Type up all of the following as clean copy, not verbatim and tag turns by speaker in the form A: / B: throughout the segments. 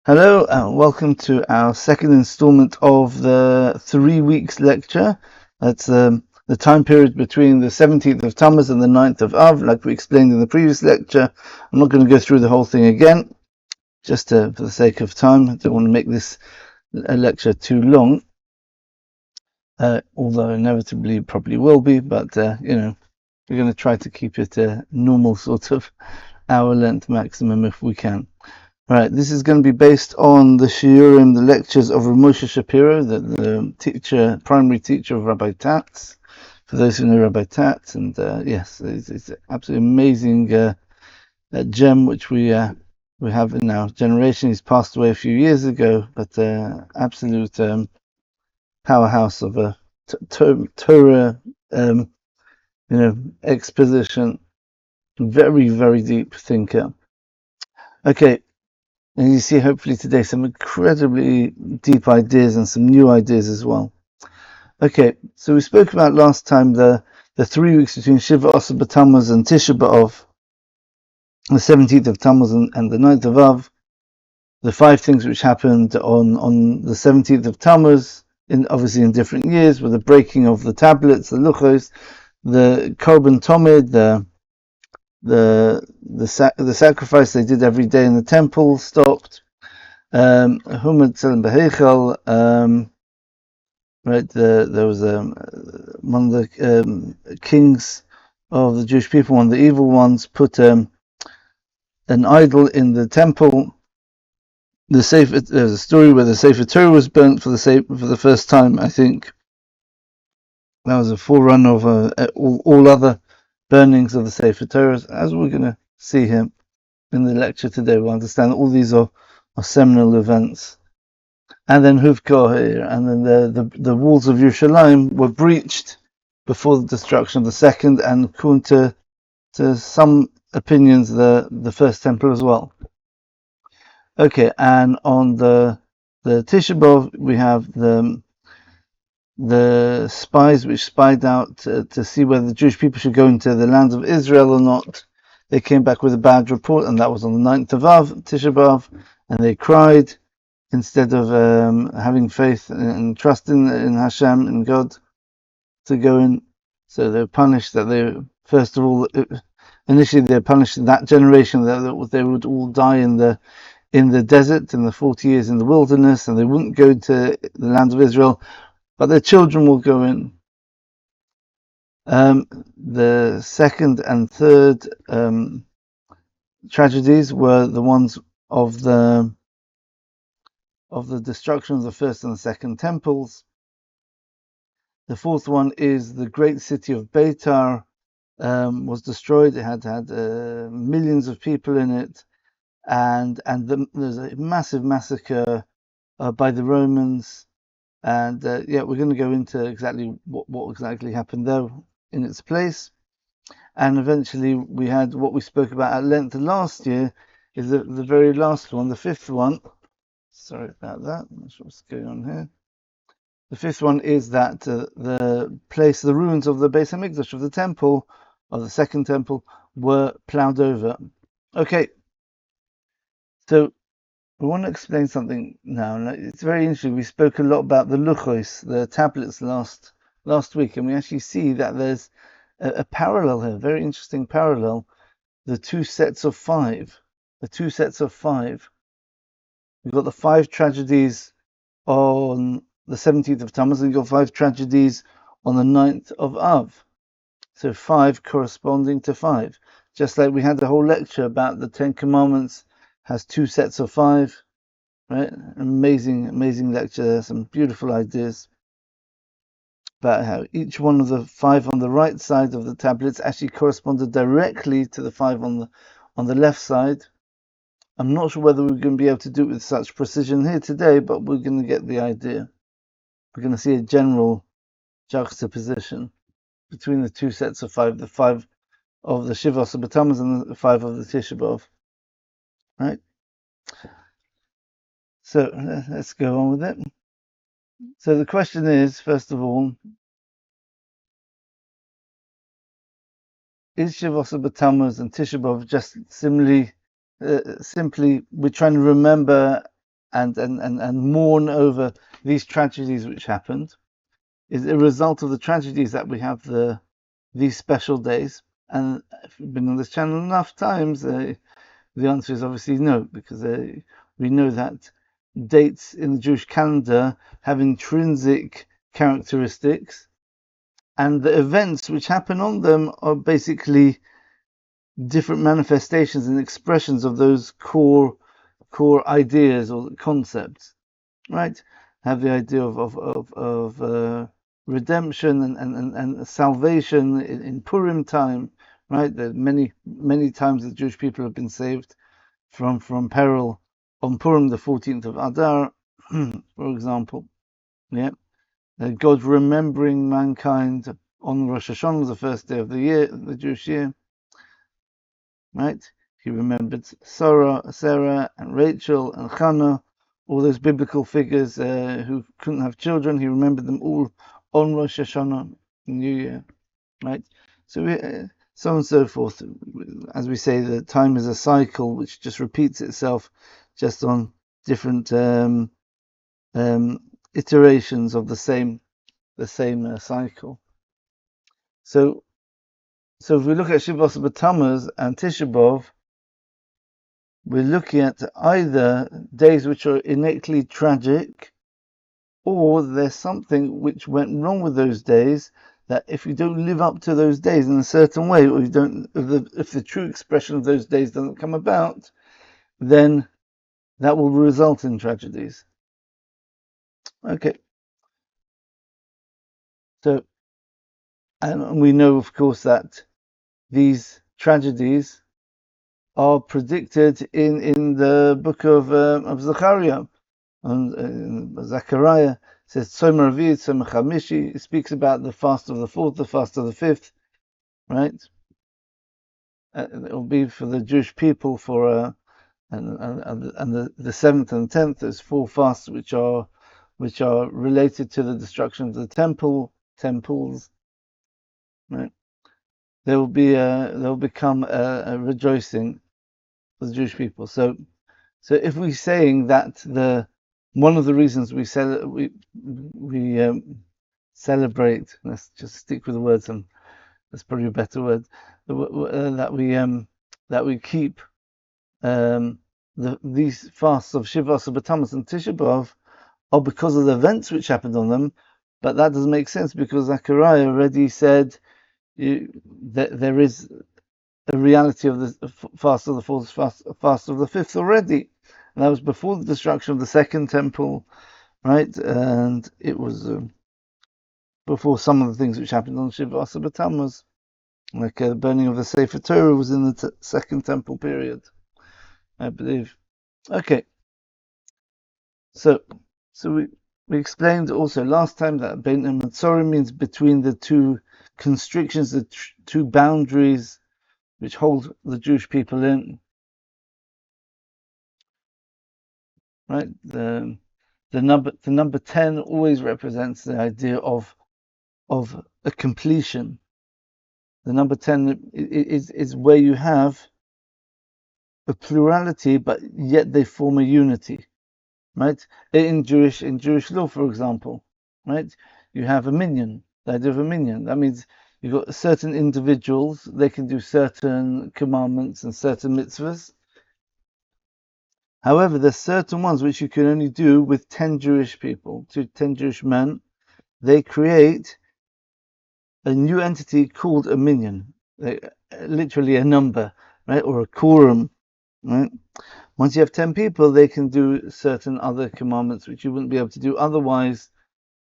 A: Hello and welcome to our second installment of the 3 weeks lecture. That's the time period between the 17th of Tammuz and the 9th of Av, like we explained in the previous lecture. I'm not going to go through the whole thing again, just for the sake of time. I don't want to make this lecture too long, although inevitably it probably will be, but we're going to try to keep it a normal sort of hour length maximum if we can. Right, this is going to be based on the shiurim, the lectures of Moshe Shapiro, the teacher, primary teacher of Rabbi Tatz. For those who know Rabbi Tatz, and yes, it's an absolutely amazing gem which we have in our generation. He's passed away a few years ago, but absolute powerhouse of a Torah, exposition. Very, very deep thinker. Okay. And you see, hopefully today, some incredibly deep ideas and some new ideas as well. Okay, so we spoke about last time the 3 weeks between Shiva, Asar, BeTammuz and Tisha B'Av, the 17th of Tammuz and the 9th of Av, the 5 things which happened on the 17th of Tammuz, obviously in different years, with the breaking of the tablets, the luchos, the CHuRban Tomid, the sacrifice they did every day in the temple stopped. Right, there was one of the kings of the Jewish people, one of the evil ones, put an idol in the temple. There's a story where the Sefer Torah was burnt for the first time. I think that was a forerunner of all other burnings of the Sefer Torah. As we're going to see here in the lecture today, we'll understand that all these are seminal events. And then Huvkah, and then the walls of Yerushalayim were breached before the destruction of the second, and according to some opinions, the first temple as well. Okay, and on the Tisha B'Av we have the spies which spied out to see whether the Jewish people should go into the land of Israel or not. They came back with a bad report, and that was on the 9th of Av, Tisha B'Av, and they cried instead of having faith and trust in Hashem, in God, to go in. So they were punished that first of all, initially they punished that generation that they would all die in the desert, in the 40 years in the wilderness, and they wouldn't go to the land of Israel, but their children will go in. The second and third tragedies were the ones of the destruction of the first and the second temples. The fourth one is the great city of Beitar was destroyed. It had millions of people in it, and there's a massive massacre by the Romans. And we're going to go into exactly what exactly happened there in its place. And eventually we had what we spoke about at length last year, is the very last one, the fifth one. Sorry about that. I'm not sure what's going on here. The fifth one is that the ruins of the Beis Hamikdash, of the temple, of the second temple, were plowed over. Okay, so we want to explain something now. It's very interesting. We spoke a lot about the luchos, the tablets last week, and we actually see that there's a parallel here, very interesting parallel. The two sets of five. We've got the 5 tragedies on the 17th of Tammuz, and you've got 5 tragedies on the 9th of Av. So 5 corresponding to 5. Just like we had the whole lecture about the 10 Commandments has 2 sets of 5. Right? Amazing lecture there, some beautiful ideas about how each one of the 5 on the right side of the tablets actually corresponded directly to the 5 on the left side. I'm not sure whether we're going to be able to do it with such precision here today, but we're going to get the idea. We're going to see a general juxtaposition between the 2 sets of 5, the 5 of the Shiva, Asar, BeTammuz, and the 5 of the Tisha B'Av. Right? So let's go on with it. So the question is, first of all, is Shiva, Asar, BeTammuz and Tisha B'Av just simply we're trying to remember and mourn over these tragedies which happened. Is a result of the tragedies that we have these special days. And if you've been on this channel enough times, the answer is obviously no, because we know that dates in the Jewish calendar have intrinsic characteristics, and the events which happen on them are basically different manifestations and expressions of those core ideas or concepts, right? Have the idea of redemption and salvation in Purim time, right? That many times the Jewish people have been saved from peril on Purim, the 14th of Adar, for example. Yeah, God remembering mankind on Rosh Hashanah, the first day of the year, the Jewish year. Right? He remembered Sarah and Rachel and Hannah, all those biblical figures who couldn't have children. He remembered them all on Rosh Hashanah, New Year. Right? So so on and so forth. As we say, the time is a cycle which just repeats itself, just on different iterations of the same cycle. So if we look at Shiva BeTammuz and Tisha B'Av, we're looking at either days which are innately tragic, or there's something which went wrong with those days, that if you don't live up to those days in a certain way, or if the true expression of those days doesn't come about, then that will result in tragedies. Okay. So, and we know, of course, that these tragedies are predicted in the book of Zechariah, and Zechariah says Tzom Ravi, Tzom Chamishi. It speaks about the fast of the 4th, the fast of the 5th, right? It will be for the Jewish people for and the 7th and 10th. There's 4 fasts which are related to the destruction of the temples, right? There will become a rejoicing for the Jewish people. So if we're saying that one of the reasons we celebrate, let's just stick with the words, and that's probably a better word, that we keep these fasts of Shiva, BeTammuz, and Tisha B'Av are because of the events which happened on them. But that doesn't make sense, because Zechariah already said that there is a reality of the fast of the 4th, fast of the 5th already. And that was before the destruction of the second temple, right? And it was before some of the things which happened on Shiva BeTammuz, like the burning of the Sefer Torah was in the second temple period, I believe. Okay. So we explained also last time that Bein Hametzorim means between the two constrictions, the two boundaries which hold the Jewish people in. Right? The number 10 always represents the idea of a completion. The number 10 is where you have a plurality, but yet they form a unity. Right? In Jewish law, for example, right? You have a minyan, the idea of a minyan. That means you've got certain individuals, they can do certain commandments and certain mitzvahs. However, there's certain ones which you can only do with 10 Jewish people, 10 Jewish men. They create a new entity called a minyan, literally a number, right? Or a quorum, right? Once you have 10 people, they can do certain other commandments which you wouldn't be able to do otherwise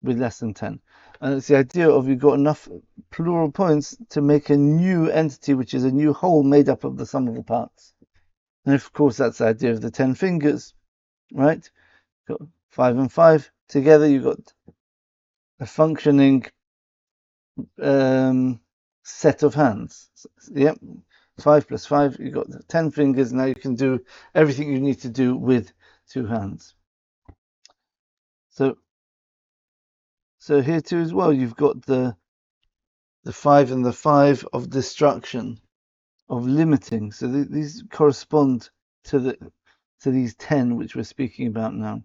A: with less than 10. And it's the idea of you've got enough plural points to make a new entity, which is a new whole made up of the sum of the parts. And of course, that's the idea of the 10 fingers, right? You've got 5 and 5 together. You've got a functioning set of hands. Yep, 5 plus 5. You've got 10 fingers. Now you can do everything you need to do with 2 hands. So here too as well, you've got the 5 and the 5 of destruction, of limiting. So these correspond to to these 10 which we're speaking about now.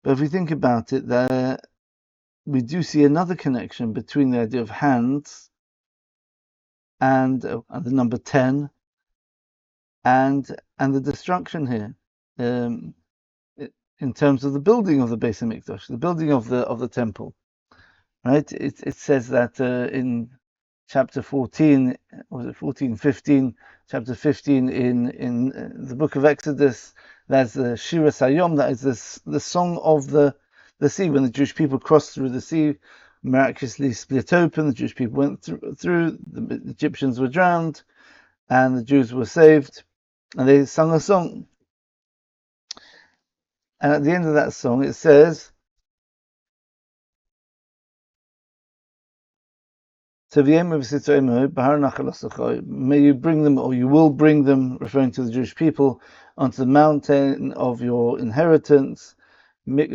A: But if we think about it, we do see another connection between the idea of hands and the number 10 and the destruction here, in terms of the building of the Beis HaMikdash, the building of the temple. Right? It says that in chapter 14, was it 14, 15, chapter 15 in the book of Exodus, that's the Shira Sayom, that is the song of the sea, when the Jewish people crossed through the sea, miraculously split open, the Jewish people went through, the Egyptians were drowned, and the Jews were saved, and they sung a song. And at the end of that song it says, may you bring them, or you will bring them, referring to the Jewish people, onto the mountain of your inheritance, which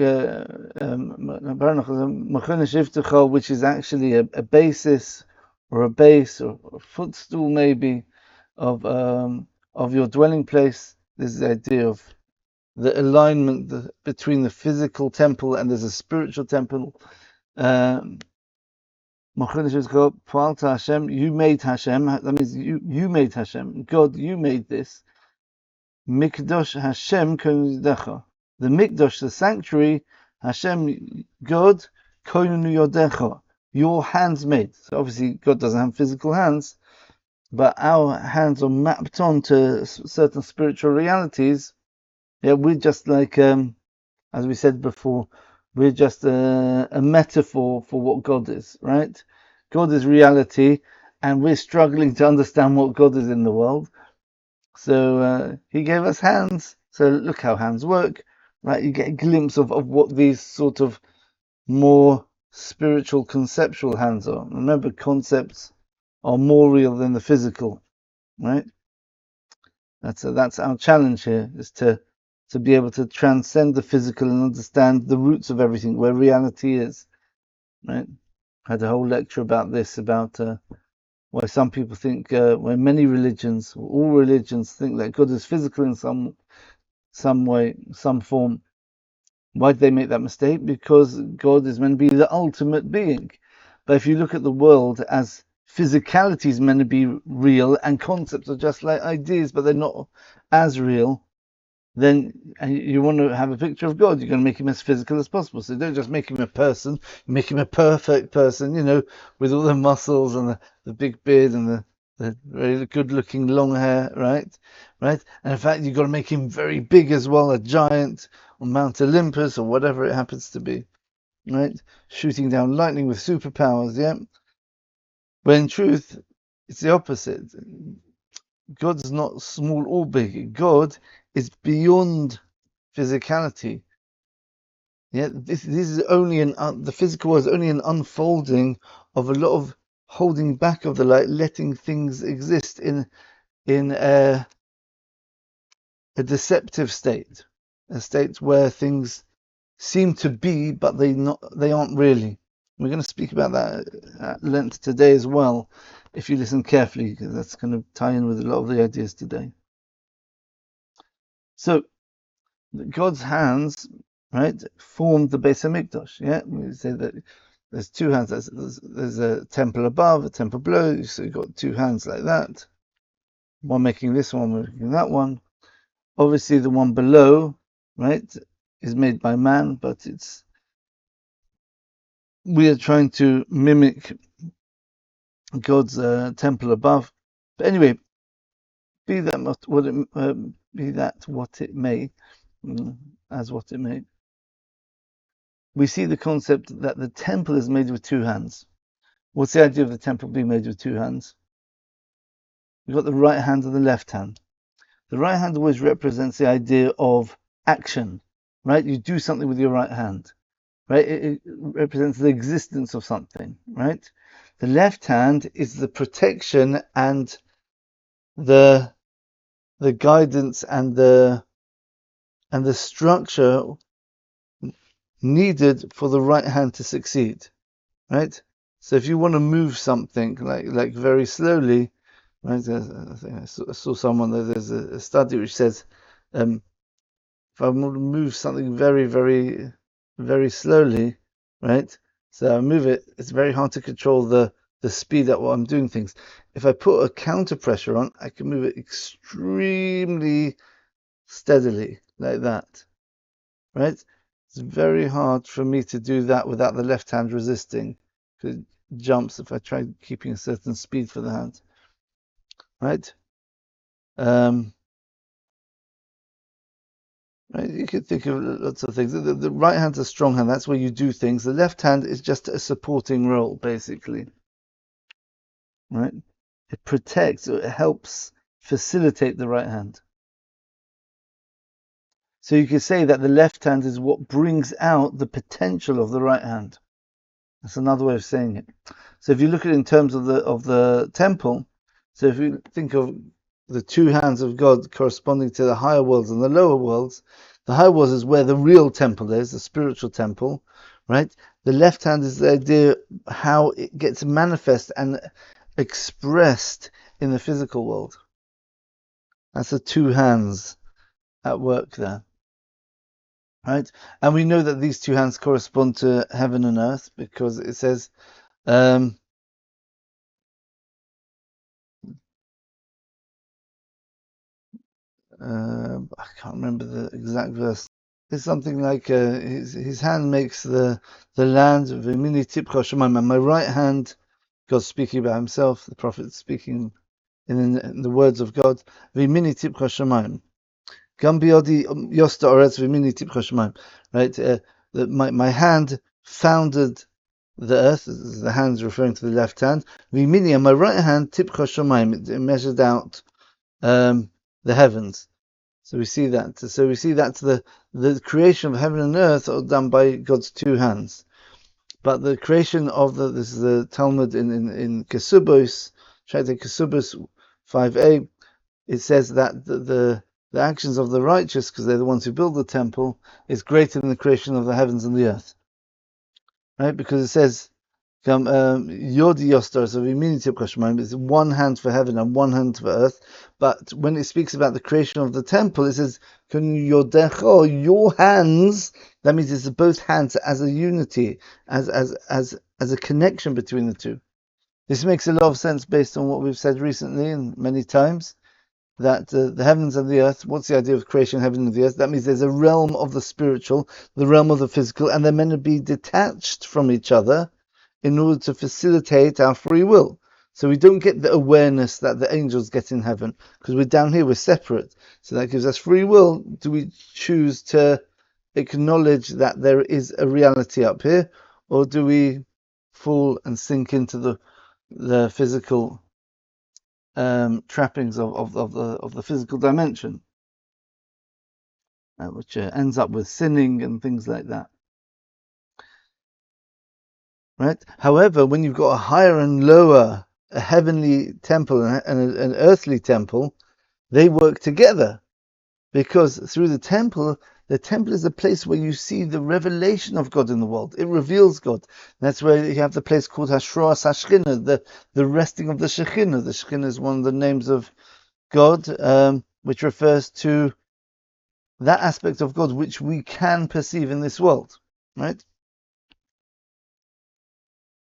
A: is actually a basis, or a base, or a footstool maybe, of your dwelling place. This is the idea of the alignment between the physical temple and there's a spiritual temple. Hashem, you made Hashem. That means you made Hashem. God, you made this. Mikdash Hashem koinu. The Mikdash, the sanctuary, Hashem, God, koinu yodecha. Your hands made. So obviously God doesn't have physical hands, but our hands are mapped onto certain spiritual realities. Yeah, we're just like, as we said before, we're just a metaphor for what God is, right? God is reality, and we're struggling to understand what God is in the world. So he gave us hands. So look how hands work, right? You get a glimpse of what these sort of more spiritual, conceptual hands are. Remember, concepts are more real than the physical, right? That's our challenge here, is to be able to transcend the physical and understand the roots of everything, where reality is, right? I had a whole lecture about this, about why some people think, why many religions, all religions, think that God is physical in some way, some form. Why did they make that mistake? Because God is meant to be the ultimate being. But if you look at the world as physicality is meant to be real, and concepts are just like ideas, but they're not as real, then you want to have a picture of God, you're going to make him as physical as possible. So don't just make him a person, make him a perfect person, with all the muscles and the big beard and the very good looking long hair, right? And in fact, you've got to make him very big as well, a giant on Mount Olympus or whatever it happens to be, right? Shooting down lightning with superpowers, yeah? When in truth, it's the opposite. God is not small or big. God is beyond physicality. Yeah, this is only the physical world is only an unfolding of a lot of holding back of the light, letting things exist in a deceptive state, a state where things seem to be, but they aren't really. We're going to speak about that at length today as well, if you listen carefully, because that's going to tie in with a lot of the ideas today. So, God's hands, right, formed the Beis HaMikdash. Yeah, we say that there's two hands. There's a temple above, a temple below. So you've got two hands like that. One making this one, making that one. Obviously, the one below, right, is made by man, but we are trying to mimic God's temple above. But anyway, be that what it may, as what it may. We see the concept that the temple is made with two hands. What's the idea of the temple being made with two hands? You've got the right hand and the left hand. The right hand always represents the idea of action, right? You do something with your right hand, right? It represents the existence of something, right? The left hand is the protection and the guidance and the structure needed for the right hand to succeed, right? So if you want to move something like very slowly, right? I think I saw someone, there's a study which says, if I want to move something very, very, very slowly, right? So I move it, it's very hard to control the speed at what I'm doing things. If I put a counter pressure on, I can move it extremely steadily, like that, right? It's very hard for me to do that without the left hand resisting, because it jumps if I try keeping a certain speed for the hand, right? Right, you could think of lots of things. The right hand's a strong hand. That's where you do things. The left hand is just a supporting role, basically. Right? It protects, or it helps facilitate the right hand. So you could say that the left hand is what brings out the potential of the right hand. That's another way of saying it. So if you look at it in terms of the temple, so if you think of the two hands of God corresponding to the higher worlds and the lower worlds, the higher worlds is where the real temple is, the spiritual temple, right? The left hand is the idea how it gets manifest and expressed in the physical world. That's the two hands at work there, right? And we know that these two hands correspond to heaven and earth because it says, I can't remember the exact verse. It's something like his hand makes the land. V'mini tipcha shamayim. And my right hand, God speaking about himself, the prophet speaking in the words of God. V'mini tipcha shamayim. Gam biodi yosta oretz v'mini tipcha shamayim. Right, my hand founded the earth. The hand's referring to the left hand. V'mini, and my right hand tipcha shamayim. It measured out the heavens. So we see that. So we see that the creation of heaven and earth are done by God's two hands. But the creation of this is the Talmud in Kesubos, Shaita Kesubos 5a, it says that the actions of the righteous, because they're the ones who build the temple, is greater than the creation of the heavens and the earth. Right? Because it says Yod Yostar, so it's one hand for heaven and one hand for earth. But when it speaks about the creation of the temple, it says Yodecho, your hands. That means it's both hands as a unity, as a connection between the two. This makes a lot of sense based on what we've said recently and many times, that the heavens and the earth, what's the idea of creation, heaven and the earth? That means there's a realm of the spiritual, the realm of the physical, and they're meant to be detached from each other in order to facilitate our free will. So we don't get the awareness that the angels get in heaven, because we're down here, we're separate. So that gives us free will. Do we choose to acknowledge that there is a reality up here, or do we fall and sink into the physical trappings of the physical dimension, which ends up with sinning and things like that? Right. However, when you've got a higher and lower, a heavenly temple and an earthly temple, they work together, because through the temple is a place where you see the revelation of God in the world. It reveals God. That's where you have the place called SHECHINA, the resting of the SHECHINA. The SHECHINA is one of the names of God, which refers to that aspect of God which we can perceive in this world, right?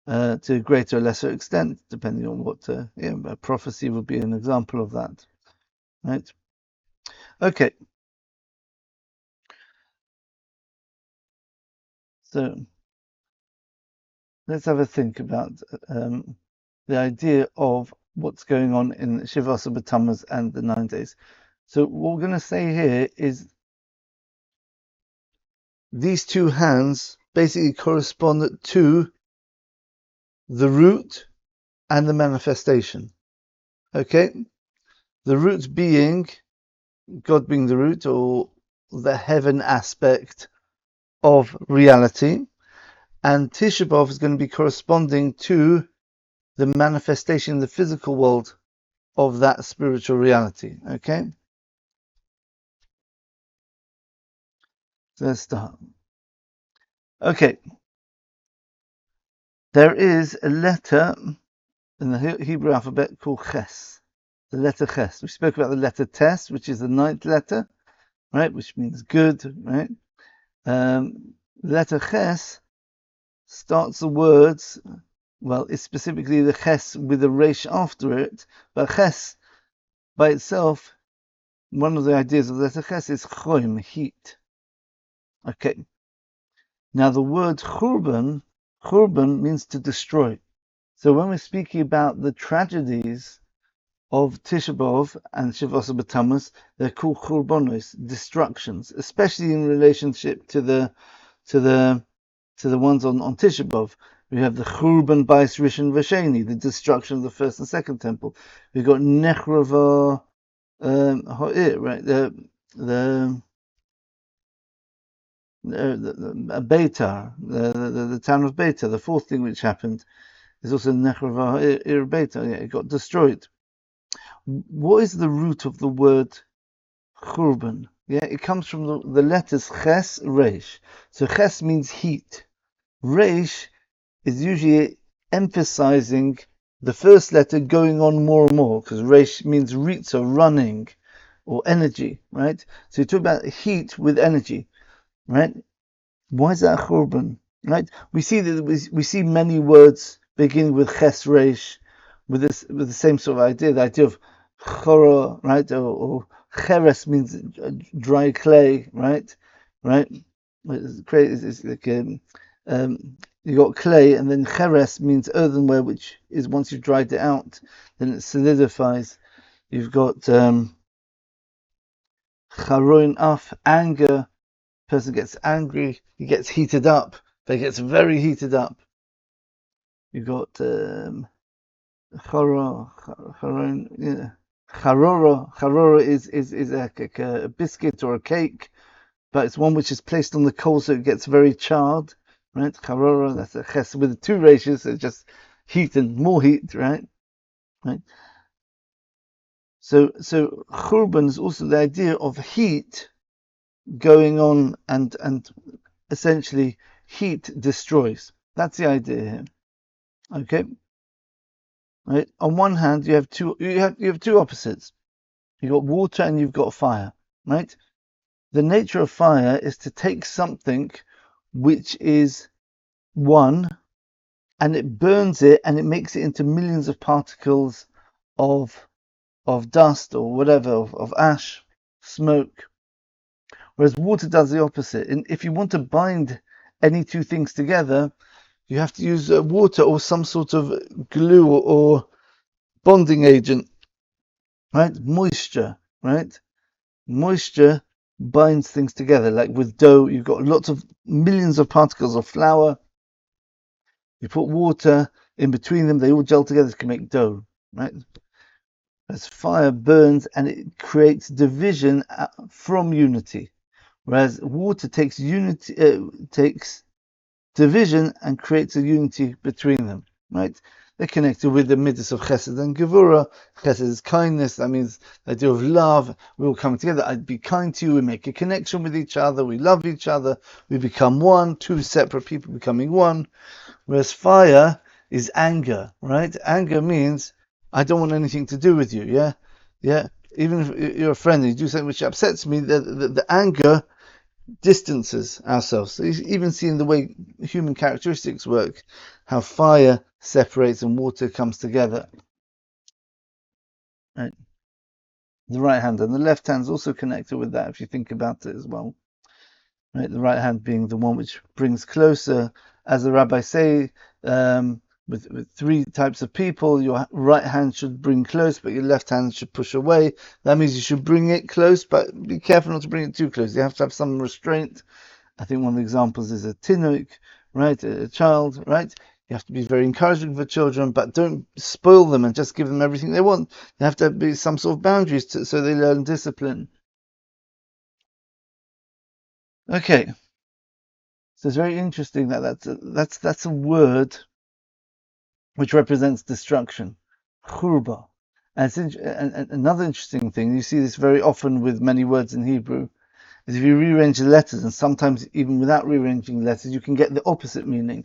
A: To a greater or lesser extent, depending on what a prophecy would be an example of that, right? Okay. So let's have a think about the idea of what's going on in Shiva, Asar, BeTammuz and the 9 days. So what we're going to say here is these two hands basically correspond to the root and the manifestation. Okay? The root being God being the root, or the heaven aspect of reality, and Tisha B'Av is going to be corresponding to the manifestation in the physical world of that spiritual reality. Okay? So let's start. Okay. There is a letter in the Hebrew alphabet called Ches. the letter Ches. We spoke about the letter Tes, which is the ninth letter, right, which means good, right? The letter Ches starts the words, well, it's specifically the Ches with a resh after it, but Ches by itself, one of the ideas of the letter Ches is choim, heat. Okay. Now the word CHuRban means to destroy. So when we're speaking about the tragedies of Tisha B'Av and Shiva BeTammuz, they're called churbanos, destructions, especially in relationship to the ones on Tisha B'Av. We have the CHuRban Beis Rishon V'Sheni, the destruction of the first and second temple. We've got Nechrava Ha'ir, right? The Beitar, the town of Beitar, the fourth thing which happened, is also Nechrava Ha'ir Beitar. Yeah, it got destroyed. What is the root of the word CHuRban? Yeah, it comes from the letters CHes-Resh. So Ches means heat. Resh is usually emphasizing the first letter going on more and more, because Resh means ritza, running, or energy, right? So you talk about heat with energy, right? Why is that a CHuRban, right? We see many words beginning with Ches-Resh, with the same sort of idea, the idea of chora, right, or cheres means dry clay, right? Clay is like you got clay, and then cheres means earthenware, which is once you've dried it out, then it solidifies. You've got charoin af, anger. Person gets angry, he gets heated up, but he gets very heated up. You've got charoin, yeah. Charora is like a biscuit or a cake, but it's one which is placed on the coal so it gets very charred, right? Charora, that's a ches with two ratios, so just heat and more heat, right? So CHuRban is also the idea of heat going on, and essentially heat destroys. That's the idea here. Okay. Right. On one hand, you have two opposites. You've got water and you've got fire. Right. The nature of fire is to take something which is one, and it burns it, and it makes it into millions of particles of dust or whatever, of ash, smoke. Whereas water does the opposite. And if you want to bind any two things together, you have to use water or some sort of glue or bonding agent, right? Moisture, right? Moisture binds things together. Like with dough, you've got lots of millions of particles of flour. You put water in between them, they all gel together to make dough, right? As fire burns and it creates division from unity, whereas water takes division and creates a unity between them, right? They're connected with the midas of chesed and gevura. Chesed is kindness. That means the idea of love. We all come together. I'd be kind to you. We make a connection with each other. We love each other. We become one. Two separate people becoming one. Whereas fire is anger, right? Anger means I don't want anything to do with you. Yeah. Even if you're a friend and you do something which upsets me, the anger distances ourselves. So you even see in the way human characteristics work, how fire separates and water comes together. Right. The right hand and the left hand is also connected with that, if you think about it as well. Right. The right hand being the one which brings closer, as the rabbis say, with three types of people, your right hand should bring close, but your left hand should push away. That means you should bring it close, but be careful not to bring it too close. You have to have some restraint. I think one of the examples is a tinuk, right? A child, right? You have to be very encouraging for children, but don't spoil them and just give them everything they want. There have to be some sort of boundaries so they learn discipline. Okay. So it's very interesting that's a word which represents destruction, churba. And another interesting thing, you see this very often with many words in Hebrew, is if you rearrange the letters, and sometimes even without rearranging the letters, you can get the opposite meaning.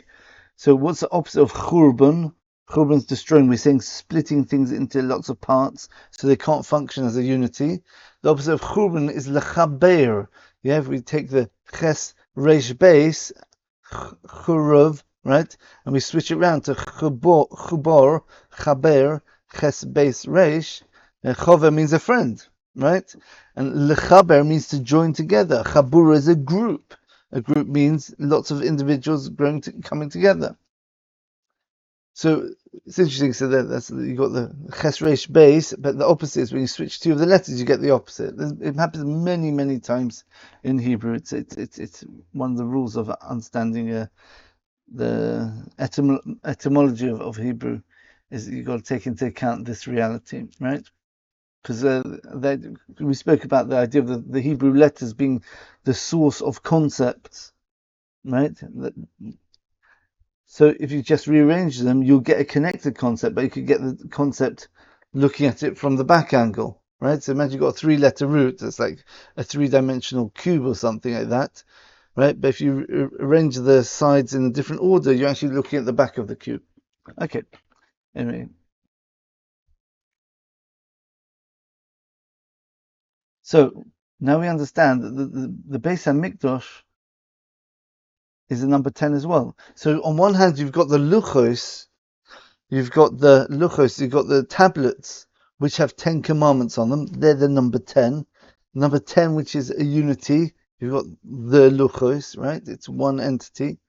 A: So what's the opposite of churban? CHuRban's destroying, we're saying splitting things into lots of parts so they can't function as a unity. The opposite of CHuRban is lechaber. Yeah, if we take the CHes-Resh Beis, churuv, right, and we switch it around to chubor, chaber, ches beis resh, chover means a friend, right, and lechaber means to join together. Chabura is a group. A group means lots of individuals coming together. So it's interesting. So that's you got the CHes-Resh Beis, but the opposite is when you switch two of the letters, you get the opposite. It happens many times in Hebrew. It's one of the rules of understanding the etymology of Hebrew is you've got to take into account this reality, right? Because we spoke about the idea of the Hebrew letters being the source of concepts, right? So if you just rearrange them, you'll get a connected concept, but you could get the concept looking at it from the back angle, right? So imagine you've got a 3-letter root that's like a 3-dimensional cube or something like that, right? But if you arrange the sides in a different order, you're actually looking at the back of the cube. Okay. Anyway. So now we understand that the Beis HaMikdash is the number 10 as well. So on one hand, you've got the luchos, you've got the tablets, which have 10 commandments on them. They're the number 10. Number 10, which is a unity. You've got the luchos, right? It's one entity.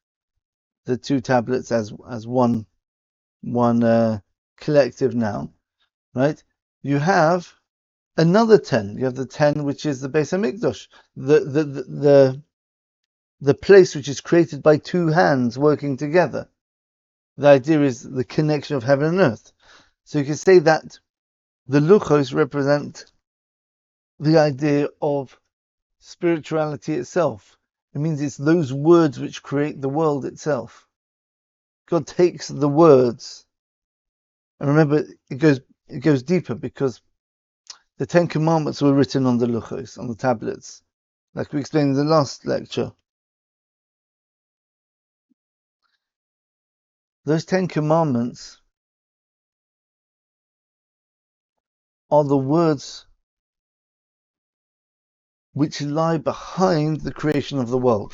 A: The 2 tablets as one collective noun, right? You have another 10. You have the 10, which is the Beis HaMikdash, the place which is created by 2 hands working together. The idea is the connection of heaven and earth. So you can say that the luchos represent the idea of spirituality itself. It means it's those words which create the world itself. God takes the words, and remember, it goes deeper because the 10 commandments were written on the luchos, on the tablets, like we explained in the last lecture. Those 10 commandments are the words which lie behind the creation of the world.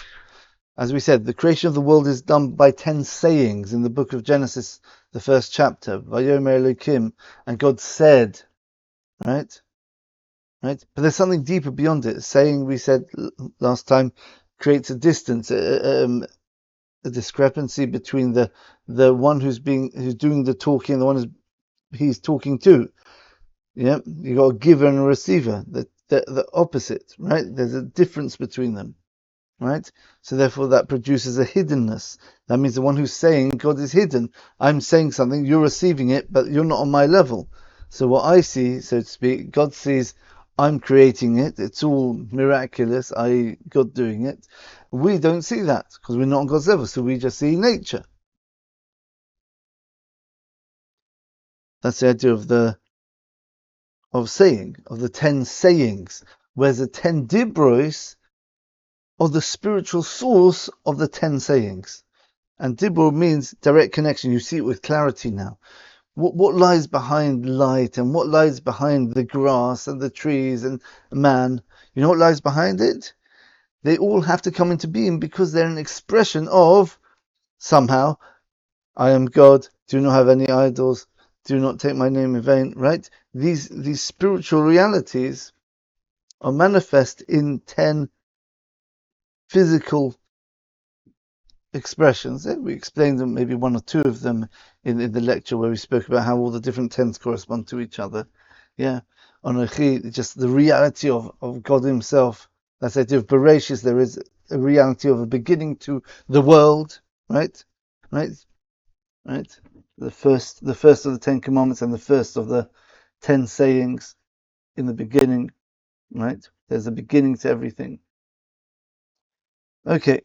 A: As we said, the creation of the world is done by 10 sayings in the book of Genesis, the first chapter. Vayomer Elokim, and God said, right? But there's something deeper beyond it. Saying, we said last time, creates a distance, a discrepancy between the one who's doing the talking and the one he's talking to. Yeah, you got a giver and a receiver. The opposite, right? There's a difference between them, right? So therefore that produces a hiddenness. That means the one who's saying God is hidden. I'm saying something, you're receiving it, but you're not on my level. So what I see, so to speak, God sees I'm creating it. It's all miraculous, God doing it. We don't see that because we're not on God's level, so we just see nature. That's the idea of the 10 sayings, whereas the 10 dibros are the spiritual source of the 10 sayings. And dibur means direct connection. You see it with clarity now. What lies behind light and what lies behind the grass and the trees and man? You know what lies behind it? They all have to come into being because they're an expression of, somehow, I am God, do not have any idols, do not take my name in vain, right? These spiritual realities are manifest in 10 physical expressions. We explained them, maybe 1 or 2 of them in the lecture where we spoke about how all the different 10s correspond to each other. Yeah. Anochi, just the reality of God himself. That's the idea of Bereshis. There is a reality of a beginning to the world, right? The first of the 10 commandments and the first of the 10 sayings in the beginning, right? There's a beginning to everything. Okay.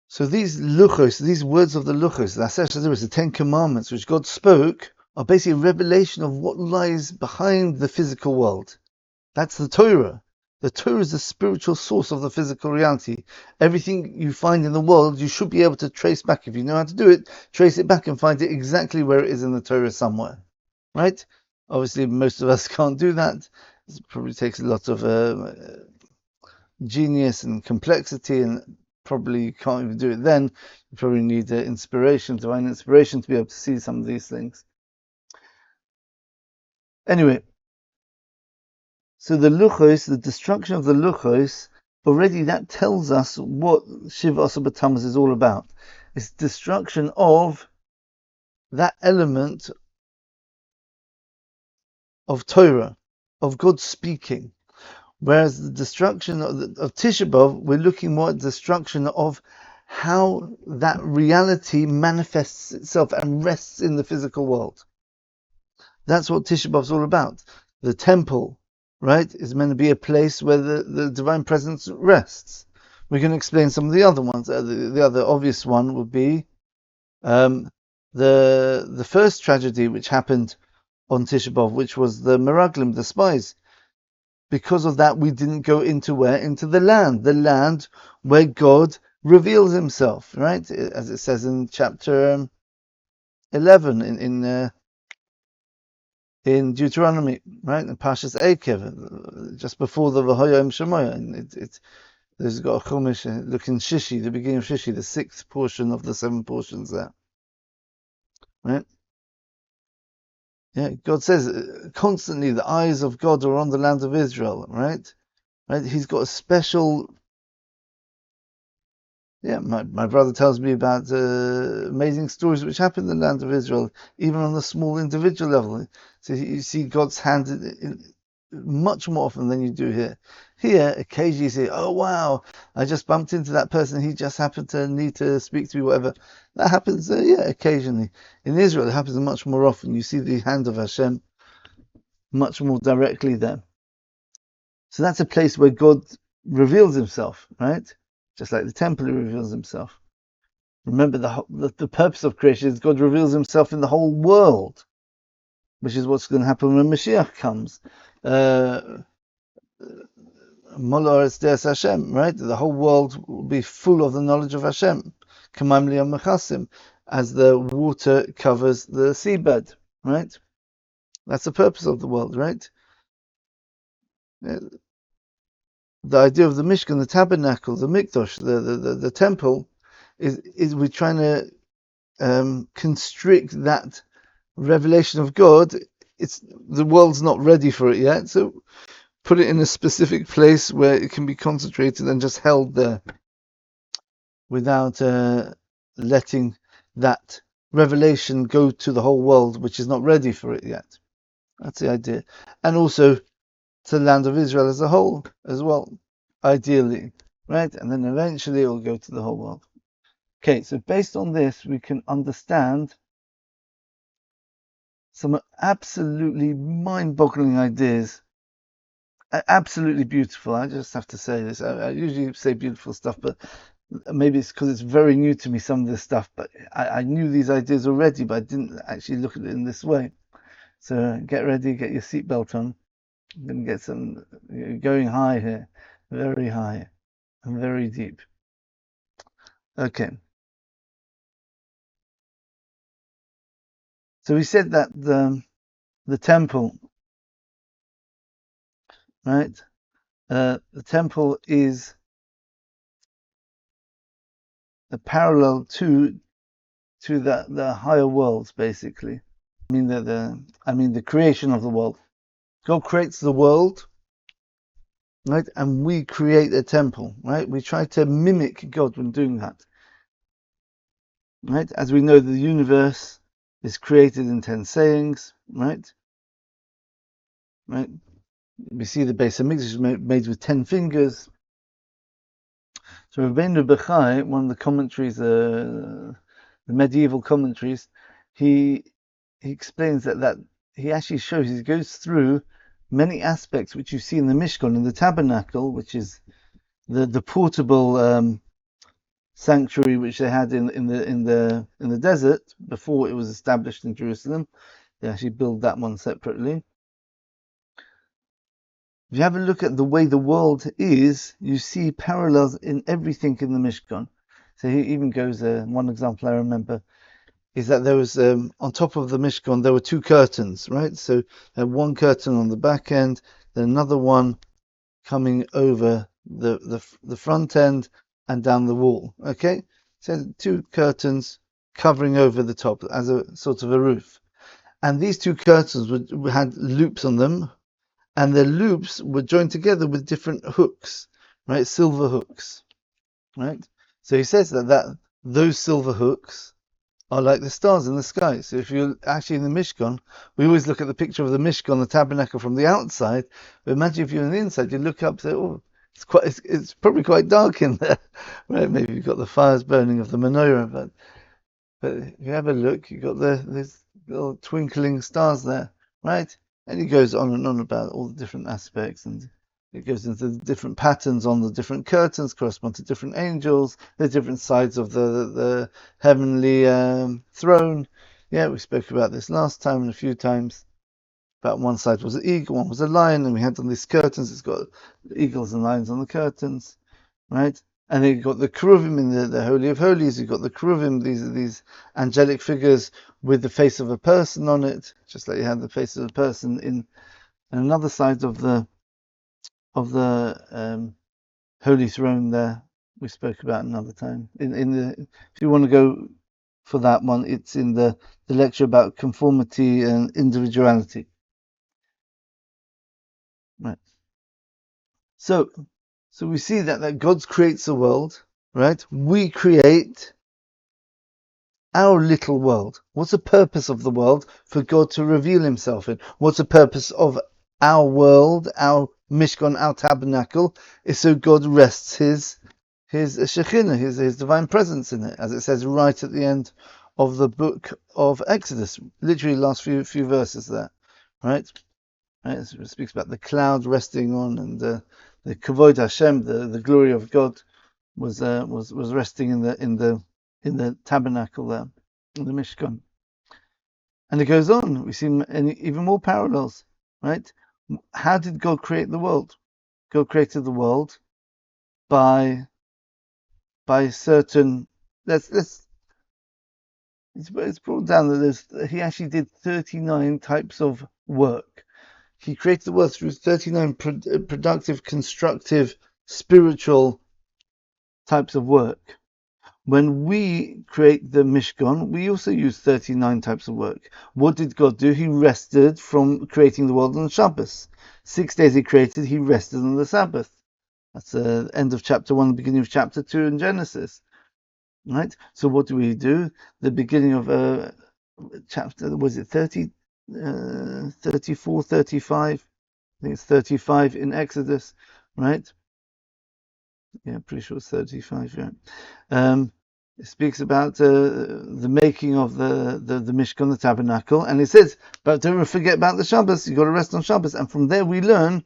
A: So these luchos, these words of the luchos, the 10 commandments which God spoke, are basically a revelation of what lies behind the physical world. That's the Torah. The Torah is the spiritual source of the physical reality. Everything you find in the world, you should be able to trace back. If you know how to do it, trace it back and find it exactly where it is in the Torah somewhere. Right? Obviously, most of us can't do that. It probably takes a lot of genius and complexity, and probably you can't even do it then. You probably need inspiration, divine inspiration, to be able to see some of these things. Anyway, so the luchos, the destruction of the luchos, already that tells us what Shiva Asar BeTammuz is all about. It's destruction of that element of Torah, of God speaking. Whereas the destruction of Tisha B'Av, we're looking more at destruction of how that reality manifests itself and rests in the physical world. That's what Tisha B'Av is all about. The temple, right, is meant to be a place where the divine presence rests. We're going to explain some of the other ones. The other obvious one would be the first tragedy which happened on Tisha B'Av, which was the Meraglim, the spies. Because of that, we didn't go into where? Into the land where God reveals himself, right? As it says in chapter 11 in Deuteronomy, right? In Parshas Ayekah, just before the V'hoyom Shemoya. And there's got a Chumash, look in Shishi, the beginning of Shishi, the sixth portion of the 7 portions there, right? Yeah, God says constantly the eyes of God are on the land of Israel, right? Right? He's got a special. Yeah, my brother tells me about amazing stories which happen in the land of Israel, even on the small individual level. So you see God's hand much more often than you do here. Here, occasionally you say, oh wow, I just bumped into that person, he just happened to need to speak to me, whatever. That happens, occasionally. In Israel, it happens much more often. You see the hand of Hashem much more directly there. So that's a place where God reveals himself, right? Just like the temple, he reveals himself. Remember, the purpose of creation is God reveals himself in the whole world, which is what's going to happen when Mashiach comes. Molo Eretz Hashem, right? The whole world will be full of the knowledge of Hashem. K'mayim liyam mechasim, as the water covers the seabed, right? That's the purpose of the world, right? The idea of the Mishkan, the tabernacle, the mikdash, the temple, is we're trying to constrict that revelation of God. The world's not ready for it yet, so put it in a specific place where it can be concentrated and just held there, without letting that revelation go to the whole world, which is not ready for it yet. That's the idea, and also to the land of Israel as a whole as well, ideally, right? And then eventually it will go to the whole world. Okay, so based on this, we can understand some absolutely mind-boggling ideas. Absolutely beautiful. I just have to say this. I usually say beautiful stuff, but maybe it's because it's very new to me, some of this stuff. But I knew these ideas already, but I didn't actually look at it in this way. So get ready, get your seatbelt on. I'm going to get some going high here, very high and very deep. Okay. So we said that the temple, right? The temple is a parallel to the higher worlds, basically. I mean the creation of the world. God creates the world, right? And we create a temple, right? We try to mimic God when doing that, right? As we know, the universe is created in 10 sayings, right? Right? We see the Beis is made with 10 fingers. So Rabbeinu Bechai, one of the commentaries, the medieval commentaries, he explains that he actually shows, he goes through many aspects which you see in the Mishkan, in the tabernacle, which is the portable sanctuary which they had in the desert before it was established in Jerusalem. They actually built that one separately. If you have a look at the way the world is, you see parallels in everything in the Mishkan. So he even goes, one example I remember is that there was, on top of the Mishkan, there were two curtains, right? So one curtain on the back end, then another one coming over the front end and down the wall, okay? So two curtains covering over the top as a sort of a roof. And these two curtains had loops on them, and the loops were joined together with different hooks, right? Silver hooks, right? So he says that those silver hooks are like the stars in the sky. So if you're actually in the Mishkan, we always look at the picture of the Mishkan, the tabernacle from the outside. But imagine if you're on the inside, you look up and say, oh, it's probably quite dark in there, right? Maybe you've got the fires burning of the menorah, but if you have a look, you've got these little twinkling stars there, right? And he goes on and on about all the different aspects, and it goes into the different patterns on the different curtains, correspond to different angels, the different sides of the heavenly throne. Yeah, we spoke about this last time and a few times. About one side was an eagle, one was a lion, and we had on these curtains, it's got eagles and lions on the curtains, right? And then you've got the Keruvim in the Holy of Holies, you've got the Keruvim, these angelic figures with the face of a person on it, just like you had the face of a person in another side of the Holy Throne there. We spoke about another time. If you want to go for that one, it's in the lecture about conformity and individuality. Right. So we see that God creates a world, right? We create our little world. What's the purpose of the world? For God to reveal himself in. What's the purpose of our world, our Mishkan, our tabernacle? Is so God rests his SHECHINA, his divine presence in it, as it says right at the end of the book of Exodus, literally last few verses there, right? Right, so it speaks about the cloud resting on, and the kavod Hashem, the glory of God, was resting in the tabernacle there, in the Mishkan. And it goes on. We see even more parallels, right? How did God create the world? God created the world by certain. It's brought down that he actually did 39 types of work. He created the world through 39 productive, constructive, spiritual types of work. When we create the Mishkan, we also use 39 types of work. What did God do? He rested from creating the world on Shabbos. 6 days he created, he rested on the Sabbath. That's the end of chapter 1, the beginning of chapter 2 in Genesis. Right? So what do we do? The beginning of chapter, was it 30? 34, 35. I think it's 35 in Exodus, right? Yeah, pretty sure it's 35. Yeah. It speaks about the making of the Mishkan, the tabernacle, and it says, but don't forget about the Shabbos. You've got to rest on Shabbos, and from there we learn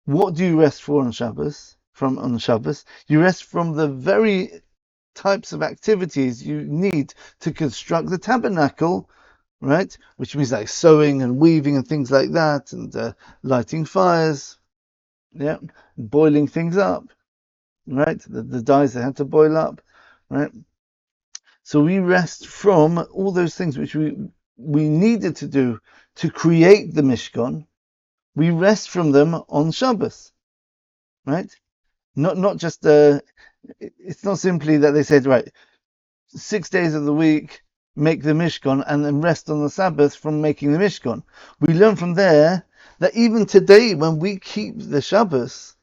A: what do you rest for on Shabbos? On Shabbos, you rest from the very types of activities you need to construct the tabernacle. Right, which means like sewing and weaving and things like that, and lighting fires, yeah, boiling things up, right? The dyes they had to boil up, right? So we rest from all those things which we needed to do to create the Mishkan. We rest from them on Shabbos, right? Not just it's not simply that they said, right, 6 days of the week make the Mishkan and then rest on the Sabbath from making the Mishkan. We learn from there that even today, when we keep the Shabbos,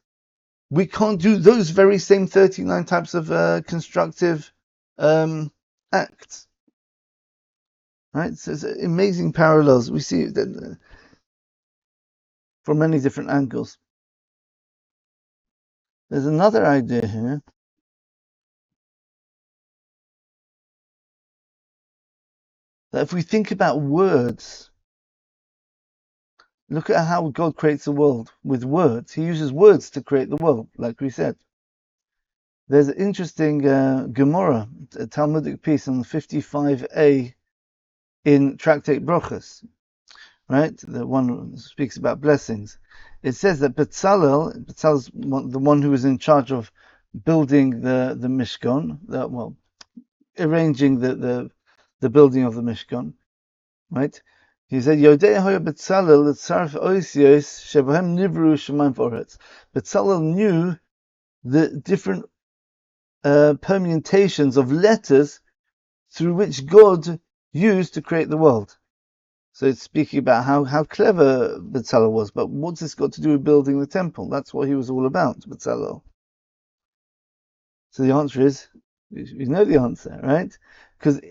A: we can't do those very same 39 types of constructive acts. Right? So it's amazing parallels. We see that from many different angles. There's another idea here. That if we think about words, look at how God creates the world with words. He uses words to create the world, like we said. There's an interesting Gemara, a Talmudic piece on 55a in Tractate Brochus, right? The one who speaks about blessings. It says that Bezalel's the one who was in charge of building the Mishkan, arranging the building of the Mishkan, right? He said, Yodei hoya Bezalel tzarf oisios shebahem nivru shemayim v'oretz. Bezalel knew the different permutations of letters through which God used to create the world. So it's speaking about how clever Bezalel was, but what's this got to do with building the temple? That's what he was all about, Bezalel. So the answer is, you know the answer, right? Because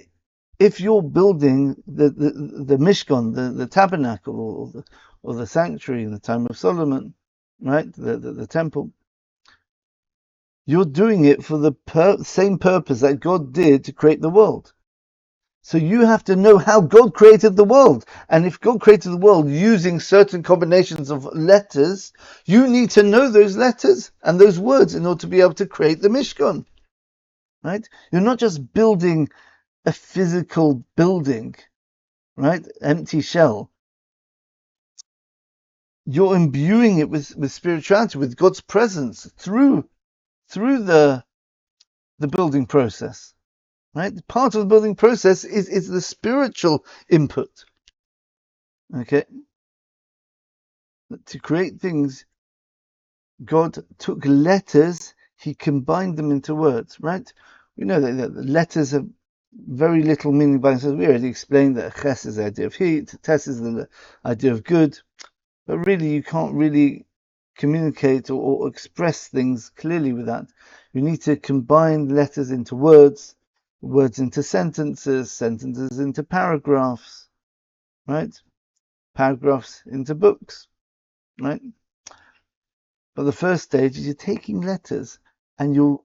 A: if you're building the Mishkan, the tabernacle, or the sanctuary in the time of Solomon, right, the temple, you're doing it for the same purpose that God did to create the world. So you have to know how God created the world. And if God created the world using certain combinations of letters, you need to know those letters and those words in order to be able to create the Mishkan. Right? You're not just building a physical building, right? Empty shell. You're imbuing it with spirituality, with God's presence through the building process. Right? Part of the building process is the spiritual input. Okay? To create things, God took letters, he combined them into words, right? We know that the letters have very little meaning by themselves. We already explained that Ches is the idea of heat, Tes is the idea of good, but really you can't really communicate or express things clearly with that. You need to combine letters into words into sentences into paragraphs, right? Paragraphs into books, right? But the first stage is you're taking letters and you're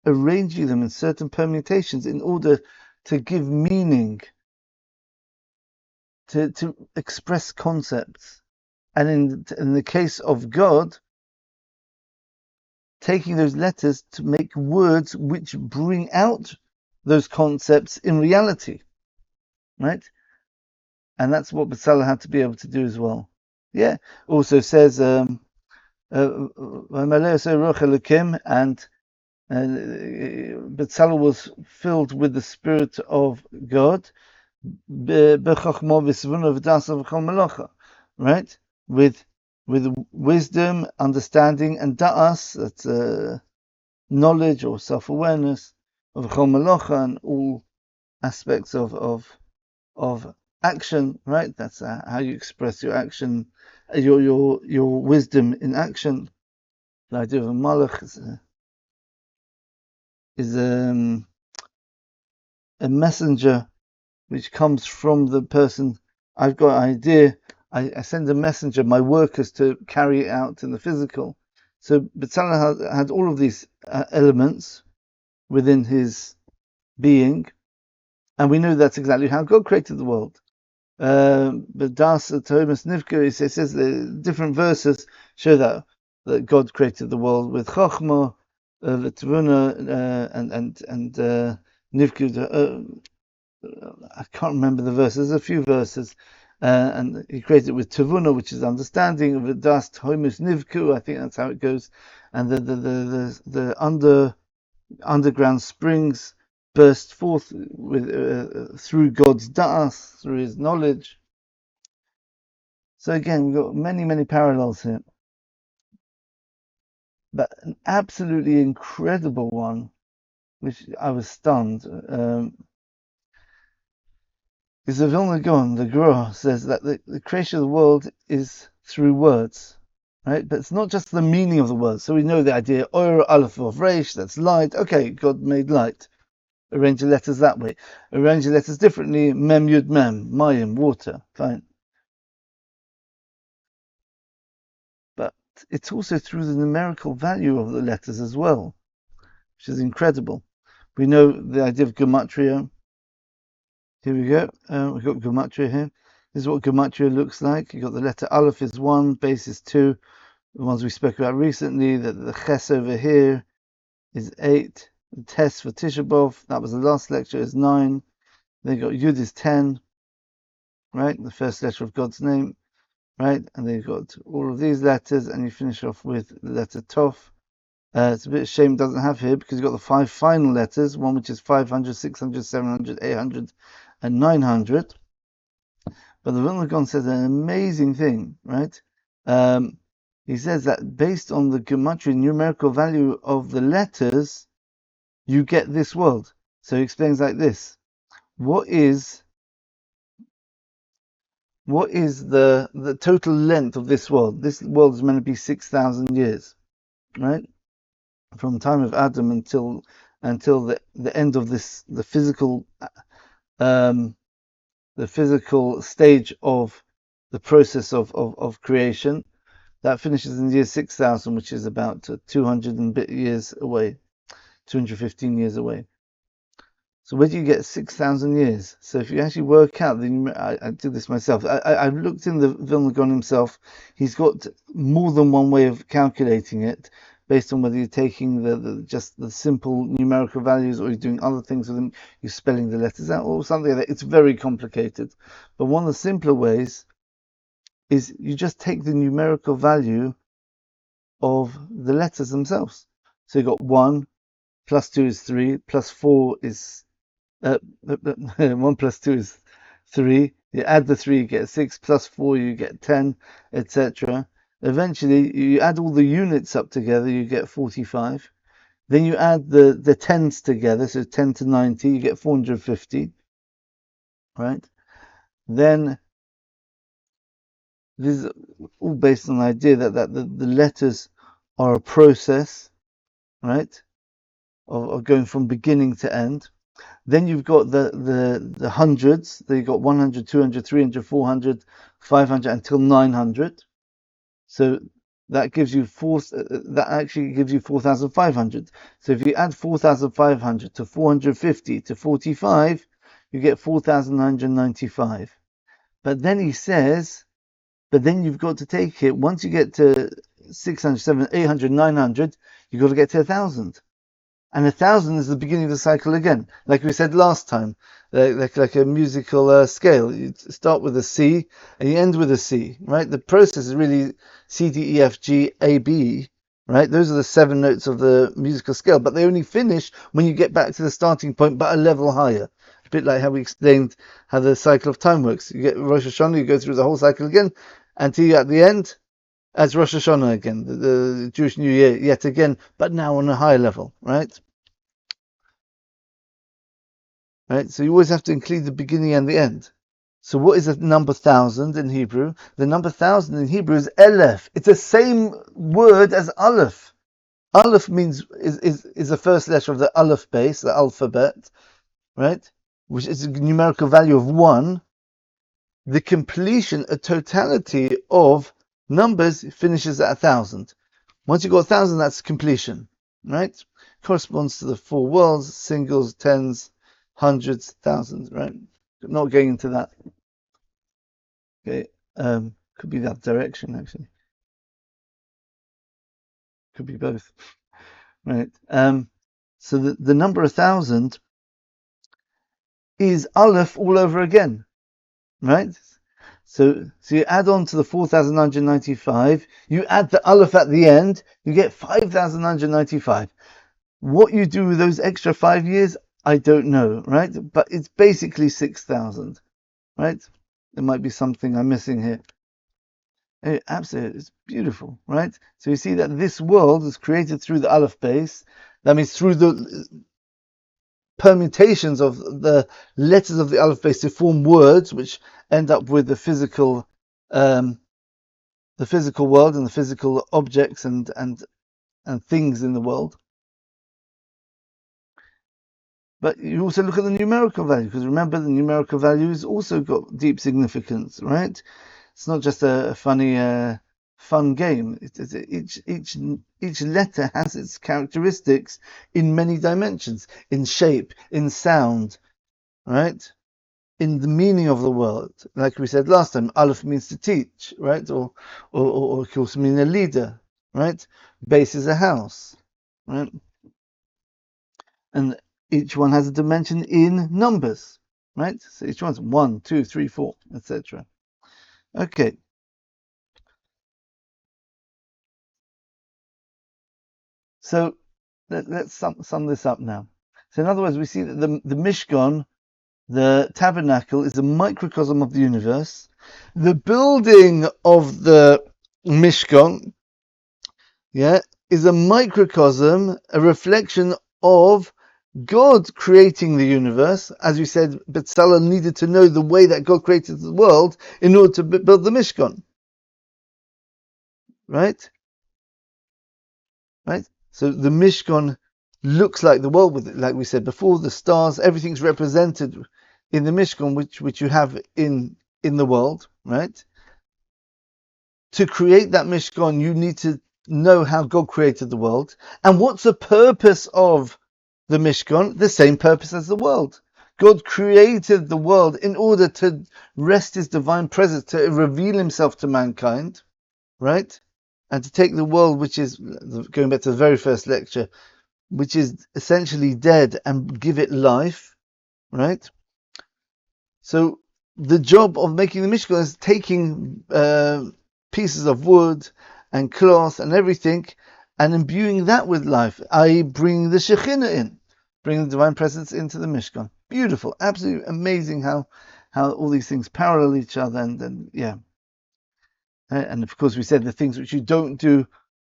A: arranging them in certain permutations in order to give meaning, to express concepts. And in the case of God, taking those letters to make words which bring out those concepts in reality, right? And that's what Bezalel had to be able to do as well. Yeah. Also says, and Bezalel was filled with the Spirit of God, right? With wisdom, understanding, and da'as, that's knowledge or self-awareness of Chol Melacha and all aspects of action, right? That's how you express your action, your wisdom in action. The idea of a malach is a messenger which comes from the person. I've got an idea. I send a messenger, my workers, to carry it out in the physical. So Bezalel had all of these elements within his being, and we know that's exactly how God created the world. But Das Thomas Nivka, it says the different verses show that God created the world with Chochmah, the Tvuna, and Nivka. I can't remember the verses. There's a few verses, and he created it with Tavuna, which is understanding of the dust. Homus Nivku, I think that's how it goes, and the underground springs burst forth with through God's das, through His knowledge. So again, we've got many parallels here, but an absolutely incredible one, which I was stunned. Is the Vilna Gaon, the Gra, says that the creation of the world is through words, right? But it's not just the meaning of the words. So we know the idea, Or Aleph of Reish, that's light. Okay, God made light. Arrange the letters that way. Arrange the letters differently. Mem, Yud, Mem, Mayim, water. Fine. But it's also through the numerical value of the letters as well, which is incredible. We know the idea of gematria. Here we go. We've got gematria here. This is what gematria looks like. You've got the letter Aleph is 1, Beis is 2. The ones we spoke about recently, that the Ches over here is 8. The Tes for Tisha B'Av, that was the last lecture, is 9. Then you got Yud is 10. right? The first letter of God's name, right? And then you've got all of these letters, and you finish off with the letter Tov. It's a bit of a shame it doesn't have here because you've got the 5 final letters, one which is 500, 600, 700, 800, and 900. But the Vilna Gaon says an amazing thing, right? He says that based on the gematria numerical value of the letters, you get this world. So he explains like this. What is the total length of this world? This world is meant to be 6,000 years, right? From the time of Adam until the end of this, the physical stage of the process of creation. That finishes in the year 6,000, which is about 200 and bit years away, 215 years away. So where do you get 6,000 years? So if you actually work out, I did this myself. I've looked in the Vilna Gaon himself. He's got more than one way of calculating it, based on whether you're taking just the simple numerical values or you're doing other things with them. You're spelling the letters out or something like that. It's very complicated. But one of the simpler ways is you just take the numerical value of the letters themselves. So you've got 1 plus 2 is 3, plus 4 is 1 plus 2 is 3. You add the 3, you get 6, plus 4, you get 10, etc. Eventually, you add all the units up together, you get 45. Then you add the tens together, so 10 to 90, you get 450. Right? Then, this is all based on the idea that the letters are a process, right? Of going from beginning to end. Then you've got the hundreds. Then you've got 100, 200, 300, 400, 500 until 900. So that gives you that actually gives you 4,500. So if you add 4,500 to 450 to 45, you get 4,995. But then he says, but then you've got to take it, once you get to 600, 700, 800, 900, you've got to get to 1,000. And 1,000 is the beginning of the cycle again. Like we said last time, like a musical scale. You start with a C and you end with a C, right? The process is really C, D, E, F, G, A, B, right? Those are the 7 notes of the musical scale, but they only finish when you get back to the starting point, but a level higher. A bit like how we explained how the cycle of time works. You get Rosh Hashanah, you go through the whole cycle again, until you're at the end, as Rosh Hashanah again, the Jewish New Year yet again, but now on a higher level, right? Right? So you always have to include the beginning and the end. So what is the number 1,000 in Hebrew? The number 1,000 in Hebrew is Aleph. It's the same word as Aleph. Aleph means is the first letter of the Aleph base, the alphabet, right? Which is a numerical value of 1. The completion, a totality of numbers finishes at 1,000. Once you've got 1,000, that's completion, right? Corresponds to the 4 worlds, singles, tens, hundreds, thousands, right? Not going into that. Okay, could be that direction actually. Could be both, right? So the number 1,000 is Aleph all over again, right? So you add on to the 4,995, you add the Aleph at the end, you get 5,995. What you do with those extra 5 years, I don't know, right? But it's basically 6,000, right? There might be something I'm missing here. Absolutely, it's beautiful, right? So you see that this world is created through the Aleph base. That means through the permutations of the letters of the Aleph base to form words, which end up with the physical world and the physical objects and things in the world. But you also look at the numerical value, because remember the numerical value has also got deep significance, right? It's not just a funny, fun game. Each letter has its characteristics in many dimensions, in shape, in sound, right? In the meaning of the word. Like we said last time, Aleph means to teach, right? Or it can also mean a leader, right? Base is a house, right? And each one has a dimension in numbers, right? So each one's 1, 2, 3, 4, etc. Okay. So let's sum this up now. So in other words, we see that the Mishkan, the tabernacle, is a microcosm of the universe. The building of the Mishkan, is a microcosm, a reflection of God creating the universe. As you said, Bezalel needed to know the way that God created the world in order to build the Mishkan. Right? Right? So the Mishkan looks like the world, with it, like we said before, the stars, everything's represented in the Mishkan, which you have in the world, right? To create that Mishkan, you need to know how God created the world. And what's the purpose of the Mishkan? The same purpose as the world. God created the world in order to rest his divine presence, to reveal himself to mankind, right? And to take the world, which is, going back to the very first lecture, which is essentially dead, and give it life, right? So the job of making the Mishkan is taking pieces of wood and cloth and everything and imbuing that with life, i.e. bring the SHECHINA in, bring the divine presence into the Mishkan. Beautiful, absolutely amazing how all these things parallel each other, and yeah. And of course we said the things which you don't do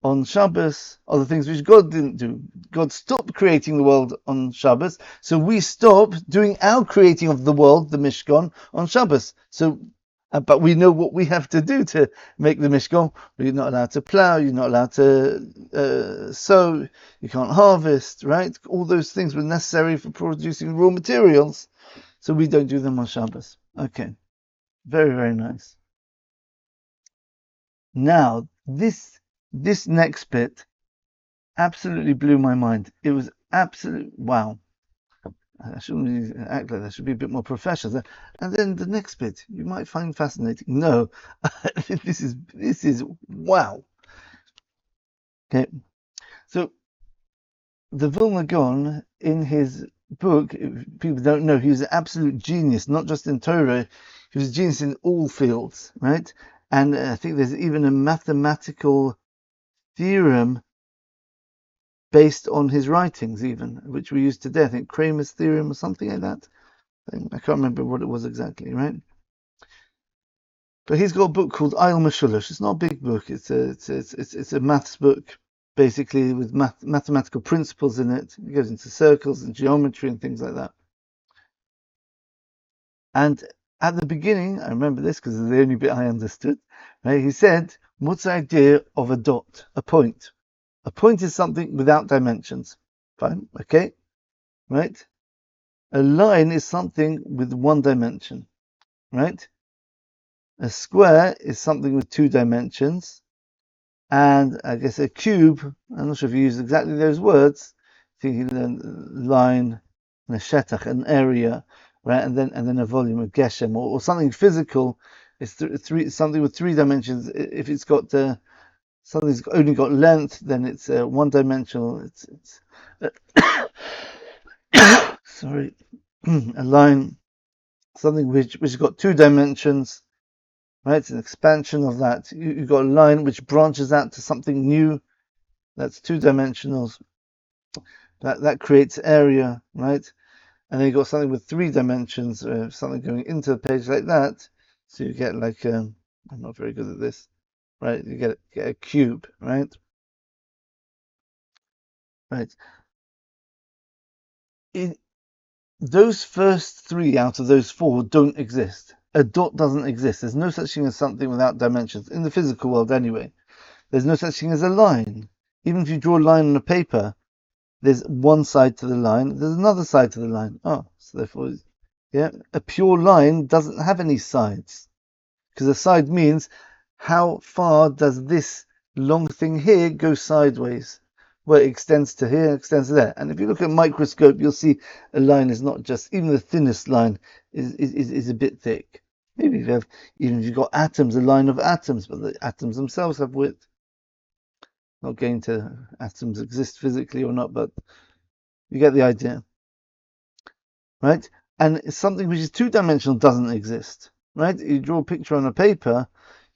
A: on Shabbos are the things which God didn't do. God stopped creating the world on Shabbos, so we stop doing our creating of the world, the Mishkan, on Shabbos. So, but we know what we have to do to make the Mishkan. You're not allowed to plow, you're not allowed to sow, you can't harvest, right? All those things were necessary for producing raw materials, so we don't do them on Shabbos. Okay, very, very nice. Now, this next bit absolutely blew my mind. It was absolute wow. I shouldn't act like that. I should be a bit more professional. And then the next bit you might find fascinating. No, this is wow. Okay, so the Vilna Gaon, in his book, if people don't know, he was an absolute genius, not just in Torah. He was a genius in all fields, right? And I think there's even a mathematical theorem based on his writings, even, which we use today. I think Kramer's theorem or something like that. I can't remember what it was exactly, right? But he's got a book called Ayel Meshulash. It's not a big book. It's a maths book, basically, with mathematical principles in it. It goes into circles and geometry and things like that. And at the beginning, I remember this because it's the only bit I understood, right? He said, what's the idea of a dot, a point? A point is something without dimensions. Fine, okay, right? A line is something with one dimension, right? A square is something with two dimensions. And I guess a cube, I'm not sure if you use exactly those words, thinking a line and a shetach, an area, right? And then a volume of geshem, or something physical is something with three dimensions. If it's got something's only got length, then it's one dimensional. It's sorry, a line, something which has got two dimensions, right? It's an expansion of that. You've got a line which branches out to something new. That's two dimensionals. That creates area, right? And then you've got something with three dimensions, something going into the page like that. So you get like I'm not very good at this, right? You get a cube, right? Right. Those first three out of those four don't exist. A dot doesn't exist. There's no such thing as something without dimensions in the physical world anyway. There's no such thing as a line. Even if you draw a line on a paper, there's one side to the line, there's another side to the line. Oh, so therefore, yeah, a pure line doesn't have any sides. Because a side means how far does this long thing here go sideways? Well, it extends to here, extends to there. And if you look at a microscope, you'll see a line is not just, even the thinnest line is a bit thick. Maybe even if you've got atoms, a line of atoms, but the atoms themselves have width. Not going to atoms exist physically or not, but you get the idea. Right? And something which is two-dimensional doesn't exist, right? You draw a picture on a paper,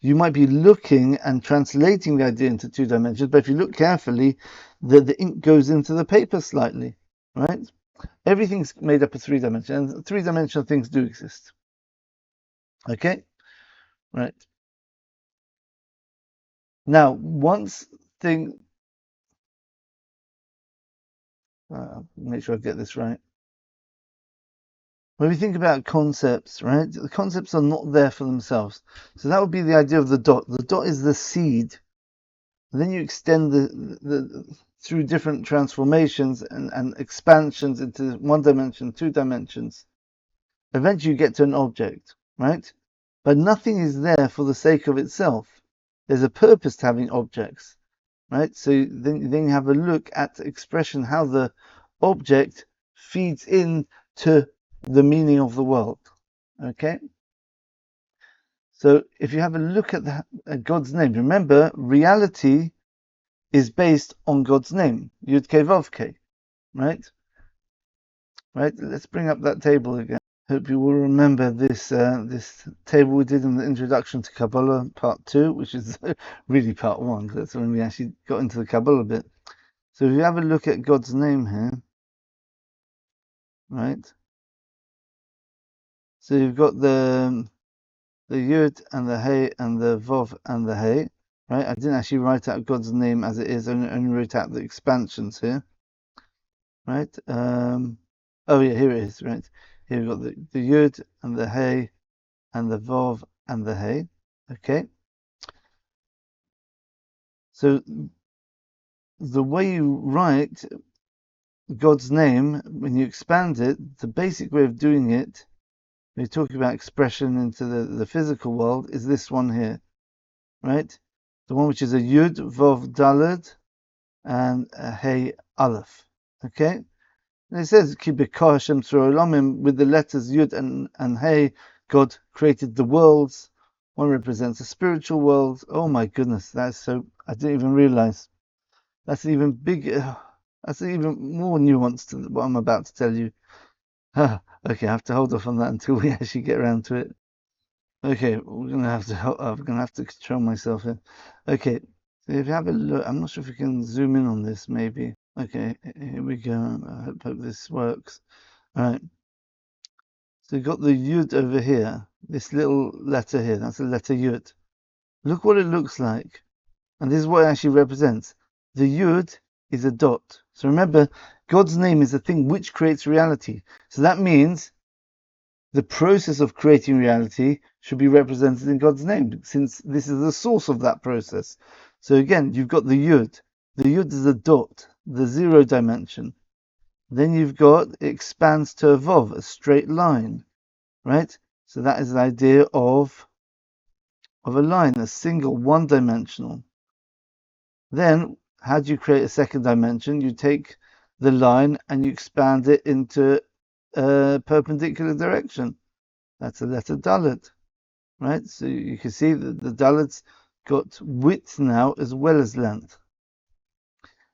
A: you might be looking and translating the idea into two dimensions, but if you look carefully, the ink goes into the paper slightly, right? Everything's made up of three dimensions, and three-dimensional things do exist. Okay? Right. Now, once thing... make sure I get this right. When we think about concepts, right, the concepts are not there for themselves. So that would be the idea of the dot. The dot is the seed. And then you extend the through different transformations and expansions into one dimension, two dimensions. Eventually you get to an object, right? But nothing is there for the sake of itself. There's a purpose to having objects, right? So then you have a look at expression, how the object feeds into the meaning of the world. Okay? So if you have a look at God's name, remember, reality is based on God's name, Yud Kei Vav Kei, right? Right? Let's bring up that table again. Hope you will remember this this table we did in the introduction to Kabbalah, part 2, which is really part 1. That's when we actually got into the Kabbalah bit. So if you have a look at God's name here, right? So you've got the Yud and the Hey and the Vav and the Hey, right? I didn't actually write out God's name as it is, only wrote out the expansions here, right? Oh yeah, here it is, right? Here we've got the Yud and the Hey and the Vav and the Hey, okay? So the way you write God's name, when you expand it, the basic way of doing it, when you're talking about expression into the physical world, is this one here, right? The one which is a Yud, Vav, Daled, and a Hey, Aleph, okay? And it says, Ki Bekar Hashem Tzor Olamim, with the letters Yud and Hey, God created the worlds. One represents a spiritual world. Oh my goodness, that's so, I didn't even realize. That's even bigger, that's even more nuanced to what I'm about to tell you. Okay, I have to hold off on that until we actually get around to it. Okay, I'm gonna have to control myself here. Okay, so if you have a look, I'm not sure if we can zoom in on this, maybe. Okay, here we go. I hope this works. All right. So you've got the Yud over here, this little letter here, that's the letter Yud. Look what it looks like. And this is what it actually represents. The Yud is a dot. So remember, God's name is the thing which creates reality. So that means the process of creating reality should be represented in God's name, since this is the source of that process. So again, you've got the Yud. The Yud is a dot, the zero dimension. Then you've got, it expands to a Vav, a straight line, right? So that is the idea of a line, a single, one-dimensional. Then, how do you create a second dimension? You take the line and you expand it into a perpendicular direction. That's a letter Dalet, right? So you can see that the Dalet's got width now as well as length.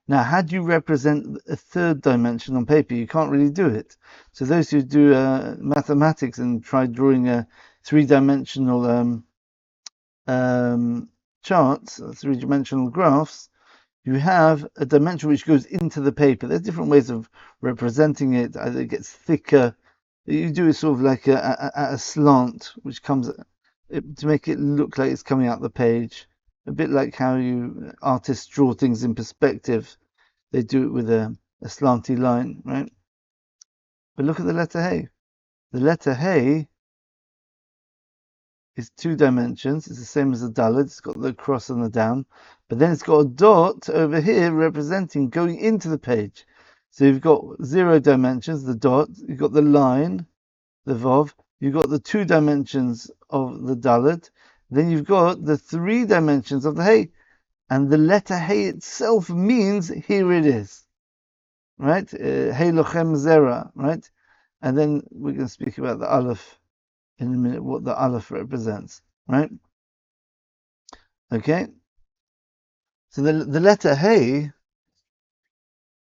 A: Now, how do you represent a third dimension on paper? You can't really do it. So those who do mathematics and try drawing a three-dimensional charts, three-dimensional graphs, you have a dimension which goes into the paper. There's different ways of representing it. Either it gets thicker. You do it sort of like a slant, which comes to make it look like it's coming out the page. A bit like how artists draw things in perspective. They do it with a slanty line, right? But look at the letter Hey. The letter Hey is two dimensions. It's the same as the Dalet. It's got the cross and the down. But then it's got a dot over here representing going into the page. So you've got zero dimensions, the dot. You've got the line, the Vav. You've got the two dimensions of the Dalet. Then you've got the three dimensions of the Hey. And the letter Hey itself means here it is. Right? Hey Lochem Zera. Right? And then we're going to speak about the Aleph in a minute, what the Aleph represents. Right? Okay? So the letter Hey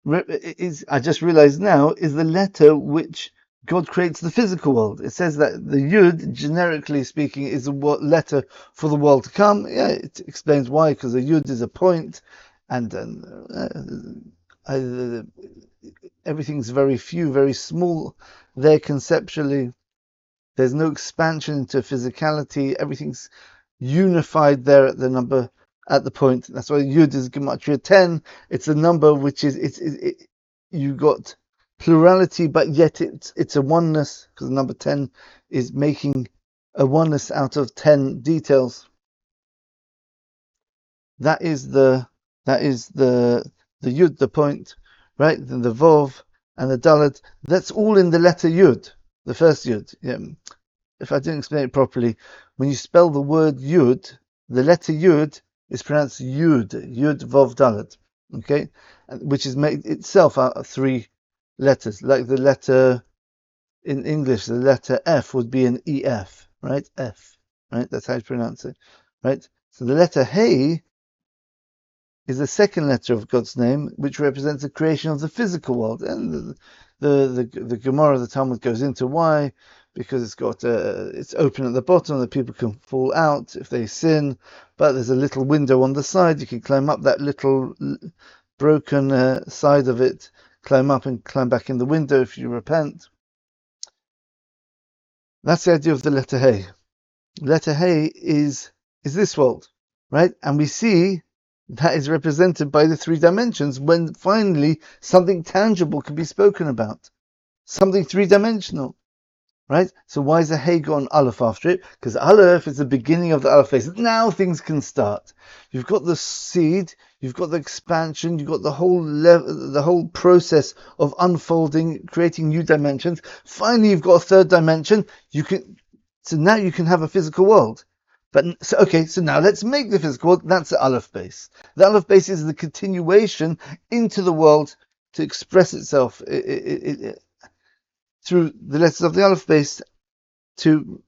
A: is, I just realized now, is the letter which God creates the physical world. It says that the Yud, generically speaking, is a letter for the world to come. Yeah, it explains why, because the Yud is a point, and everything's very few, very small there conceptually. There's no expansion into physicality. Everything's unified there at the number, at the point. That's why Yud is Gematria 10. It's a number which is, you got plurality, but yet it's a oneness, because the number 10 is making a oneness out of 10 details. That is the Yud, the point, right? Then the Vov and the Dalet. That's all in the letter Yud, the first Yud. Yeah. If I didn't explain it properly, when you spell the word Yud, the letter Yud is pronounced Yud, Yud Vov Dalet, okay, which is made itself out of 3 letters. Like the letter in English, the letter F would be an EF, right? F, right? That's how you pronounce it, right? So the letter Hey is the second letter of God's name, which represents the creation of the physical world. And the Gemara, the Talmud goes into why, because it's got it's open at the bottom, that people can fall out if they sin, but there's a little window on the side. You can climb up that little broken side of it, climb up and climb back in the window if you repent. That's the idea of the letter Hey. Letter Hey is this world, right? And we see that is represented by the 3 dimensions when finally something tangible can be spoken about. Something 3-dimensional, right? So why is a Hey got an Aleph after it? Because Aleph is the beginning of the Aleph phase. Now things can start. You've got the seed, you've got the expansion, you've got the whole process of unfolding, creating new dimensions. Finally, you've got a 3rd dimension. So now you can have a physical world. So now let's make the physical world. That's the Aleph base. The Aleph base is the continuation into the world to express itself through the letters of the Aleph base to,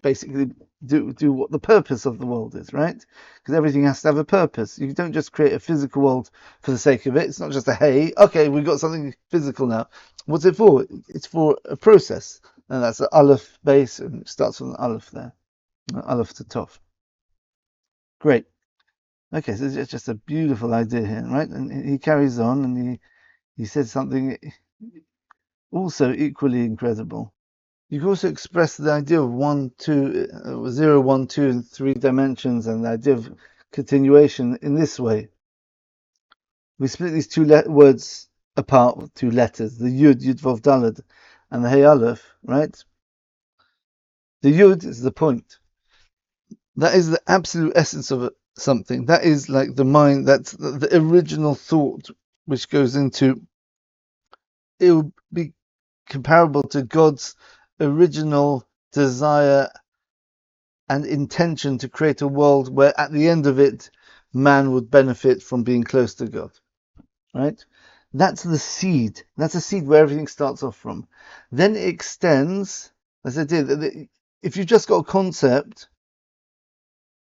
A: basically do what the purpose of the world is, right? Because everything has to have a purpose. You don't just create a physical world for the sake of it. It's not just a hey, okay, we've got something physical now. What's it for? It's for a process. And that's the Aleph base, and it starts from the Aleph there. Aleph to Tov. Great. Okay, so it's just a beautiful idea here, right? And he carries on, and he said something also equally incredible. You can also express the idea of 1, 2, 0, 1, 2, and 3 dimensions, and the idea of continuation in this way. We split these 2 words apart with 2 letters, the Yud, Yud Vav Daled, and the Hey Aleph, right? The Yud is the point. That is the absolute essence of something. That is like the mind, that's the original thought which goes into, it will be comparable to God's original desire and intention to create a world where at the end of it, man would benefit from being close to God, right? That's the seed. That's a seed where everything starts off from. Then it extends, as I did, if you've just got a concept,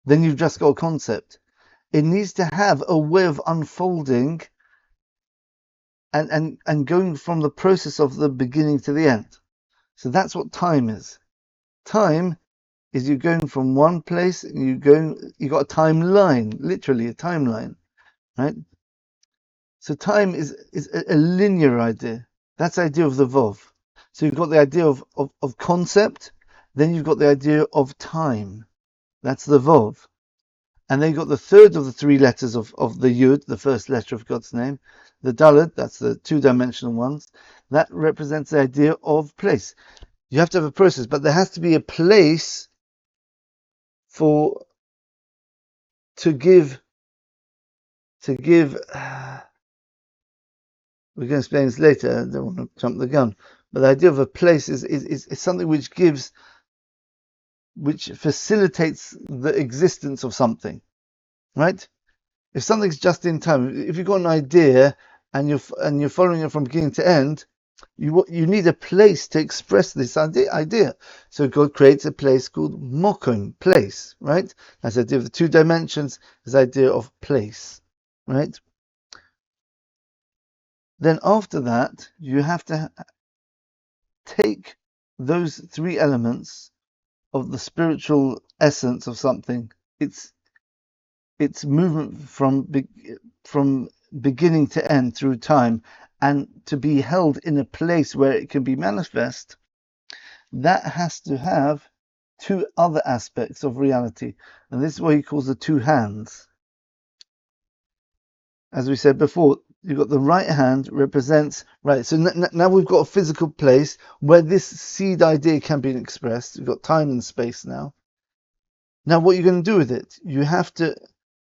A: then you've just got a concept. It needs to have a way of unfolding and going from the process of the beginning to the end. So that's what time is. Time is you going from one place and you got a timeline, literally a timeline, right? So time is a linear idea. That's the idea of the Vov. So you've got the idea of concept, then you've got the idea of time. That's the Vov. And then you've got the 3rd of the 3 letters of the Yud, the first letter of God's name. The Dalet, that's the 2-dimensional ones. That represents the idea of place. You have to have a process, but there has to be a place to give. We're going to explain this later. I don't want to jump the gun. But the idea of a place is something which facilitates the existence of something, right? If something's just in time, if you've got an idea and you're following it from beginning to end, you need a place to express this idea. So God creates a place called Makom-Place, right? That's the idea of the 2 dimensions, is the idea of place, right? Then after that, you have to take those three elements of the spiritual essence of something, its movement from beginning to end through time, and to be held in a place where it can be manifest, that has to have two other aspects of reality. And this is what he calls the two hands. As we said before, you've got the right hand represents, right, so now we've got a physical place where this seed idea can be expressed. You've got time and space now. Now what you're going to do with it, you have to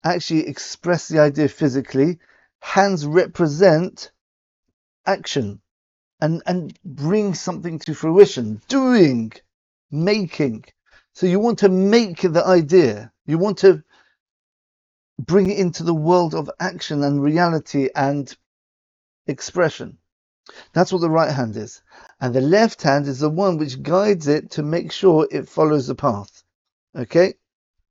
A: actually express the idea physically. Hands represent action and bring something to fruition, doing, making. So you want to make the idea. You want to bring it into the world of action and reality and expression. That's what the right hand is. And the left hand is the one which guides it to make sure it follows the path. Okay?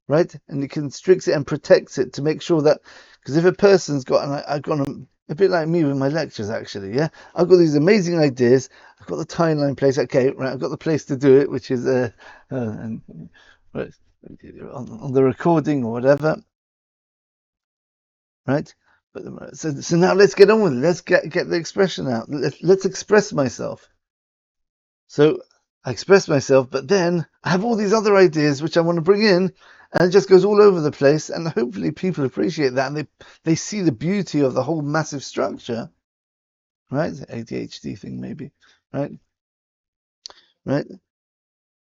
A: Right? And it constricts it and protects it to make sure that, because if a person's got, and I've got a bit like me with my lectures actually, yeah? I've got these amazing ideas, I've got the timeline place, okay, right, I've got the place to do it, which is on the recording or whatever, right? But so now let's get on with it, let's get the expression out, let's express myself. So I express myself, but then I have all these other ideas which I want to bring in, and it just goes all over the place, and hopefully people appreciate that, and they see the beauty of the whole massive structure, right? ADHD thing maybe, right?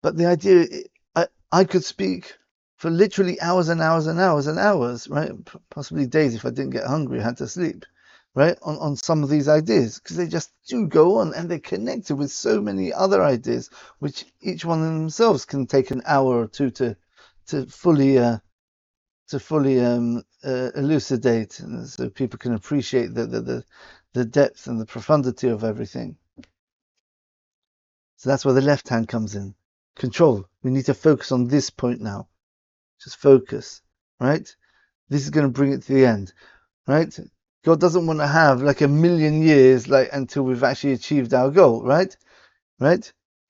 A: But the idea, I could speak for literally hours and hours and hours and hours, right? Possibly days if I didn't get hungry, I had to sleep, right? On some of these ideas, because they just do go on, and they're connected with so many other ideas, which each one of themselves can take an hour or two to fully elucidate, so people can appreciate the depth and the profundity of everything. So that's where the left hand comes in. Control. We need to focus on this point now. Just focus, right? This is going to bring it to the end, right? God doesn't want to have like a million years until we've actually achieved our goal, right?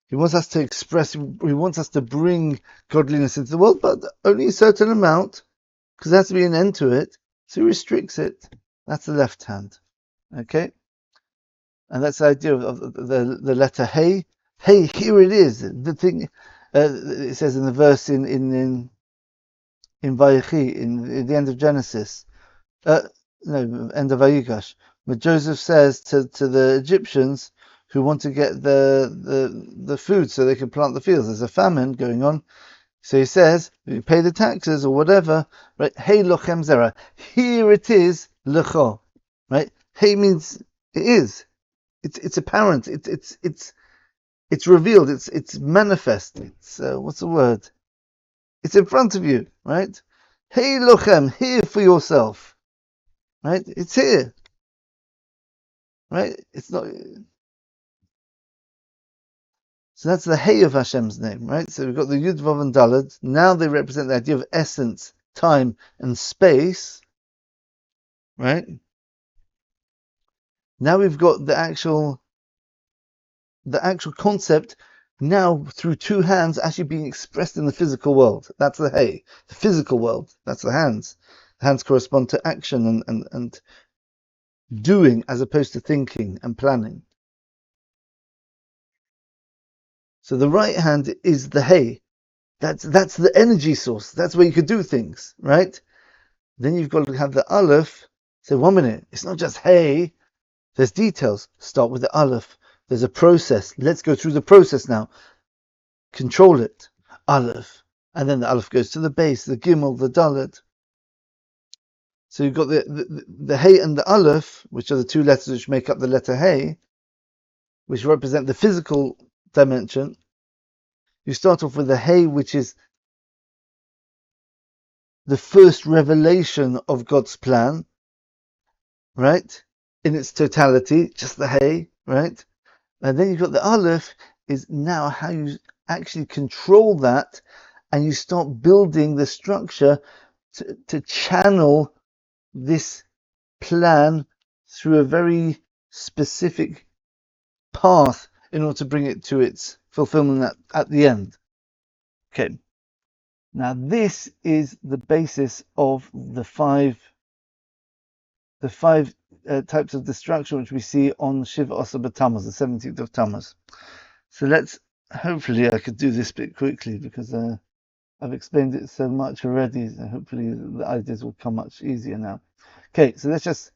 A: He wants us to express, he wants us to bring godliness into the world, but only a certain amount, because there has to be an end to it. So he restricts it. That's the left hand. Okay? And that's the idea of the letter Hey. Hey, here it is. The thing, it says in the verse in Vayechi, in the end of Genesis. End of Ayekah. But Joseph says to the Egyptians who want to get the food so they can plant the fields. There's a famine going on. So he says, you pay the taxes or whatever, right? Hey lochem zera. Here it is, lecho. Right? Hey means it is. It's apparent. It's revealed. It's manifest. It's what's the word? It's in front of you, right? Hey lochem, here for yourself. Right? It's here. Right? It's not. So that's the Hey of Hashem's name, right? So we've got the Yud, Vav, and Daled. Now they represent the idea of essence, time, and space, right? Now we've got the actual concept now through two hands actually being expressed in the physical world. That's the Hey, the physical world. That's the hands. The hands correspond to action and doing as opposed to thinking and planning. So the right hand is the Hey. That's the energy source. That's where you could do things, right? Then you've got to have the Aleph. So 1 minute, it's not just Hey. There's details. Start with the Aleph. There's a process. Let's go through the process now. Control it. Aleph. And then the Aleph goes to the Beis, the Gimel, the Daled. So you've got the Hey and the Aleph, which are the two letters which make up the letter Hey, which represent the physical dimension. You start off with the Hey, which is the first revelation of God's plan, right? In its totality, just the Hey, right? And then you've got the Aleph, is now how you actually control that, and you start building the structure to channel this plan through a very specific path in order to bring it to its fulfillment at the end. Okay. Now this is the basis of the five types of destruction which we see on Shiva Asar BeTammuz, the 17th of Tammuz. So hopefully I could do this bit quickly because I've explained it so much already. So hopefully the ideas will come much easier now. Okay, so let's just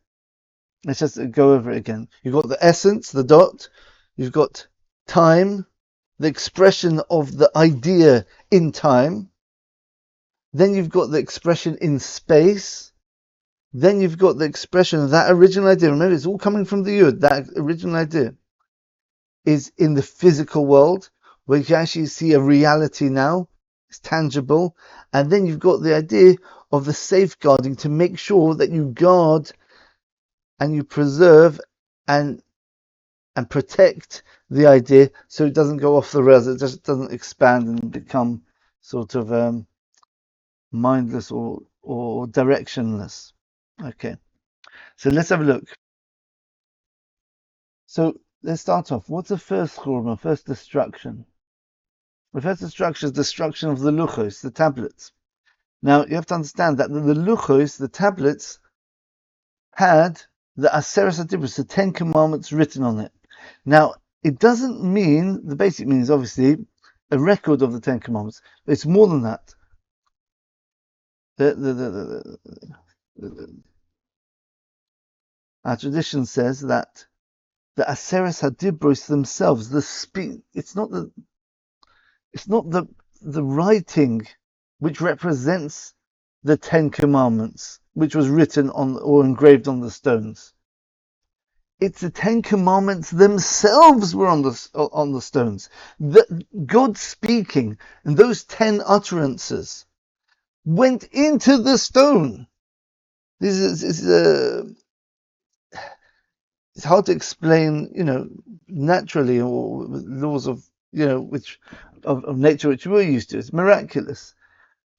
A: go over it again. You've got the essence, the dot. You've got time, the expression of the idea in time. Then you've got the expression in space. Then you've got the expression of that original idea. Remember, it's all coming from the Yud. That original idea is in the physical world, where you can actually see a reality now. It's tangible. And then you've got the idea of the safeguarding to make sure that you guard and you preserve and protect the idea so it doesn't go off the rails. It just doesn't expand and become sort of mindless or directionless. Okay, so let's have a look. So let's start off. What's the first CHuRban, first destruction? The first destruction is destruction of the luchos, the tablets. Now you have to understand that the luchos, the tablets, had the Aseres HaDibros, the 10 Commandments written on it. Now it doesn't mean, the basic meaning is obviously a record of the 10 Commandments. It's more than that. Our tradition says that the Aseres HaDibros themselves, the speech, it's not the writing which represents the 10 Commandments, which was written on or engraved on the stones. It's the 10 Commandments themselves were on the stones. God speaking, and those 10 utterances went into the stone. This is it's hard to explain, naturally, or with laws of, which of nature which we're used to. It's miraculous.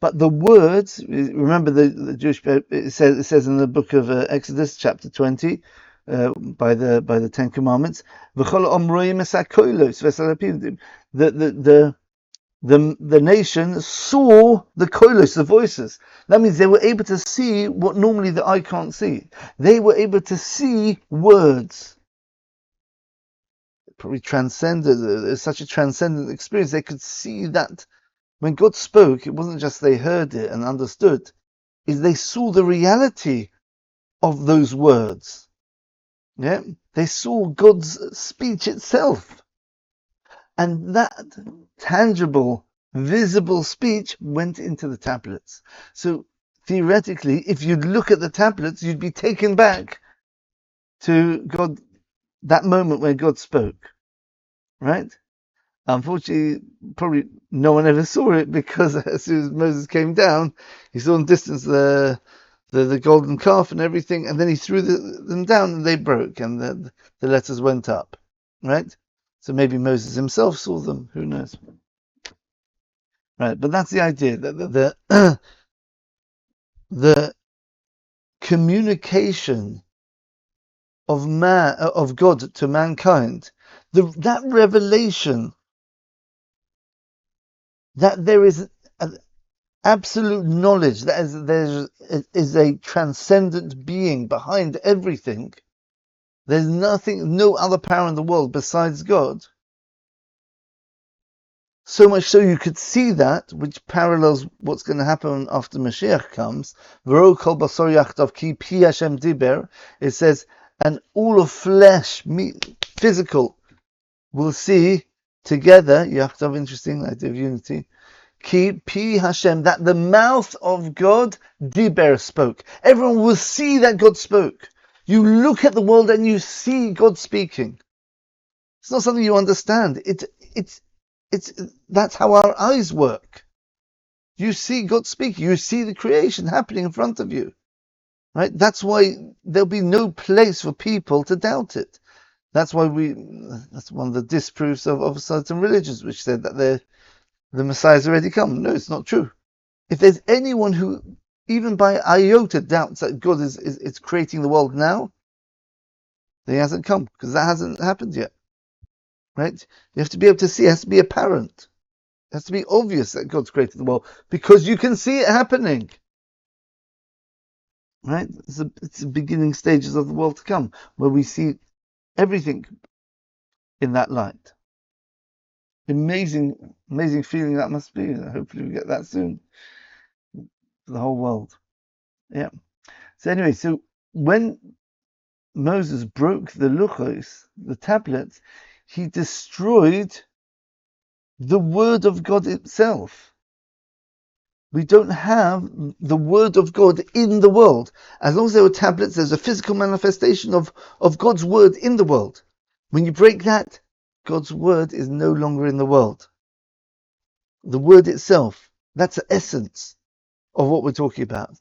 A: But the words, remember the Jewish, it says in the book of Exodus, chapter 20, by the 10 Commandments, the nation saw the kolos, the voices. That means they were able to see what normally the eye can't see. They were able to see words. It probably transcended, such a transcendent experience. They could see that when God spoke, it wasn't just they heard it and understood, is they saw the reality of those words. Yeah, they saw God's speech itself. And that tangible, visible speech went into the tablets. So theoretically, if you'd look at the tablets, you'd be taken back to God, that moment where God spoke, right? Unfortunately, probably no one ever saw it, because as soon as Moses came down, he saw in distance the golden calf and everything, and then he threw them down and they broke, and the letters went up, right? So maybe Moses himself saw them, who knows? Right, but that's the idea, that the communication of God to mankind, that revelation that there is an absolute knowledge, that there is a transcendent being behind everything. There's no other power in the world besides God. So much so you could see that, which parallels what's going to happen after Mashiach comes. V'ro kol basar yachdav ki pi Hashem diber. It says, and all of flesh, physical, will see together. Yachdav, interesting idea of unity. Ki pi Hashem, that the mouth of God diber, spoke. Everyone will see that God spoke. You look at the world and you see God speaking. It's not something you understand. That's how our eyes work. You see God speaking. You see the creation happening in front of you. Right? That's why there'll be no place for people to doubt it. That's why that's one of the disproofs of certain religions, which said that the Messiah's already come. No, it's not true. If there's anyone who, even by iota, doubts that God is creating the world now, then he hasn't come, because that hasn't happened yet. right? You have to be able to see. It has to be apparent. It has to be obvious that God's created the world because you can see it happening. Right? It's the beginning stages of the world to come, where we see everything in that light. Amazing feeling that must be. Hopefully we get that soon for the whole world. Yeah. So anyway, so when Moses broke the luchos, the tablets, he destroyed the word of God itself. We don't have the word of God in the world. As long as there were tablets, there's a physical manifestation of God's word in the world. When you break that, God's word is no longer in the world. The word itself, that's the essence of what we're talking about.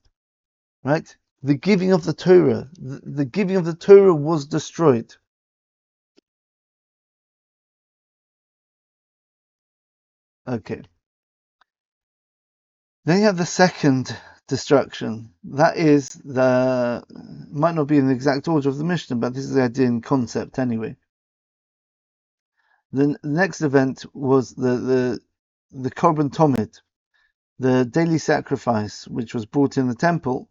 A: Right? The giving of the Torah. The giving of the Torah was destroyed. Okay. Then you have the second destruction. That is might not be in the exact order of the Mishnah, but this is the idea in concept anyway. The next event was the Korban Tomid, the daily sacrifice, which was brought in the temple,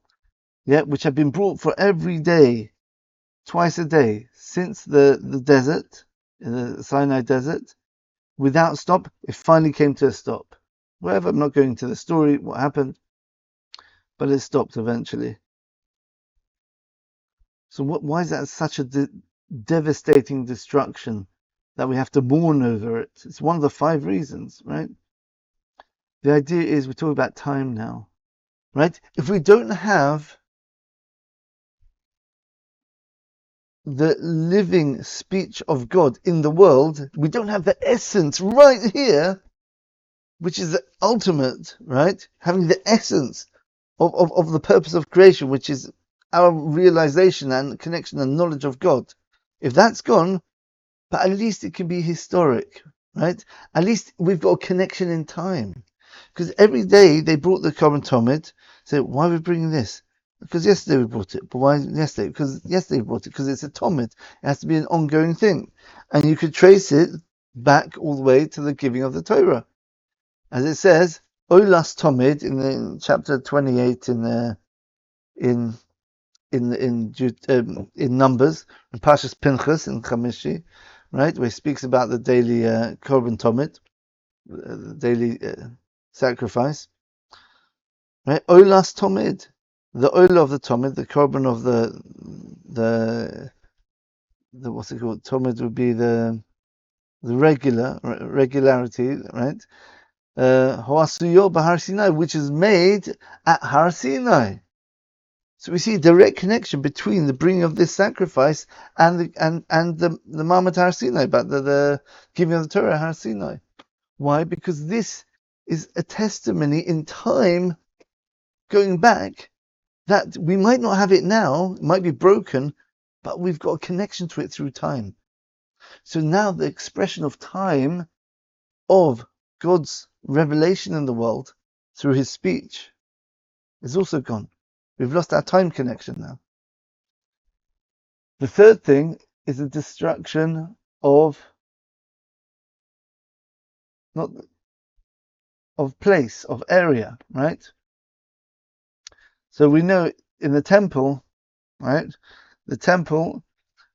A: which had been brought for every day, twice a day, since the desert, the Sinai desert, without stop. It finally came to a stop. Wherever, I'm not going to the story, what happened, but it stopped eventually. So why is that such a devastating destruction that we have to mourn over it? It's one of the 5 reasons, right? The idea is we're talking about time now, right? If we don't have the living speech of God in the world, we don't have the essence right here, which is the ultimate, right? Having the essence of the purpose of creation, which is our realization and connection and knowledge of God. If that's gone, but at least it can be historic, right? At least we've got a connection in time. Because every day they brought the Korban Tomid. So why are we bringing this? Because yesterday we brought it. But why yesterday? Because yesterday we brought it. Because it's a Tomid. It has to be an ongoing thing. And you could trace it back all the way to the giving of the Torah. As it says, Olas Tomid in chapter 28 in Numbers, in Parshas Pinchas in Chamishi, right, where he speaks about the daily Korban Tomid, the daily sacrifice, right? Olas Tomid, the oil of the Tomid, the Korban of the what's it called? Tomid would be the regularity, right? Hoasuyo Bahar Sinai, which is made at Har Sinai. So we see a direct connection between the bringing of this sacrifice and the Mamat Har Sinai, but the giving of the Torah Har Sinai. Why? Because this is a testimony in time going back that we might not have it now, it might be broken, but we've got a connection to it through time. So now the expression of time of God's revelation in the world through his speech is also gone. We've lost our time connection now. The third thing is the destruction of place, of area, right? So we know in the temple, right? The temple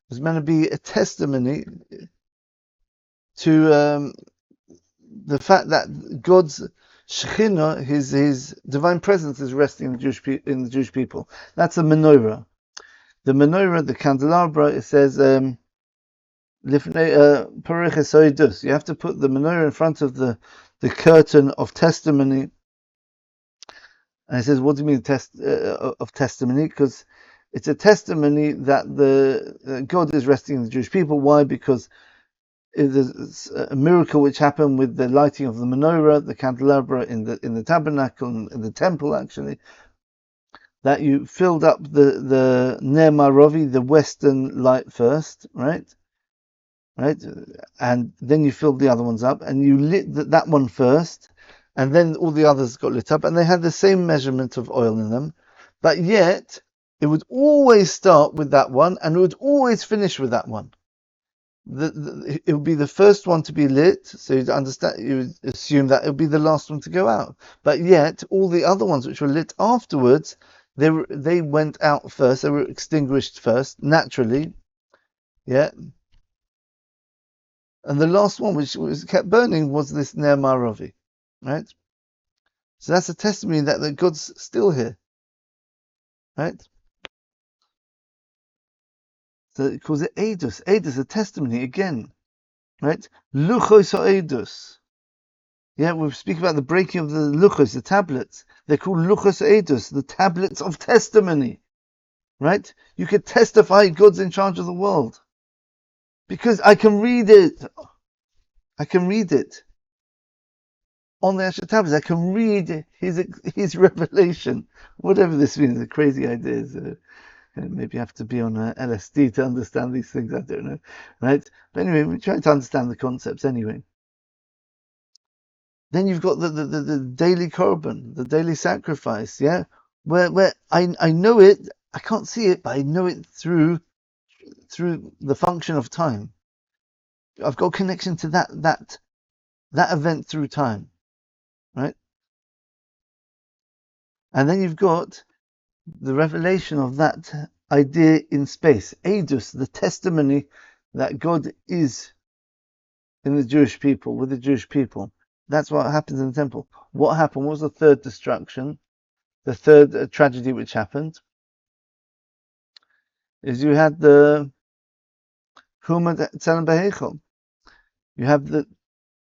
A: was meant to be a testimony to the fact that God's SHECHINA, his divine presence, is resting in the Jewish people. That's a menorah. The menorah, the candelabra, it says, you have to put the menorah in front of the curtain of testimony. And it says, what do you mean of testimony? Because it's a testimony that God is resting in the Jewish people. Why? Because there's a miracle which happened with the lighting of the menorah, the candelabra in the tabernacle, in the temple actually, that you filled up the Ner Maravi, the western light first, right? And then you filled the other ones up, and you lit that one first, and then all the others got lit up, and they had the same measurement of oil in them, but yet it would always start with that one, and it would always finish with that one. it would be the first one to be lit, so you'd assume that it would be the last one to go out. But yet, all the other ones which were lit afterwards, they went out first, they were extinguished first, naturally, yeah. And the last one, which was kept burning, was this Ner Ma'aravi, right? So that's a testimony that God's still here, right? So it calls it Eidus. Eidus, a testimony again, right? Luchos Eidus. Yeah, we speak about the breaking of the luchos, the tablets. They're called luchos Eidus, the tablets of testimony, right? You could testify God's in charge of the world because I can read it. I can read it on the actual tablets. I can read his revelation, whatever this means. The crazy ideas. Maybe you have to be on LSD to understand these things. I don't know, right? But anyway, we're trying to understand the concepts anyway. Then you've got the daily CHuRban, the daily sacrifice, yeah, where I know it. I can't see it, but I know it through the function of time. I've got a connection to that event through time, right? And then you've got the revelation of that idea in space, Eidus, the testimony that God is in the Jewish people, with the Jewish people. That's what happens in the temple. What happened? What was the third destruction? The third tragedy which happened is you had the you have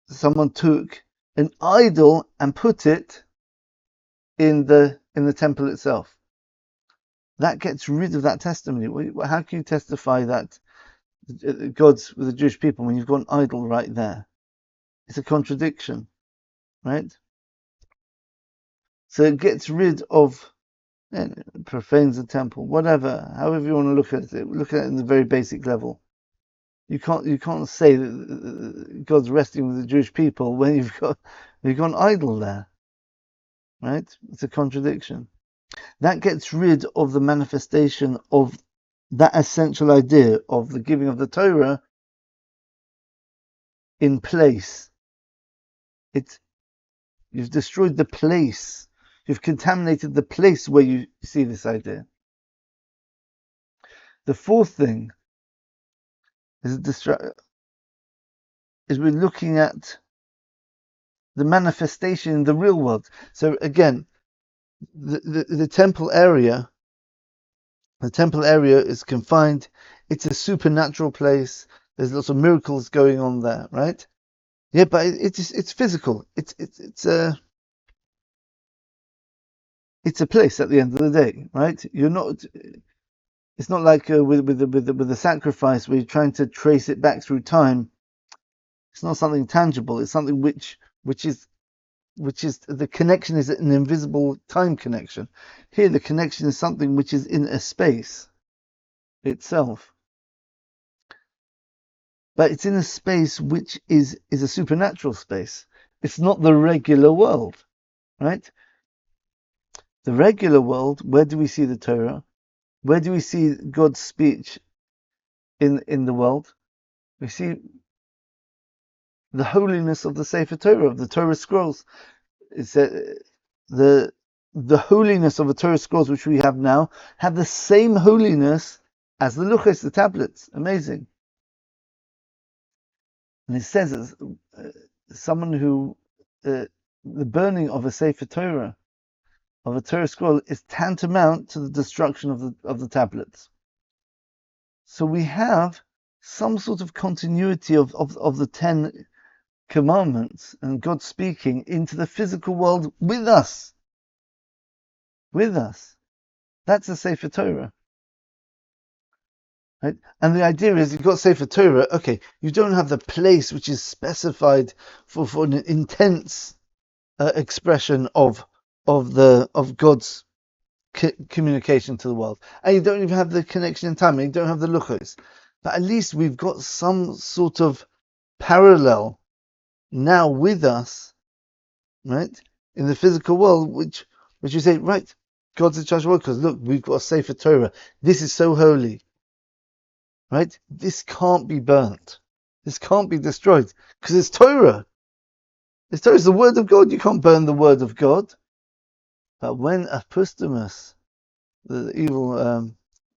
A: someone took an idol and put it in the temple itself. That gets rid of that testimony. How can you testify that God's with the Jewish people when you've got an idol right there? It's a contradiction, right? So it gets rid of, profanes the temple, whatever, however you want to look at it. Look at it in the very basic level. You can't say that God's resting with the Jewish people when you've got an idol there, right? It's a contradiction. That gets rid of the manifestation of that essential idea of the giving of the Torah in place. You've destroyed the place. You've contaminated the place where you see this idea. The fourth thing is we're looking at the manifestation in the real world. So again, the temple area is confined. It's a supernatural place. There's lots of miracles going on there, right? Yeah, but it's physical. It's a place at the end of the day, right? It's not like with the sacrifice where you're trying to trace it back through time. It's not something tangible. It's something which is the connection is an invisible time connection. Here, the connection is something which is in a space itself, but it's in a space which is a supernatural space. It's not the regular world, right? The regular world, where do we see the Torah? Where do we see God's speech in the world? We see the holiness of the Sefer Torah, of the Torah scrolls. It's the holiness of the Torah scrolls which we have now have the same holiness as the luchos, the tablets. Amazing. And it says as someone who the burning of a Sefer Torah, of a Torah scroll, is tantamount to the destruction of the tablets. So we have some sort of continuity of the 10 commandments and God speaking into the physical world with us. With us. That's the Sefer Torah. Right? And the idea is you've got Sefer Torah, okay, you don't have the place which is specified for an intense expression of God's communication to the world. And you don't even have the connection in time, and you don't have the luchos. But at least we've got some sort of parallel now with us, right, in the physical world, which you say, right, God's in charge of the world, because look, we've got a Sefer Torah. This is so holy, right? This can't be burnt. This can't be destroyed because it's Torah. It's Torah. It's the word of God. You can't burn the word of God. But when Apostomus, the evil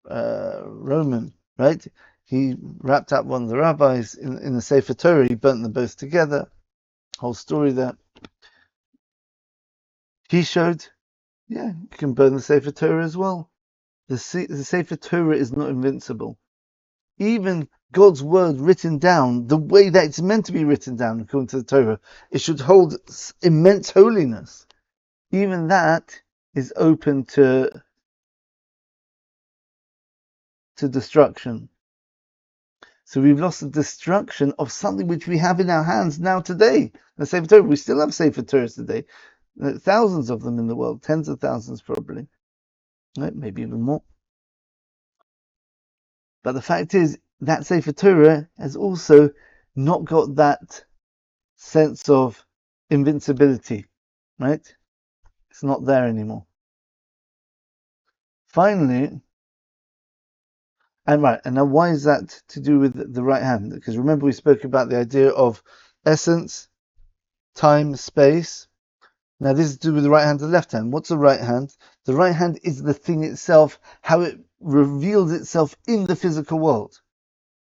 A: Roman, right, he wrapped up one of the rabbis in the Sefer Torah, he burnt them both together. Whole story there. He showed, yeah, you can burn the Sefer Torah as well. The Sefer Torah is not invincible. Even God's word written down, the way that it's meant to be written down according to the Torah, it should hold immense holiness. Even that is open to destruction. So we've lost the destruction of something which we have in our hands now today. The Sefer Torah, we still have Sefer Torahs today. Thousands of them in the world, tens of thousands probably, right? Maybe even more. But the fact is, that Sefer Torah has also not got that sense of invincibility, right? It's not there anymore. Finally, and now why is that to do with the right hand? Because remember we spoke about the idea of essence, time, space. Now this is to do with the right hand and the left hand. What's the right hand? The right hand is the thing itself, how it reveals itself in the physical world,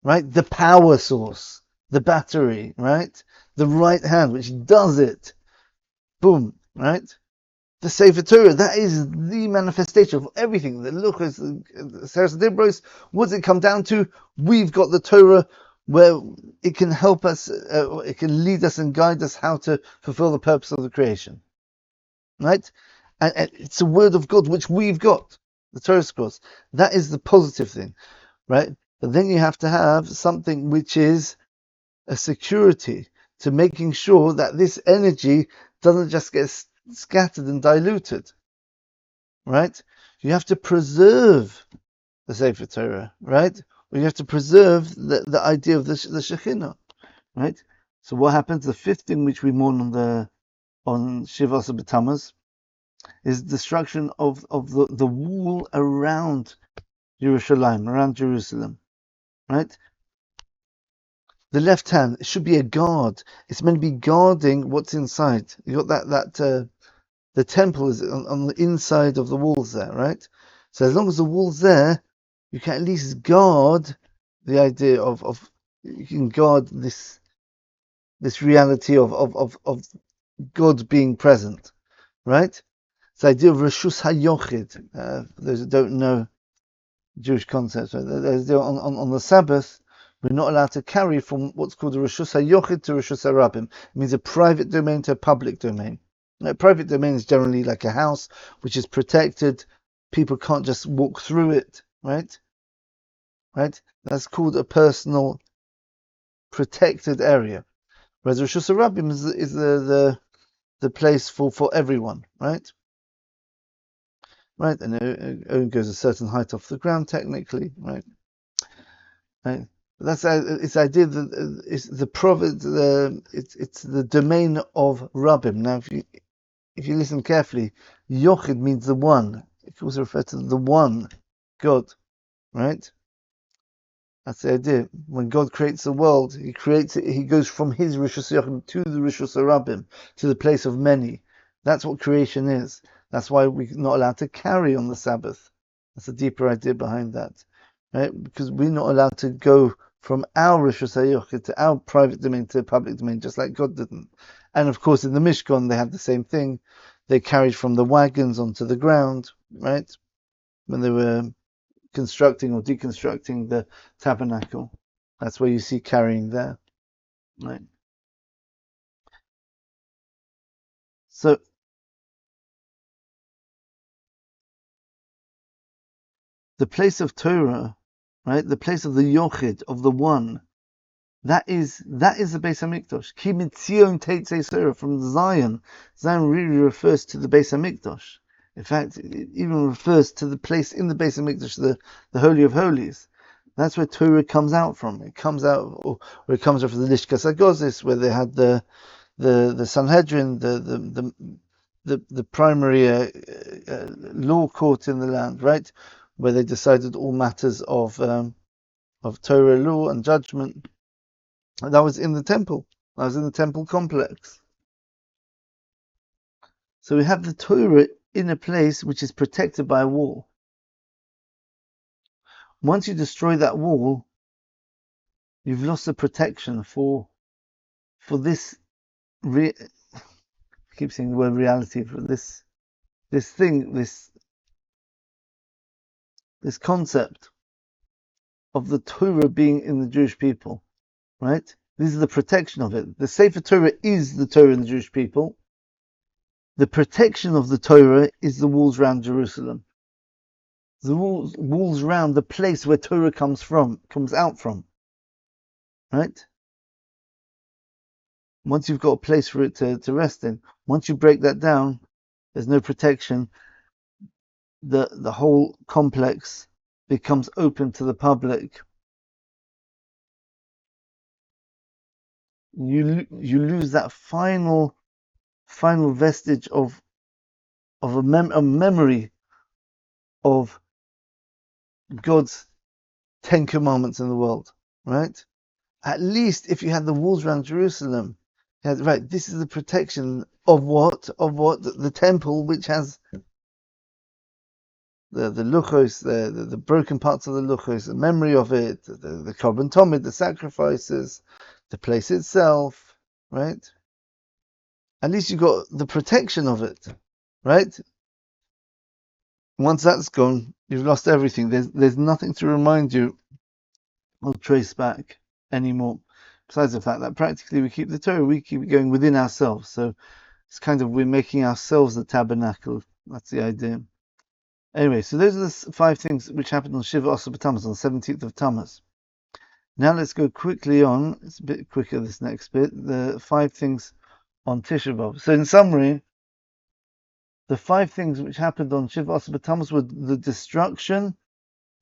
A: right? The power source, the battery, right? The right hand, which does it. Boom, right? The Sefer Torah, that is the manifestation of everything. The Luchos, Seres Dibros, what does it come down to? We've got the Torah where it can help us, it can lead us and guide us how to fulfill the purpose of the creation. Right? And it's a word of God which we've got, the Torah scrolls. That is the positive thing, right? But then you have to have something which is a security to making sure that this energy doesn't just get scattered and diluted, right? You have to preserve the Sefer Torah, right? Or you have to preserve the idea of the SHECHINA, right? So what happens? The fifth thing which we mourn on Shiva BeTammuz is destruction of the wall around Jerusalem, right? The left hand, it should be a guard. It's meant to be guarding what's inside. You got that the temple is on the inside of the walls there, right? So as long as the wall's there, you can at least guard the idea of you can guard this reality of God being present, right? It's the idea of Reshus HaYochid. Those who don't know Jewish concepts, right? On the Sabbath, we're not allowed to carry from what's called a Reshus HaYochid to Reshus HaRabim. It means a private domain to a public domain. Now, private domain is generally like a house, which is protected. People can't just walk through it, right? Right? That's called a personal protected area. Whereas Reshus HaRabim is the place for everyone, right? Right, and it only goes a certain height off the ground technically, right? Right. That's it's the idea that it's the province, it's the domain of Rabbim. Now, if you listen carefully, Yochid means the one. It can also refer to the one God, right? That's the idea. When God creates the world, He creates it. He goes from His Rishus Yochid to the Rishus Rabbim, to the place of many. That's what creation is. That's why we're not allowed to carry on the Sabbath. That's a deeper idea behind that, right? Because we're not allowed to go from our Rishus HaYochid to our private domain to the public domain, just like God didn't. And of course, in the Mishkan, they had the same thing. They carried from the wagons onto the ground, right? When they were constructing or deconstructing the tabernacle. That's where you see carrying there, right? So, the place of Torah, right? The place of the Yochid, of the One, that is the Beis Hamikdash. Ki mitzion teitzei Torah, from Zion. Zion really refers to the Beis Hamikdash. In fact, it even refers to the place in the Beis Hamikdash, the Holy of Holies. That's where Torah comes out from. It comes out, or it comes out from the Lishkas HaGozis, where they had the Sanhedrin, the primary law court in the land, right, where they decided all matters of Torah law and judgment. That was in the temple. That was in the temple complex. So we have the Torah in a place which is protected by a wall. Once you destroy that wall, you've lost the protection for this. I keep saying the word reality, for this thing, this concept of the Torah being in the Jewish people, right? This is the protection of it. The Sefer Torah is the Torah in the Jewish people. The protection of the Torah is the walls around Jerusalem. The walls around the place where Torah comes out from, right? Once you've got a place for it to rest in, once you break that down, there's no protection. The whole complex becomes open to the public. You lose that final vestige of a memory of God's 10 commandments in the world, right? At least if you had the walls around Jerusalem, right, this is the protection of what? The temple, which has the luchos, the broken parts of the luchos, the memory of it, the korban tomid, the sacrifices, the place itself, right? At least you got the protection of it, right? Once that's gone, you've lost everything. There's nothing to remind you or trace back anymore. Besides the fact that practically we keep the Torah, we keep it going within ourselves. So it's kind of, we're making ourselves the tabernacle. That's the idea. Anyway, so those are the 5 things which happened on Shiva, Asar, BeTammuz, on the 17th of Tammuz. Now let's go quickly on. It's a bit quicker, this next bit. The 5 things on Tisha B'Av. So in summary, the 5 things which happened on Shiva, Asar, BeTammuz were the destruction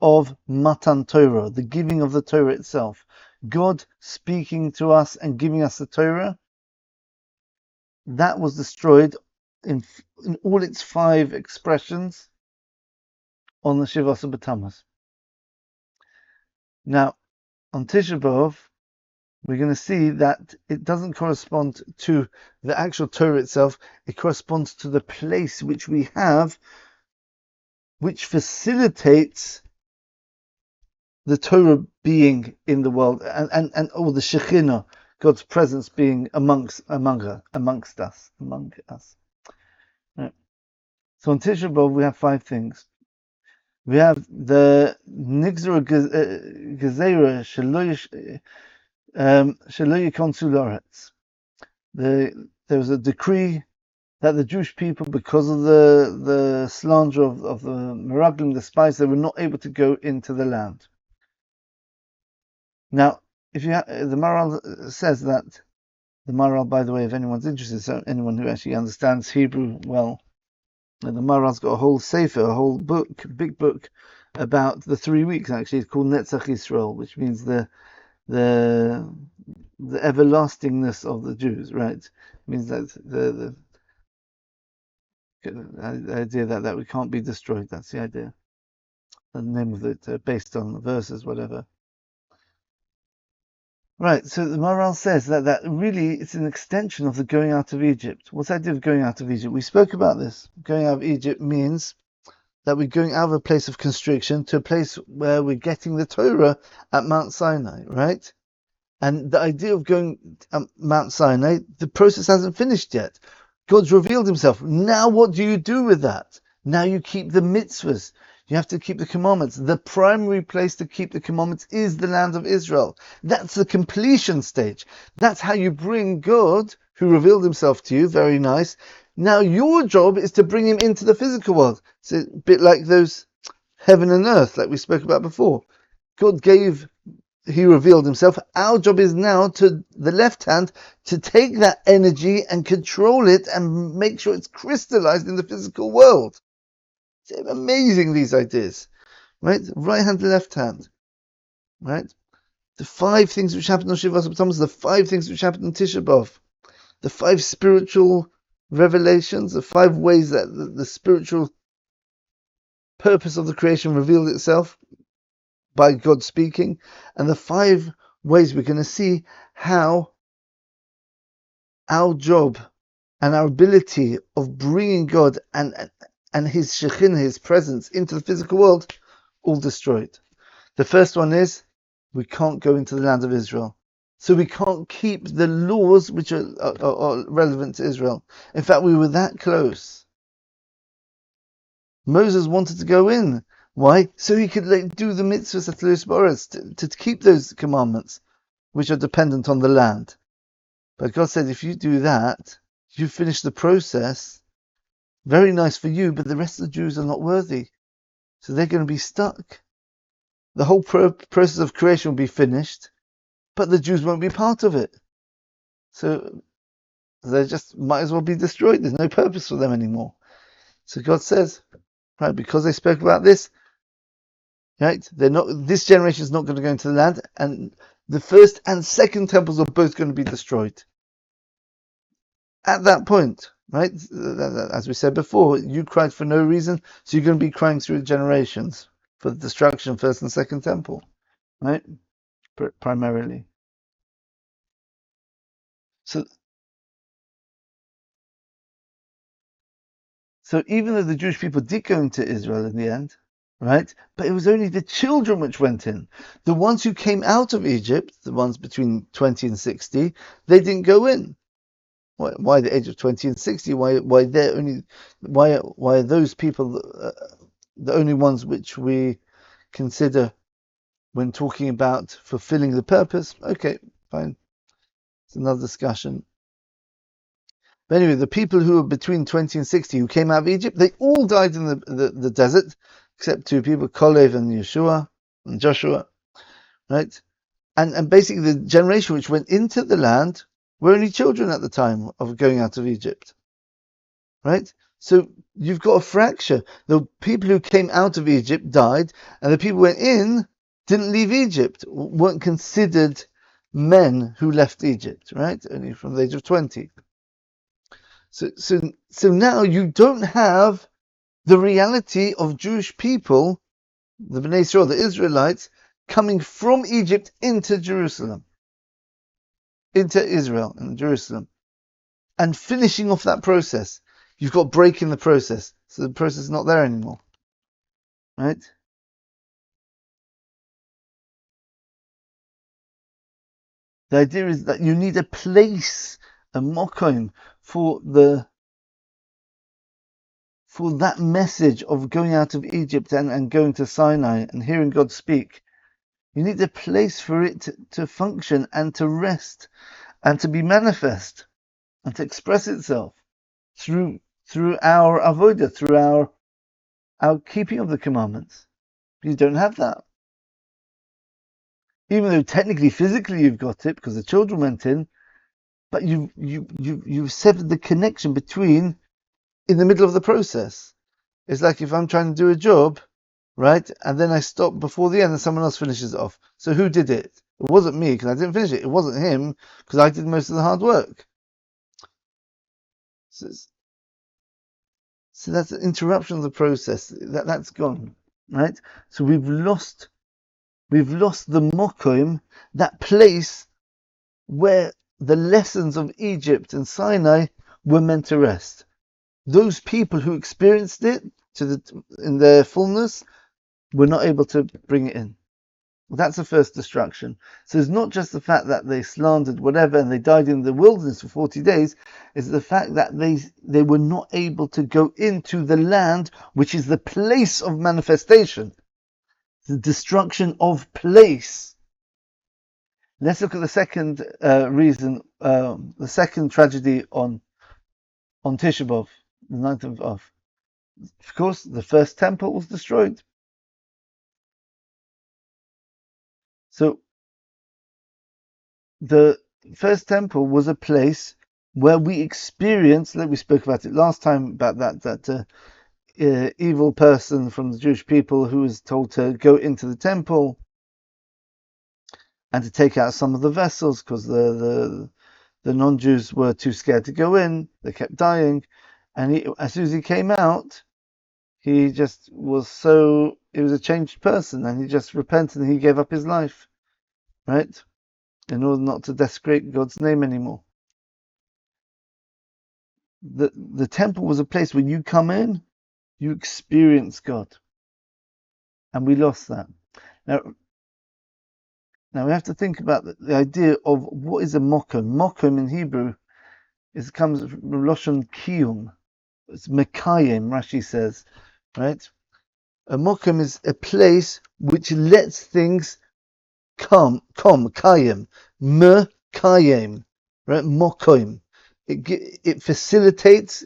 A: of Matan Torah, the giving of the Torah itself. God speaking to us and giving us the Torah, that was destroyed in all its 5 expressions on the Shiva, Asar, BeTammuz. Now, on Tisha B'Av, we're going to see that it doesn't correspond to the actual Torah itself. It corresponds to the place which we have, which facilitates the Torah being in the world, and all the SHECHINA, God's presence being among us. Right. So on Tisha B'Av we have 5 things. We have the Nigzor Gezerah Shelo Yikonsu Loretz. There was a decree that the Jewish people, because of the slander of the Meraglim, the spies, they were not able to go into the land. Now, if you the Maral says that, the Maral, by the way, if anyone's interested, so anyone who actually understands Hebrew well, the Maral's got a whole sefer, a whole book, big book, about the 3 weeks. Actually, it's called Netzach Yisrael, which means the everlastingness of the Jews, right? It means that the idea that we can't be destroyed. That's the idea. The name of it, based on the verses, whatever. Right, so the Maral says that really it's an extension of the going out of Egypt. What's the idea of going out of Egypt? We spoke about this. Going out of Egypt means that we're going out of a place of constriction to a place where we're getting the Torah at Mount Sinai, right? And the idea of going at Mount Sinai, the process hasn't finished yet. God's revealed himself. Now what do you do with that? Now you keep the mitzvahs. You have to keep the commandments. The primary place to keep the commandments is the land of Israel. That's the completion stage. That's how you bring God, who revealed himself to you. Very nice. Now your job is to bring him into the physical world. It's a bit like those heaven and earth, like we spoke about before. He revealed himself. Our job is now, to the left hand, to take that energy and control it and make sure it's crystallized in the physical world. It's amazing, these ideas, right? Right hand, left hand, right? The 5 things which happened on Shiva, Asar, BeTammuz, the 5 things which happened on Tisha B'Av, the 5 spiritual revelations, the 5 ways that the spiritual purpose of the creation revealed itself by God speaking, and the 5 ways we're going to see how our job and our ability of bringing God and His SHECHINA, His presence, into the physical world, all destroyed. The first one is we can't go into the land of Israel. So we can't keep the laws which are relevant to Israel. In fact, we were that close. Moses wanted to go in. Why? So he could do the mitzvahs to keep those commandments, which are dependent on the land. But God said, if you do that, you finish the process. Very nice for you, but the rest of the Jews are not worthy. So they're going to be stuck. The whole process of creation will be finished, but the Jews won't be part of it. So they just might as well be destroyed. There's no purpose for them anymore. So God says, right, because they spoke about this, right, this generation is not going to go into the land, and the first and second temples are both going to be destroyed. At that point, right, as we said before, you cried for no reason, so you're going to be crying through the generations for the destruction of first and second temple, right, primarily. So even though the Jewish people did go into Israel in the end, right, but it was only the children which went in. The ones who came out of Egypt, the ones between 20 and 60, they didn't go in. Why the age of 20 and 60? Why they're only? Why are those people the only ones which we consider when talking about fulfilling the purpose? Okay, fine. It's another discussion. But anyway, the people who were between 20 and 60 who came out of Egypt, they all died in the desert, except two people, Kalev and Yeshua and Joshua, right? And basically the generation which went into the land were only children at the time of going out of Egypt, right? So you've got a fracture. The people who came out of Egypt died, and the people who went in didn't leave Egypt, weren't considered men who left Egypt, right? Only from the age of 20. So now you don't have the reality of Jewish people, the Bnei Israel, the Israelites, coming from Egypt into Jerusalem, into Israel and Jerusalem, and finishing off that process. You've got break in the process, so the process is not there anymore, right? The idea is that you need a place, a mokom, for that message of going out of Egypt and going to Sinai and hearing God speak. You need a place for it to function and to rest and to be manifest and to express itself through our avodah, through our keeping of the commandments. You don't have that. Even though technically, physically you've got it because the children went in, but you've severed the connection between in the middle of the process. It's like if I'm trying to do a job, right, and then I stop before the end and someone else finishes it off. So who did it? It wasn't me because I didn't finish it. It wasn't him because I did most of the hard work. So that's an interruption of the process. That's gone, right? So we've lost the mokom, that place where the lessons of Egypt and Sinai were meant to rest. Those people who experienced it in their fullness were not able to bring it in. That's the first destruction. So it's not just the fact that they slandered whatever and they died in the wilderness for 40 days. It's the fact that they were not able to go into the land, which is the place of manifestation. The destruction of place. Let's look at the second reason, the second tragedy on Tisha B'Av, the 9th of Av. Of course, the first temple was destroyed. So the first temple was a place where we experienced, like we spoke about it last time, about that evil person from the Jewish people who was told to go into the temple and to take out some of the vessels because the non-Jews were too scared to go in. They kept dying, and as soon as he came out, he just he was a changed person, and he just repented and he gave up his life, right? in order not to desecrate God's name anymore. The temple was a place where you come in, you experience God. And we lost that. Now we have to think about the idea of what is a mokum. Mokum in Hebrew comes from Lashon Kiyum. It's Mekayim, Rashi says, right? A mokum is a place which lets things come, kayim, kayim, right? Mokum. It facilitates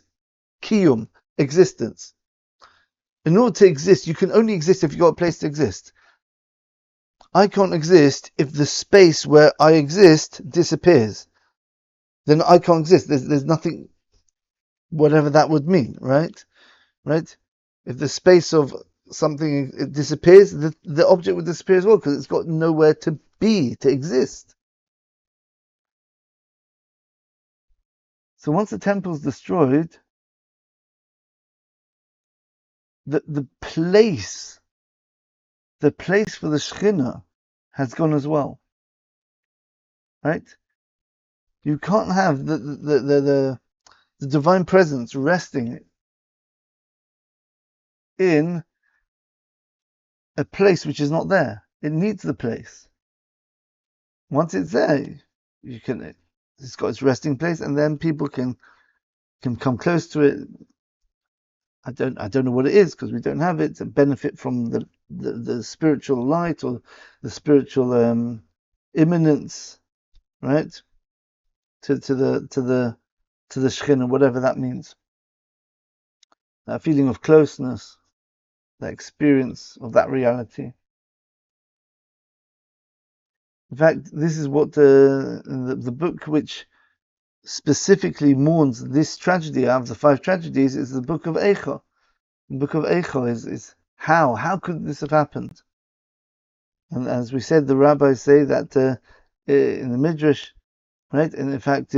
A: kiyum, existence. In order to exist, you can only exist if you've got a place to exist. I can't exist if the space where I exist disappears. Then I can't exist. There's nothing, whatever that would mean, right? Right? If the space of something it disappears, the object would disappear as well because it's got nowhere to be, to exist. So once the temple is destroyed, the place for the SHECHINA has gone as well, right? You can't have the divine presence resting in a place which is not there. It needs the place. Once it's there, it's got its resting place, and then people can come close to it. I don't know what it is because we don't have it to benefit from the spiritual light or the spiritual immanence, right? To the SHECHINA, whatever that means. That feeling of closeness, that experience of that reality. In fact, this is what the book which specifically mourns this tragedy out of the 5 tragedies is the book of Aichah. The book of Aichah is how could this have happened? And as we said, the rabbis say that in the Midrash, right, and in fact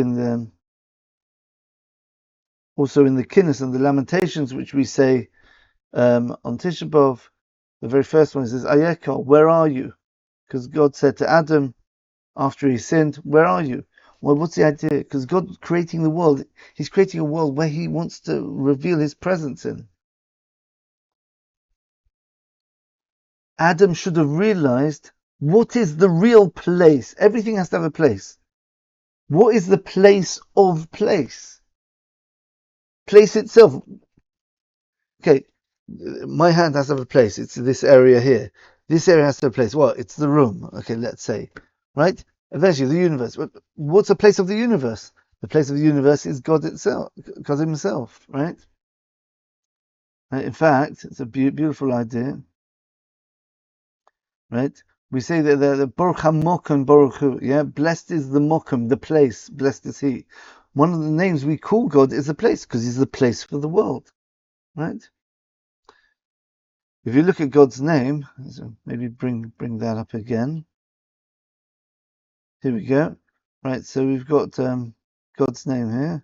A: also in the Kinnis and the Lamentations, which we say on Tisha B'Av, the very first one says, Ayekah, where are you? Because God said to Adam after he sinned, where are you? Well, what's the idea? Because God creating the world, he's creating a world where he wants to reveal his presence in. Adam should have realized what is the real place. Everything has to have a place. What is the place of place? Place itself. Okay, my hand has to have a place. It's this area here. This area has to have a place. Well, it's the room. Okay, let's say. Right? Eventually, the universe. What's the place of the universe? The place of the universe is God itself, God himself, right? In fact, it's a beautiful idea, right? We say that the Baruch HaMokum Baruch Hu, yeah? Blessed is the Mokum, the place, blessed is he. One of the names we call God is the place, because he's the place for the world, right? If you look at God's name, so maybe bring that up again. Here we go. Right, so we've got God's name here.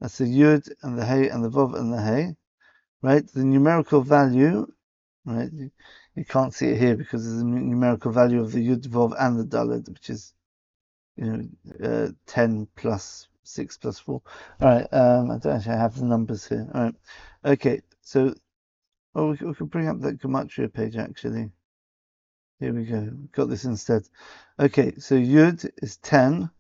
A: That's the Yud and the Hey and the Vav and the Hey. Right, the numerical value, right, you can't see it here because there's a numerical value of the Yud, Vav and the Daled, which is 10 plus 6 plus 4. Alright, I don't actually have the numbers here. Alright, okay, so we can bring up that Gematria page actually. Here we go, got this instead. Okay, so Yud is 10,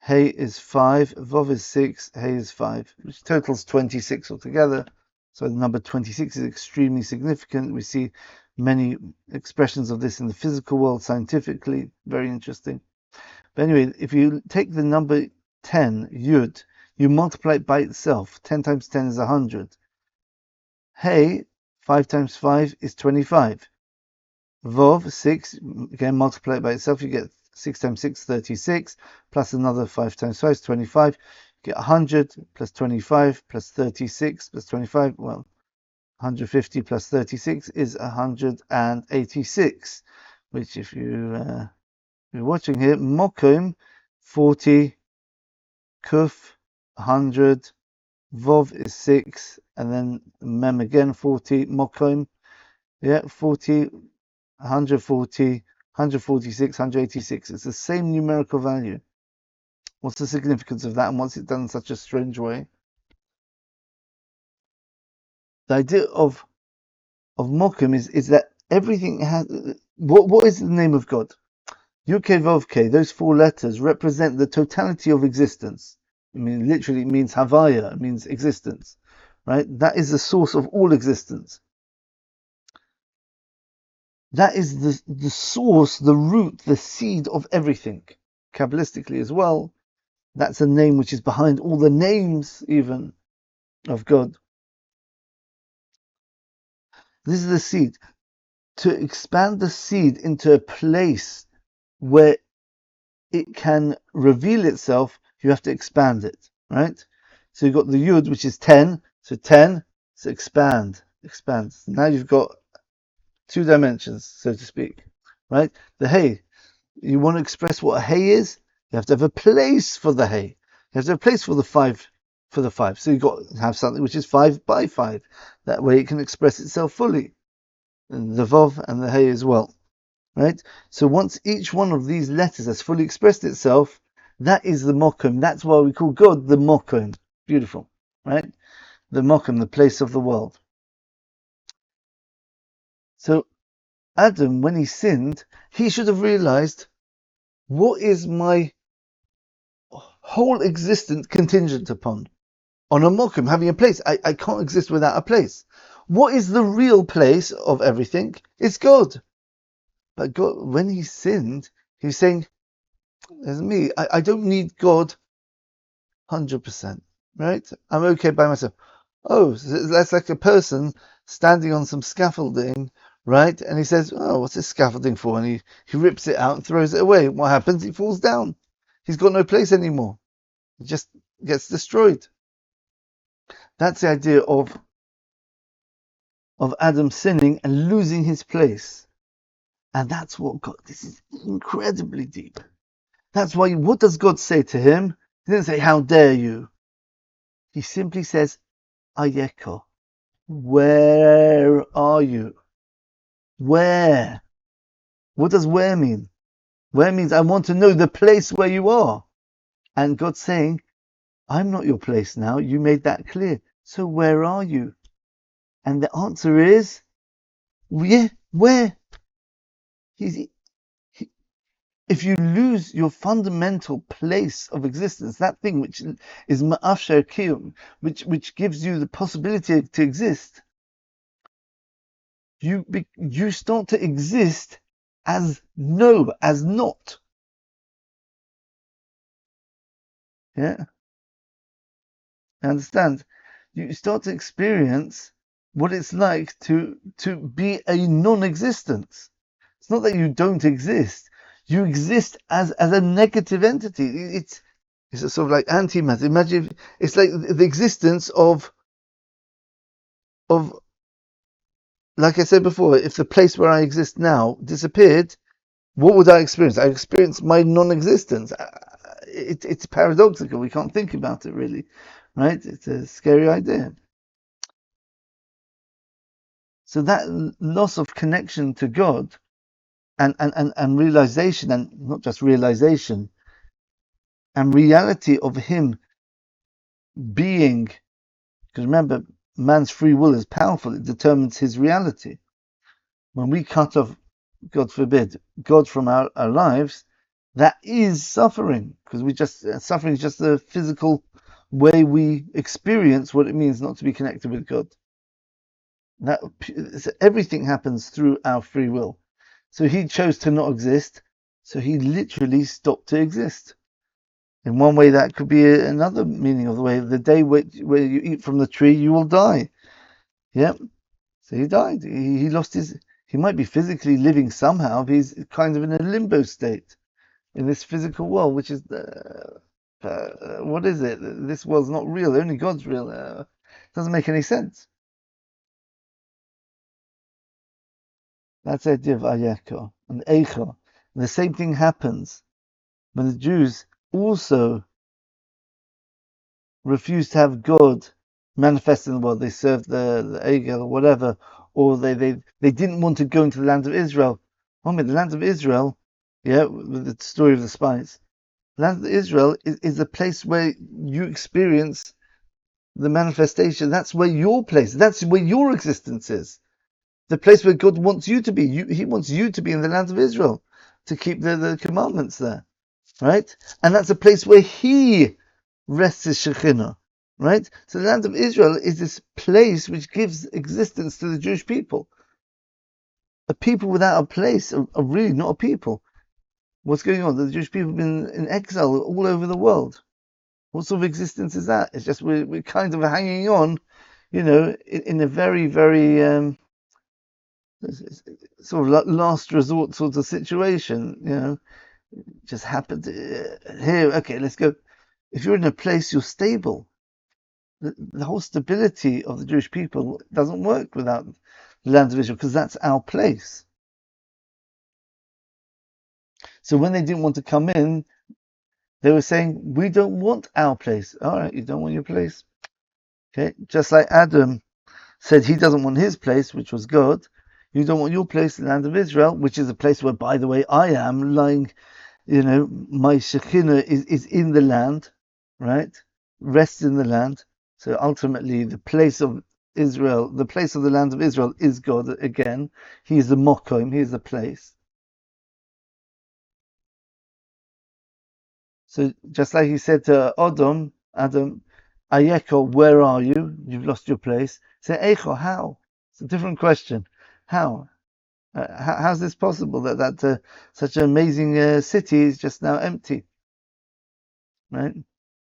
A: Hey is 5, Vav is 6, Hey is 5, which totals 26 altogether. So the number 26 is extremely significant. We see many expressions of this in the physical world, scientifically, very interesting. But anyway, if you take the number 10, Yud, you multiply it by itself. 10 times 10 is 100. Hey, 5 times 5 is 25. Vov, 6, again, multiply it by itself. You get 6 times 6, 36, plus another 5 times 5 is 25. You get 100 plus 25 plus 36 plus 25. Well, 150 plus 36 is 186, which if you're watching here, Mokum, 40, Kuf, 100, Vov is 6, and then Mem again, 40, Mokum, yeah, 40, 140, 146, 186. It's the same numerical value. What's the significance of that, and what's it done in such a strange way? The idea of Mokum is that everything has. What is the name of God? Yud-Kei Vav-Kei, those four letters represent the totality of existence. I mean, literally it means Havaya, it means existence, right? That is the source of all existence. That is the source, the root, the seed of everything. Kabbalistically as well, that's a name which is behind all the names even of God. This is the seed. To expand the seed into a place where it can reveal itself, you have to expand it, right? So you've got the Yud, which is 10. So 10, so expand. So now you've got 2 dimensions, so to speak, right? The Hey, you want to express what a Hey is? You have to have a place for the Hey. You have to have a place for the 5. So you've got to have something which is 5 by 5. That way it can express itself fully. And the Vav and the Hey as well. Right? So once each one of these letters has fully expressed itself, that is the Mokum. That's why we call God the Mokum. Beautiful. Right? The Mokum, the place of the world. So Adam, when he sinned, he should have realized, what is my whole existence contingent upon? On a Mokum, having a place. I can't exist without a place. What is the real place of everything? It's God. But God, when he sinned, he's saying, "There's me. I don't need God 100%, right? I'm okay by myself." Oh, so that's like a person standing on some scaffolding, right? And he says, "Oh, what's this scaffolding for?" And he rips it out and throws it away. What happens? He falls down. He's got no place anymore. He just gets destroyed. That's the idea of Adam sinning and losing his place. And that's what God, this is incredibly deep. That's why, what does God say to him? He doesn't say, "How dare you?" He simply says, Ayekah. Where are you? Where? What does where mean? Where means I want to know the place where you are. And God's saying, I'm not your place now. You made that clear. So where are you? And the answer is, yeah, where? If you lose your fundamental place of existence, that thing which is ma'afsher kiyum, which gives you the possibility to exist, you start to exist as no, as not. Yeah, I understand. You start to experience what it's like to be a non-existence. It's not that you don't exist. You exist as a negative entity. It's a sort of like antimatter. Imagine it's like the existence of like I said before, if the place where I exist now disappeared, what would I experience? I experience my non-existence. It's paradoxical. We can't think about it really, right? It's a scary idea. So that loss of connection to God and realization, and not just realization, and reality of him being, because remember, man's free will is powerful, it determines his reality. When we cut off, God forbid, God from our lives, that is suffering, because suffering is just the physical way we experience what it means not to be connected with God. Everything happens through our free will. So he chose to not exist, so he literally stopped to exist. In one way, that could be another meaning of the way. The day where you eat from the tree, you will die. Yep. So he died. He lost his. He might be physically living somehow, but he's kind of in a limbo state in this physical world, which is what is it? This world's not real. Only God's real. Doesn't make any sense. That's the idea of Ayekah and Aichah. And the same thing happens when the Jews also refused to have God manifest in the world. They served the Egel or whatever, or they didn't want to go into the land of Israel. The land of Israel, with the story of the spies. The land of Israel is a place where you experience the manifestation. That's where your place, that's where your existence is. The place where God wants you to be. He wants you to be in the land of Israel, to keep the commandments there, right? And that's a place where He rests His SHECHINA, right? So the land of Israel is this place which gives existence to the Jewish people. A people without a place are really not a people. What's going on? The Jewish people have been in exile all over the world. What sort of existence is that? It's just we're kind of hanging on, in a very, very sort of last resort sort of situation. Just happened here. Okay, let's go. If you're in a place, you're stable. The whole stability of the Jewish people doesn't work without the land of Israel, because that's our place. So when they didn't want to come in, they were saying, we don't want our place. All right, you don't want your place. Okay, just like Adam said he doesn't want his place, which was God. You don't want your place, the land of Israel, which is a place where, by the way, I am lying, my SHECHINA is in the land, right? Rests in the land. So ultimately, the place of Israel, the place of the land of Israel is God again. He is the Makom, he is the place. So just like he said to Adam, Ayekah, where are you? You've lost your place. Say, Aichah, how? It's a different question. How? How's this possible that such an amazing city is just now empty? Right?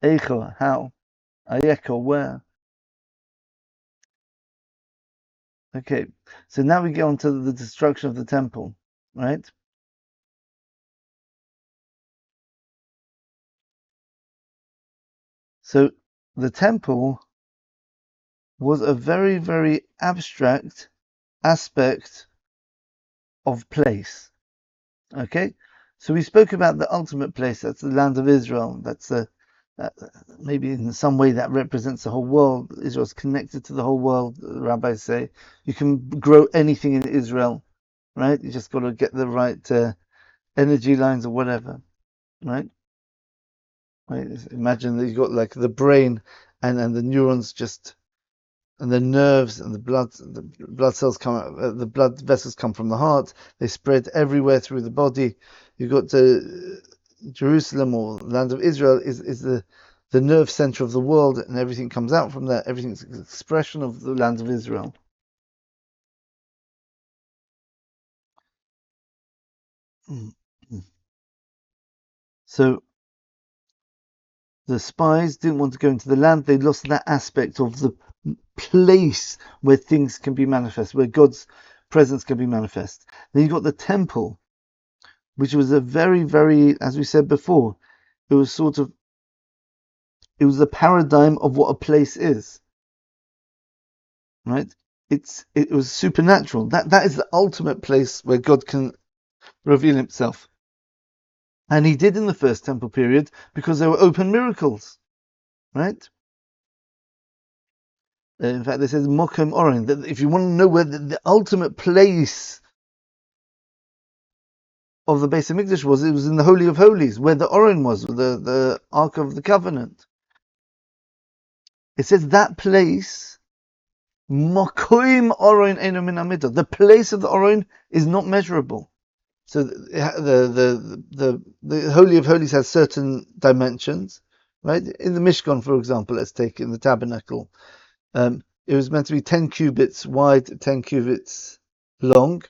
A: Aichah, how? Ayekah, where? Okay, so now we get on to the destruction of the temple, right? So the temple was a very, very abstract aspect of place. Okay, so we spoke about the ultimate place. That's the land of Israel. That's maybe in some way that represents the whole world. Israel's connected to the whole world. The rabbis say you can grow anything in Israel, right? You just got to get the right energy lines or whatever, right? Imagine that you've got like the brain and the neurons and the nerves and the blood cells come out, the blood vessels come from the heart. They spread everywhere through the body. You've got Jerusalem, or the land of Israel, is the nerve center of the world, and everything comes out from there. Everything's an expression of the land of Israel. So the spies didn't want to go into the land. They lost that aspect of the place where things can be manifest, where God's presence can be manifest. Then you got the temple, which was a very, very, as we said before, it was a paradigm of what a place is, right? It was supernatural. That is the ultimate place where God can reveal himself. And he did in the first temple period because there were open miracles, right? In fact, this says Mokum Oren, that if you want to know where the ultimate place of the Beis Hamikdash was, it was in the Holy of Holies, where the Oren was, the Ark of the Covenant. It says that place, Mokum Oren Eno Min Amidah, the place of the Oren is not measurable. So the Holy of Holies has certain dimensions, right? In the Mishkan, for example, let's take in the tabernacle, it was meant to be 10 cubits wide, 10 cubits long,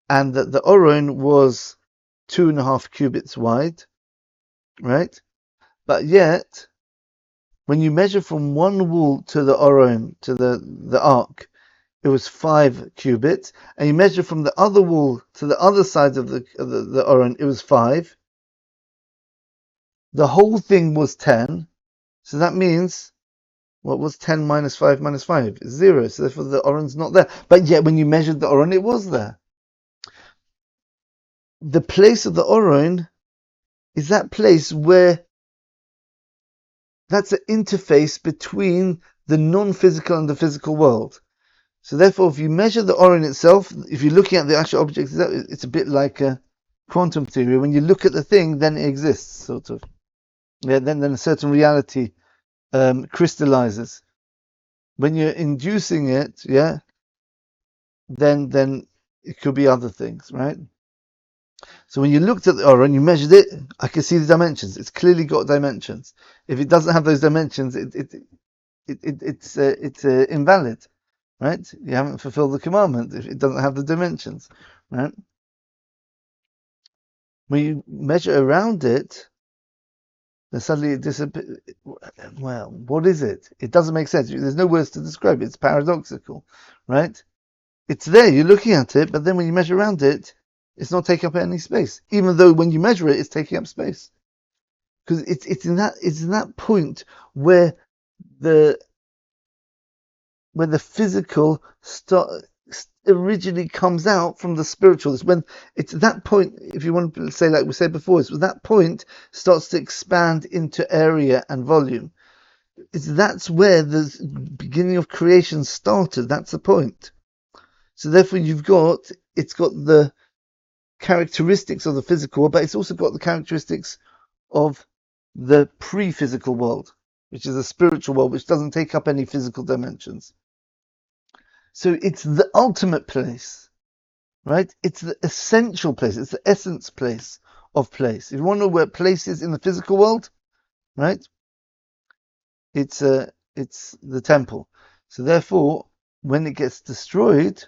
A: and that the Oron was 2.5 cubits wide, right? But yet, when you measure from one wall to the Oron, to the ark, it was 5 cubits, and you measure from the other wall to the other side of the Oron, it was 5. The whole thing was 10, so that means, what was 10 minus 5 minus 5? It's 0, so therefore the Oron's not there. But yet when you measured the Oron, it was there. The place of the Oron is that place where that's the interface between the non-physical and the physical world. So therefore, if you measure the Oren itself, if you're looking at the actual object itself, it's a bit like a quantum theory. When you look at the thing, then it exists, sort of. Yeah, then a certain reality crystallizes. When you're inducing it, yeah, then it could be other things, right? So when you looked at the Oren, you measured it, I can see the dimensions. It's clearly got dimensions. If it doesn't have those dimensions, it's invalid, right? You haven't fulfilled the commandment if it doesn't have the dimensions, right? When you measure around it, then suddenly it disappears. Well, what is it? It doesn't make sense. There's no words to describe it. It's paradoxical, right? It's there, you're looking at it, but then when you measure around it, it's not taking up any space. Even though when you measure it, it's taking up space. Because it's in that point where the physical originally comes out from the spiritual. It's when it's that point, if you want to say like we said before, it's when that point starts to expand into area and volume. That's where the beginning of creation started. That's the point. So therefore it's got the characteristics of the physical world, but it's also got the characteristics of the pre-physical world, which is a spiritual world, which doesn't take up any physical dimensions. So it's the ultimate place, right? It's the essential place. It's the essence place of place. If you want to know where place is in the physical world, right? It's the temple. So therefore, when it gets destroyed,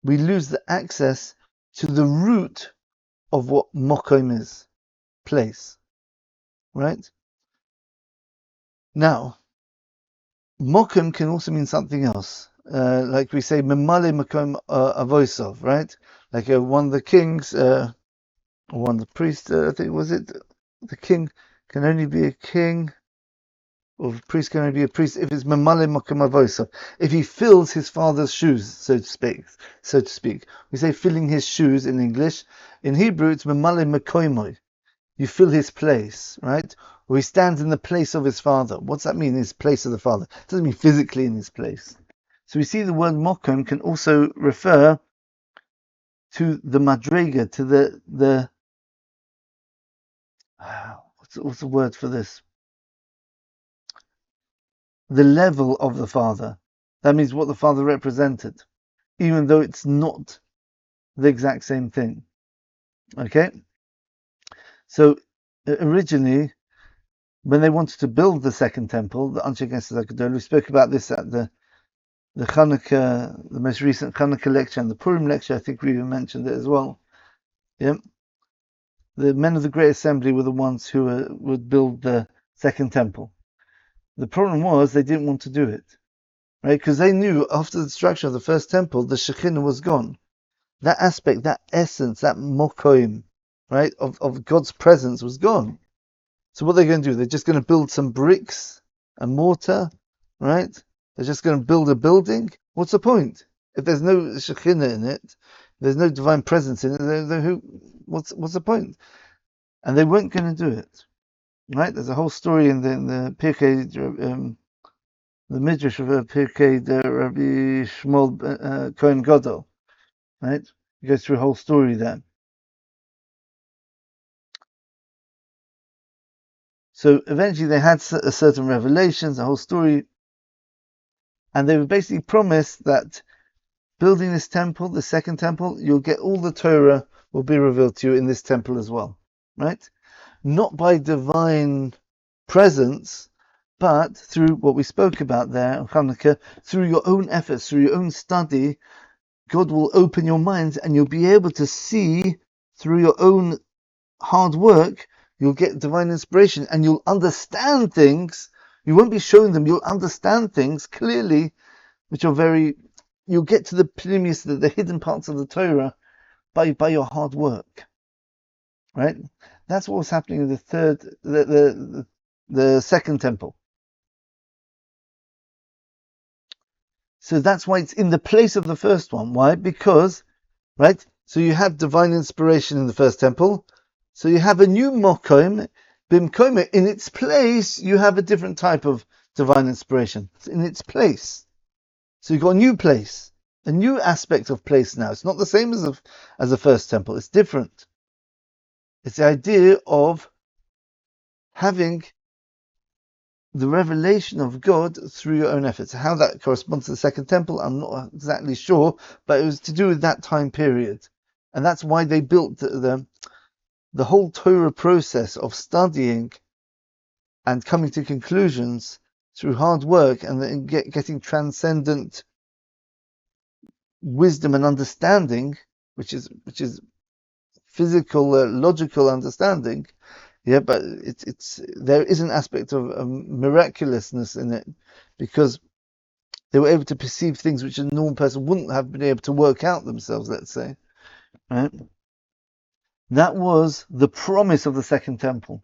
A: we lose the access to the root of what Mokom is, place, right? Now, Mokom can also mean something else. Like we say, Memale Makom Avoisov, right? Like one of the kings, or one of the priests, I think, was it? The king can only be a king, or the priest can only be a priest if it's Memale Makom Avoisov. If he fills his father's shoes, so to speak. We say filling his shoes in English. In Hebrew, it's Memale Makoimoi. You fill his place, right? Or he stands in the place of his father. What's that mean, his place of the father? It doesn't mean physically in his place. So we see the word mokom can also refer to the madrega, to the what's the word for this? The level of the father. That means what the father represented, even though it's not the exact same thing. Okay? So originally, when they wanted to build the second temple, the Anshe Gesed, we spoke about this at the Chanukah, the most recent Chanukah lecture and the Purim lecture. I think we even mentioned it as well. Yeah, the men of the Great Assembly were the ones who would build the second temple. The problem was they didn't want to do it, right? Because they knew after the destruction of the first temple, the SHECHINA was gone. That aspect, that essence, that mokoim, right, of God's presence was gone. So what they're going to do? They're just going to build some bricks and mortar, right? They're just going to build a building. What's the point? If there's no Shekhinah in it, there's no divine presence in it, what's the point? And they weren't going to do it, right? There's a whole story in the Pirkei, the Midrash of Pirkei, Rabbi Shmuel Kohen Gadol, right? He goes through a whole story there. So eventually they had certain revelations, a whole story, and they were basically promised that building this temple, the second temple, you'll get all the Torah will be revealed to you in this temple as well, right? Not by divine presence, but through what we spoke about there, Chanukah, through your own efforts, through your own study, God will open your minds and you'll be able to see through your own hard work. You'll get divine inspiration and you'll understand things. You won't be showing them, you'll understand things clearly, which are you'll get to the pneumius, the hidden parts of the Torah by your hard work. Right? That's what was happening in the second temple. So that's why it's in the place of the first one. Why? Because, right? So you have divine inspiration in the first temple. So you have a new mokom, bimkomer. In its place, you have a different type of divine inspiration. It's in its place. So you've got a new place, a new aspect of place now. It's not the same as the first temple. It's different. It's the idea of having the revelation of God through your own efforts. How that corresponds to the second temple, I'm not exactly sure, but it was to do with that time period. And that's why they built the whole Torah process of studying and coming to conclusions through hard work and then getting transcendent wisdom and understanding, which is physical, logical understanding. Yeah, but it's there is an aspect of miraculousness in it, because they were able to perceive things which a normal person wouldn't have been able to work out themselves, let's say. Right? That was the promise of the second temple.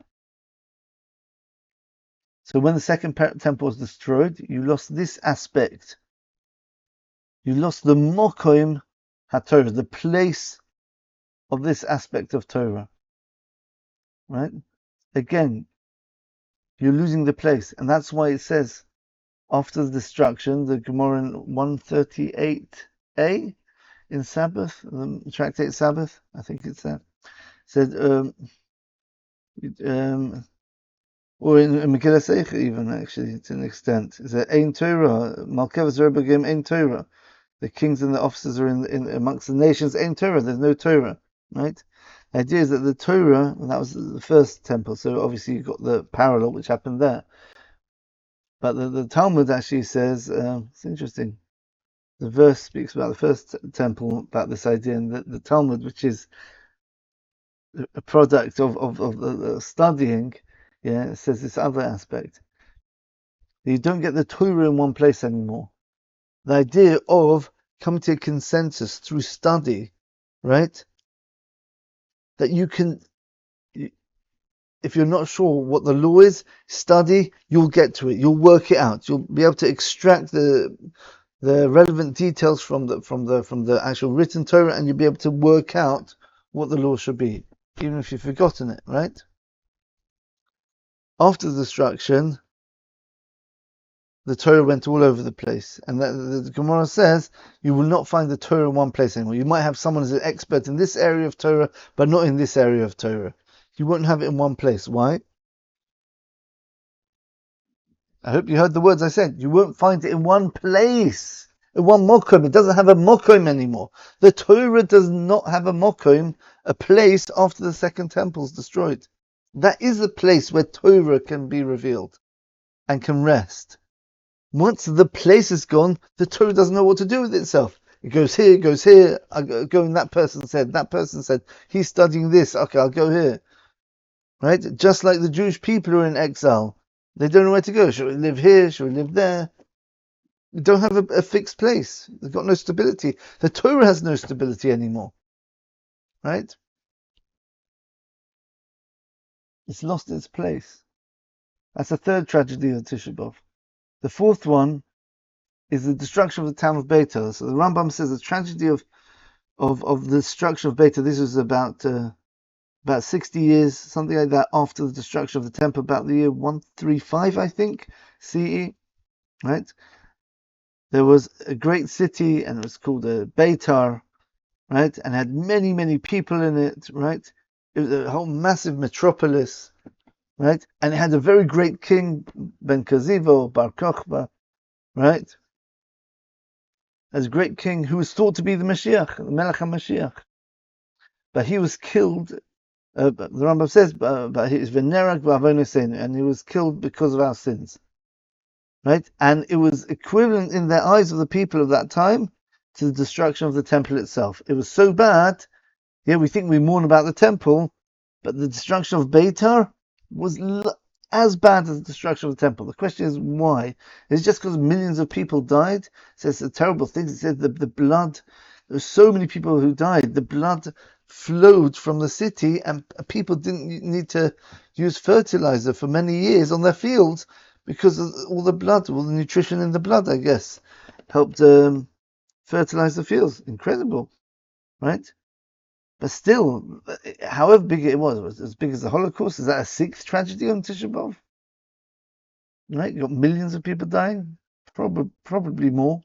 A: So when the second temple was destroyed, you lost this aspect. You lost the Makom HaTorah, the place of this aspect of Torah. Right? Again, you're losing the place. And that's why it says, after the destruction, the Gemara in 138a in Sabbath, the Tractate Sabbath, I think it's there, said, or in Megillah Eichah even, actually, to an extent, it said, Ein Torah, Malkevas Rebbeim Ein Torah. The kings and the officers are in amongst the nations, Ein Torah, there's no Torah, right? The idea is that the Torah, and that was the first temple, so obviously you've got the parallel which happened there. But the Talmud actually says, it's interesting, the verse speaks about the first temple, about this idea, and the Talmud, which is a product of the studying, yeah, it says this other aspect. You don't get the Torah in one place anymore. The idea of coming to a consensus through study, right? That you can, if you're not sure what the law is, study, you'll get to it, you'll work it out, you'll be able to extract the relevant details from the actual written Torah, and you'll be able to work out what the law should be, even if you've forgotten it, right? After the destruction, the Torah went all over the place, and the Gemara says you will not find the Torah in one place anymore. You might have someone who's an expert in this area of Torah, but not in this area of Torah. You won't have it in one place. Why? I hope you heard the words I said. You won't find it in one place, in one mokom. It doesn't have a mokom anymore. The Torah does not have a mokom, a place after the second temple is destroyed. That is the place where Torah can be revealed and can rest. Once the place is gone, the Torah doesn't know what to do with itself. It goes here, I go and that person said, he's studying this, okay, I'll go here. Right? Just like the Jewish people who are in exile. They don't know where to go. Should we live here? Should we live there? They don't have a fixed place. They've got no stability. The Torah has no stability anymore. Right? It's lost its place. That's the third tragedy of Tisha B'Av. The fourth one is the destruction of the town of Beitar. So the Rambam says the tragedy of the destruction of Beitar. This was about 60 years, something like that, after the destruction of the temple, about the year 135, I think, CE. Right? There was a great city, and it was called Beitar, right? And had many, many people in it, right? It was a whole massive metropolis. Right? And it had a very great king, Ben Kaziva or Bar Kokhba, right? As a great king who was thought to be the Mashiach, the Melech HaMashiach. But he was killed, the Rambam says, but he was Venerag B'avonosenu, and he was killed because of our sins. Right? And it was equivalent in the eyes of the people of that time to the destruction of the temple itself. It was so bad, yeah, we think we mourn about the temple, but the destruction of Beitar was as bad as the destruction of the temple. The question is why? Is it just because millions of people died? It says a terrible thing. It says the blood, there were so many people who died. The blood flowed from the city, and people didn't need to use fertilizer for many years on their fields because of all the blood, all the nutrition in the blood, I guess, helped fertilize the fields. Incredible, right? But still, however big it was as big as the Holocaust. Is that a sixth tragedy on Tisha B'Av? right? You got millions of people dying, probably more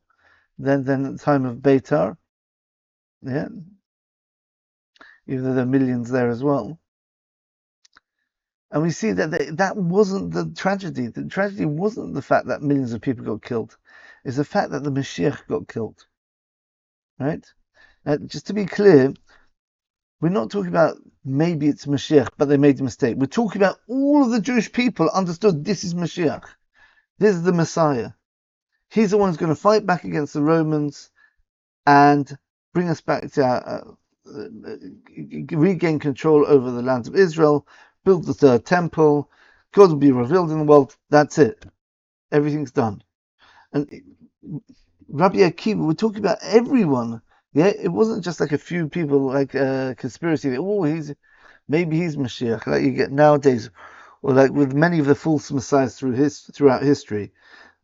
A: than at the time of Beitar, yeah, even though there are millions there as well. And we see that that wasn't the tragedy. The tragedy wasn't the fact that millions of people got killed. It's the fact that the Mashiach got killed, right? Just to be clear, we're not talking about maybe it's Mashiach, but they made a mistake. We're talking about all of the Jewish people understood this is Mashiach. This is the Messiah. He's the one who's going to fight back against the Romans and bring us back to regain control over the land of Israel, build the third temple, God will be revealed in the world. That's it. Everything's done. And Rabbi Akiva, we're talking about everyone. Yeah, it wasn't just like a few people, like a conspiracy. Oh, maybe he's Mashiach, like you get nowadays, or like with many of the false messiahs throughout history.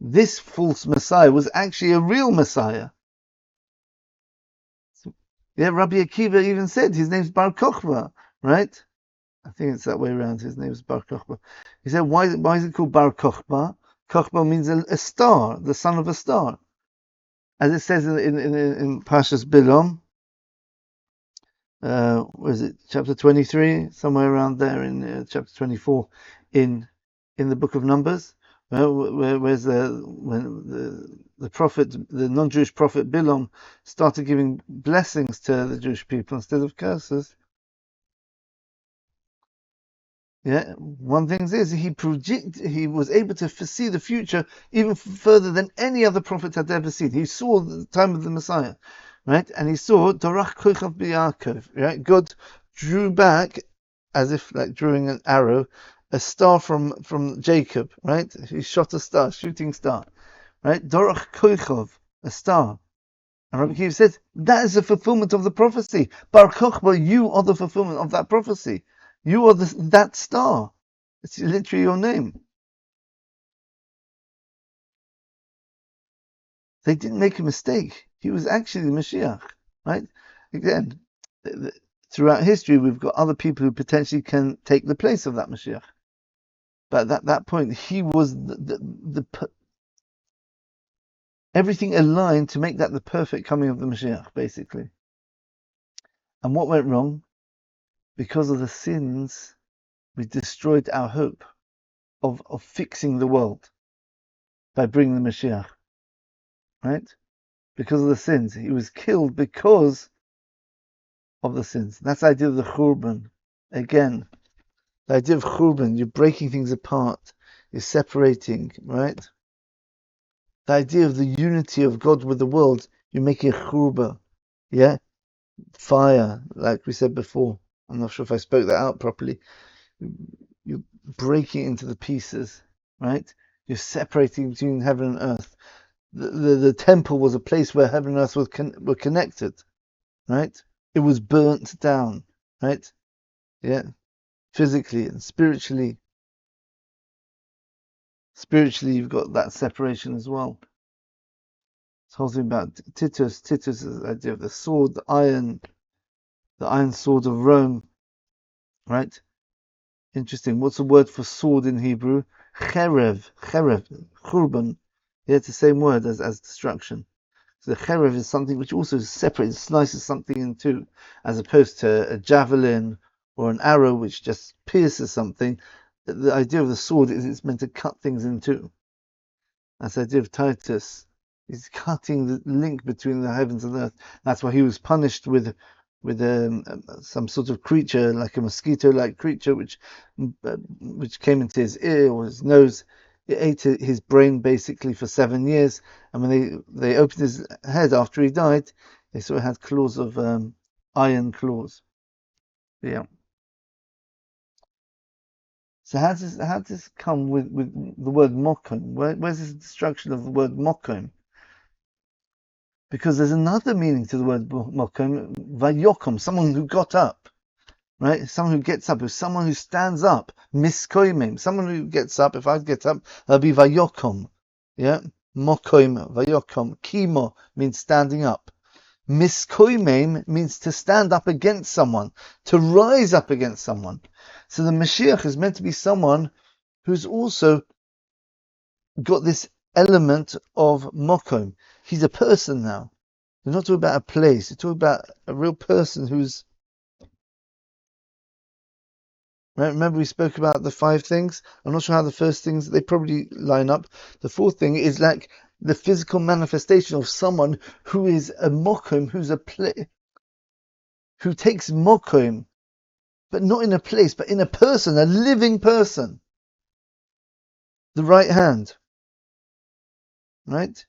A: This false messiah was actually a real messiah. Yeah, Rabbi Akiva even said his name's Bar Kochba, right? I think it's that way around. His name is Bar Kochba. He said, why is it called Bar Kochba? Kochba means a star, the son of a star. As it says in Pashas Bilom, was it chapter 23, somewhere around there in chapter 24 in the book of Numbers, where's when the prophet, the non-Jewish prophet Bilom, started giving blessings to the Jewish people instead of curses. Yeah, one thing is he was able to foresee the future even further than any other prophet had ever seen. He saw the time of the Messiah, right? And he saw Dorach Kochav B'Yaakov, right? God drew back, as if like drawing an arrow, a star from Jacob, right? He shot a star, shooting star, right? Dorach Kochav, a star. And Rabbi Akiva said, that is the fulfillment of the prophecy. Bar Kochba, you are the fulfillment of that prophecy. You are that star. It's literally your name. They didn't make a mistake. He was actually the Mashiach, right? Again, throughout history, we've got other people who potentially can take the place of that Mashiach. But at that point, he was everything aligned to make that the perfect coming of the Mashiach, basically. And what went wrong? Because of the sins, we destroyed our hope of fixing the world by bringing the Mashiach, right? Because of the sins. He was killed because of the sins. That's the idea of the CHuRban. Again, the idea of CHuRban, you're breaking things apart, you're separating, right? The idea of the unity of God with the world, you're making a CHuRban, yeah? Fire, like we said before. I'm not sure if I spoke that out properly. You're breaking into the pieces, right? You're separating between heaven and earth. The temple was a place where heaven and earth were connected, right? It was burnt down, right? Yeah, physically and spiritually. Spiritually, you've got that separation as well. It's whole thing about Titus. Titus is the idea of the sword, the iron sword of Rome, right? Interesting. What's the word for sword in Hebrew? Cherev, CHuRban. Yeah, it's the same word as destruction. So the cherev is something which also separates, slices something in two, as opposed to a javelin or an arrow which just pierces something. The idea of the sword is it's meant to cut things in two. That's the idea of Titus. He's cutting the link between the heavens and earth. That's why he was punished with some sort of creature, like a mosquito-like creature, which came into his ear or his nose. It ate his brain basically for 7 years, and when they opened his head after he died, they sort of had claws of iron claws. Yeah. So how does this come with the word mokom? Where's this destruction of the word mokom? Because there's another meaning to the word mokom, vayokom, someone who got up, right? Someone who gets up, someone who stands up, miskoimim, someone who gets up. If I get up, that'll be vayokom, yeah? Mokom, vayokom. Kimo means standing up. Miskoimim means to stand up against someone, to rise up against someone. So the Mashiach is meant to be someone who's also got this element of Mokom. He's a person now. You're not talking about a place. You're talking about a real person who's. Right? Remember, we spoke about the 5 things. I'm not sure how the first things they probably line up. The 4th thing is like the physical manifestation of someone who is a Mokom, who's who takes Mokom, but not in a place, but in a person, a living person. The right hand. Right?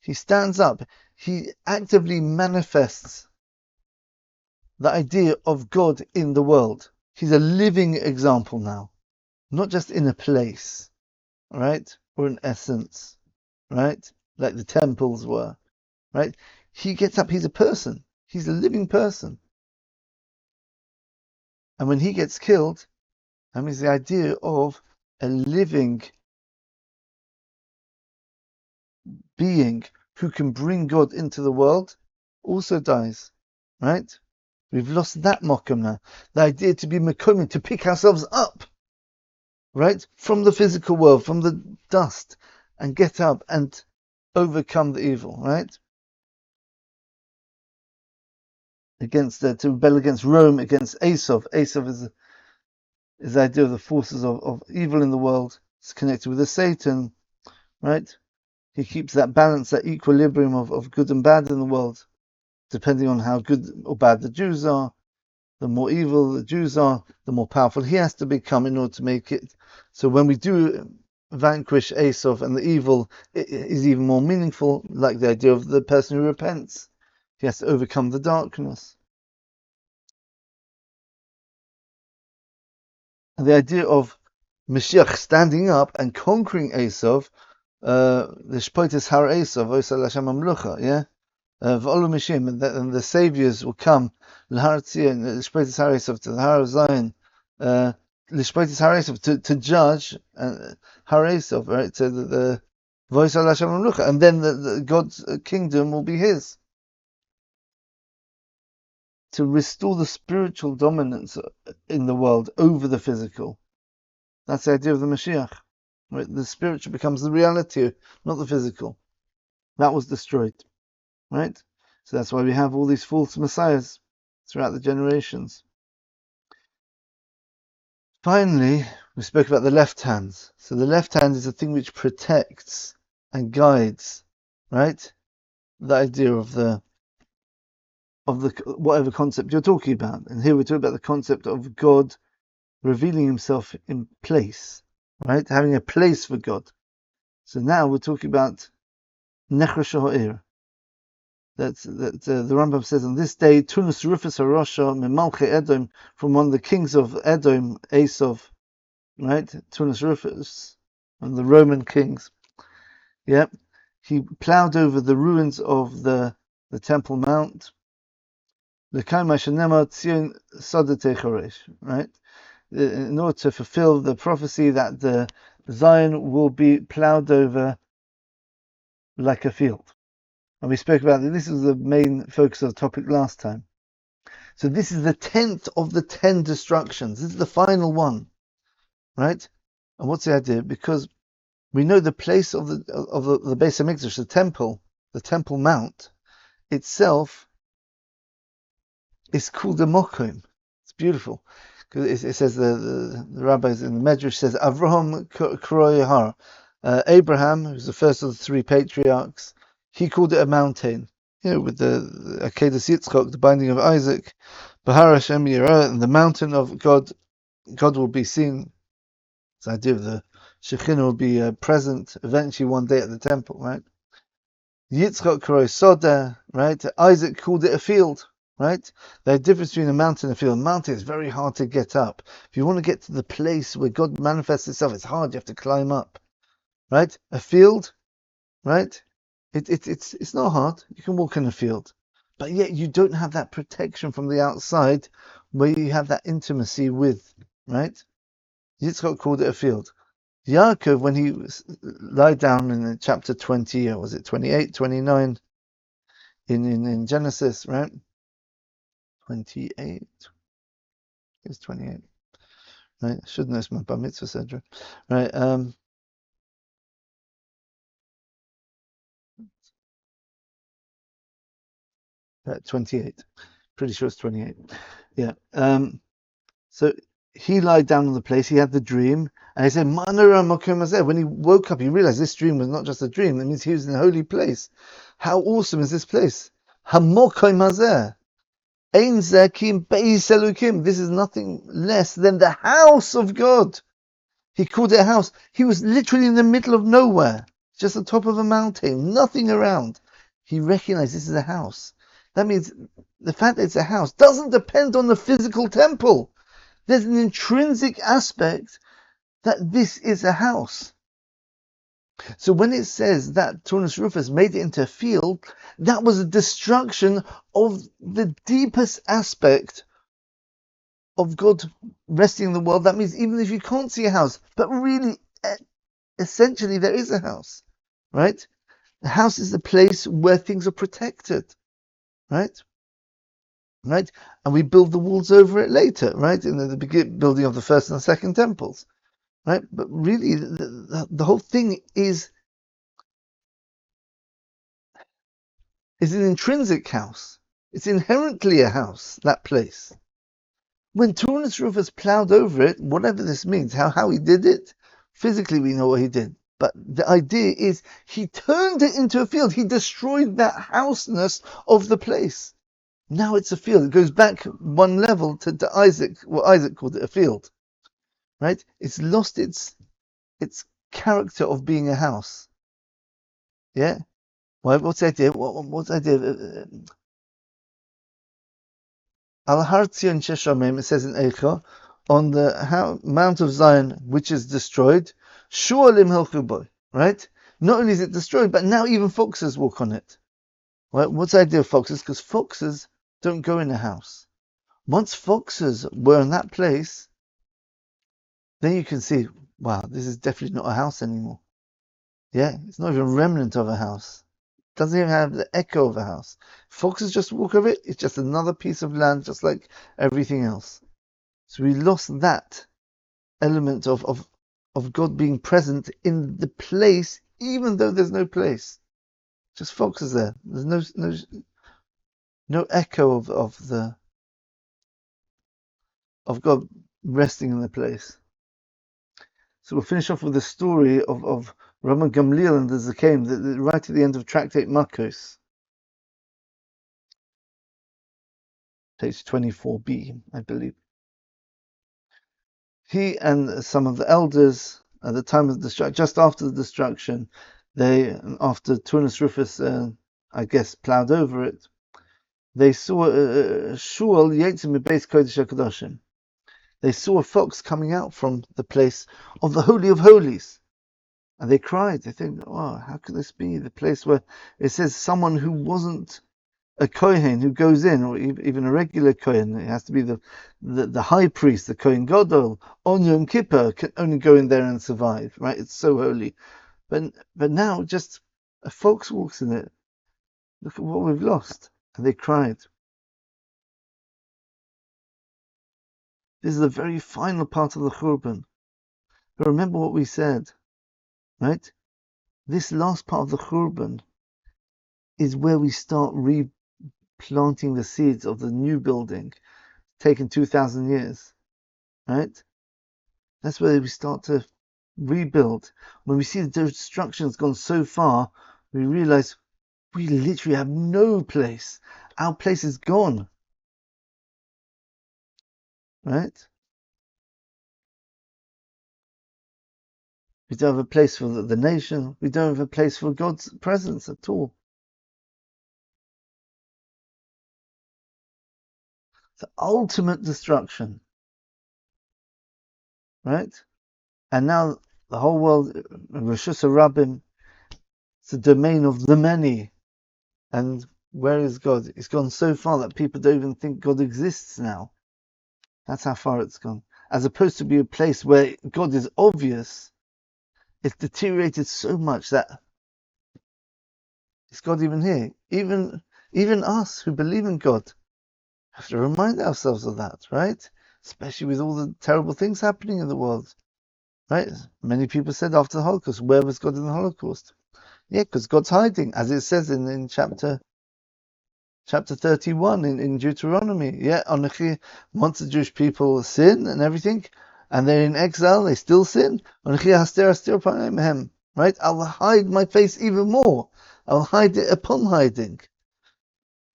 A: He stands up. He actively manifests the idea of God in the world. He's a living example now, not just in a place, right? Or an essence, right? Like the temples were, right? He gets up, he's a person. He's a living person. And when he gets killed, that means the idea of a living being who can bring God into the world also dies, right? We've lost that mokum now. The idea to be makomim, to pick ourselves up, right? From the physical world, from the dust, and get up and overcome the evil, right? To rebel against Rome, against Asov. Asov is the idea of the forces of evil in the world. It's connected with the Satan, right? He keeps that balance, that equilibrium of good and bad in the world, depending on how good or bad the Jews are. The more evil the Jews are, the more powerful he has to become in order to make it. So when we do vanquish Asov and the evil, it is even more meaningful, like the idea of the person who repents. He has to overcome the darkness. And the idea of Mashiach standing up and conquering Asov, the Shpoitis Har Asov, Oisal Hashem Amlucha, yeah? And the saviors will come L'Har Tzion, L'Shpoitis Har Asov, to the Har of Zion, L'Shpoitis Har Asov, to judge Har Asov, right? To the Voisal Hashem Amlucha, and then the God's kingdom will be his. To restore the spiritual dominance in the world over the physical. That's the idea of the Mashiach. Right? The spiritual becomes the reality, not the physical. That was destroyed. Right? So that's why we have all these false messiahs throughout the generations. Finally, we spoke about the left hands. So the left hand is a thing which protects and guides, right? The idea of the whatever concept you're talking about. And here we're talking about the concept of God revealing himself in place, right? Having a place for God. So now we're talking about Nechra Shahir. The Rambam says on this day, Tunis Rufus Harosha Memalche Edom, from one of the kings of Edom, Asov, right? Tunis Rufus, one of the Roman kings. Yeah, he plowed over the ruins of the Temple Mount. Right? In order to fulfill the prophecy that the Zion will be plowed over like a field. And we spoke about this. This is the main focus of the topic last time. So this is the 10th of the 10 destructions. This is the final one, right? And what's the idea? Because we know the place of the Beis Hamikdash, the Temple Mount itself is called the Mokom. It's beautiful. Because it says the rabbis in the Medrash says Avraham Kroi Har. Abraham, who's the first of the 3 patriarchs, he called it a mountain. You know, with the Akedah Yitzchak, the binding of Isaac, Bahar Hashem Yirah, and the mountain of God. God will be seen. This idea of the SHECHINA will be present eventually one day at the temple, right? Yitzchak Kroi Soda, right? Isaac called it a field. Right? The difference between a mountain and a field. A mountain is very hard to get up. If you want to get to the place where God manifests himself, it's hard. You have to climb up. Right? A field, right? It's not hard. You can walk in a field. But yet you don't have that protection from the outside where you have that intimacy with, right? Yitzchak called it a field. Yaakov, when he lied down in chapter 20, or was it 28, 29 in Genesis, right? 28. It's 28. Right? I should know it's my bar mitzvah cedra. Right? 28. Pretty sure it's 28. Yeah. So he lied down on the place. He had the dream, and he said, "Manara Makom-Place." When he woke up, he realized this dream was not just a dream. That means he was in a holy place. How awesome is this place? Makom-Place. Ein Zakim Beis Elokim. This is nothing less than the house of God. He called it a house. He was literally in the middle of nowhere, just on top of a mountain, nothing around. He recognized this is a house. That means the fact that it's a house doesn't depend on the physical temple. There's an intrinsic aspect that this is a house. So when it says that Taurus Rufus made it into a field, that was a destruction of the deepest aspect of God resting in the world. That means even if you can't see a house, but really, essentially, there is a house, right? The house is the place where things are protected, right? Right? And we build the walls over it later, right? In the building of the first and second temples, right? But really, the whole thing is an intrinsic house. It's inherently a house, that place. When Taurus Rufus plowed over it, whatever this means, how he did it, physically we know what he did. But the idea is he turned it into a field. He destroyed that houseness of the place. Now it's a field. It goes back one level to Isaac, what Isaac called it, a field. Right? It's lost its character of being a house. Yeah? What's the idea? What's the idea? Al Har Tzion Sheshamim, it says in Ayekah, on the Mount of Zion, which is destroyed, Shualim Hilchu Bo, right? Not only is it destroyed, but now even foxes walk on it. Right? What's the idea of foxes? Because foxes don't go in a house. Once foxes were in that place, then you can see, wow, this is definitely not a house anymore. Yeah, it's not even a remnant of a house. It doesn't even have the echo of a house. Foxes just walk over it, it's just another piece of land, just like everything else. So we lost that element of God being present in the place, even though there's no place. Just foxes there. There's no echo of God resting in the place. So we'll finish off with the story of Rama Gamliel and the Zakeim, right at the end of Tractate Makos, page 24b, I believe. He and some of the elders at the time of the destruction, just after the destruction, after Taurus Rufus, I guess, plowed over it, they saw a shul Yetzim Beis Kodesh HaKadoshim. They saw a fox coming out from the place of the Holy of Holies. And they cried. They think, oh, how could this be? The place where it says someone who wasn't a Kohen who goes in, or even a regular Kohen, it has to be the high priest, the Kohen Gadol, on Yom Kippur, can only go in there and survive, right? It's so holy. But now just a fox walks in it. Look at what we've lost. And they cried. This is the very final part of the CHuRban. But remember what we said, right? This last part of the CHuRban is where we start replanting the seeds of the new building, taken 2,000 years, right? That's where we start to rebuild. When we see the destruction's gone so far, we realize we literally have no place. Our place is gone. Right? We don't have a place for the nation. We don't have a place for God's presence at all. The ultimate destruction. Right? And now the whole world, Reshus Rabbim, it's the domain of the many. And where is God? It's gone so far that people don't even think God exists now. That's how far it's gone. As opposed to be a place where God is obvious, it's deteriorated so much that is God even here? Even us who believe in God have to remind ourselves of that, right? Especially with all the terrible things happening in the world, right? Many people said after the Holocaust, where was God in the Holocaust? Yeah, because God's hiding, as it says in chapter chapter 31 in Deuteronomy. Yeah, once the Jewish people sin and everything, and they're in exile, they still sin. Right? I'll hide my face even more. I'll hide it upon hiding.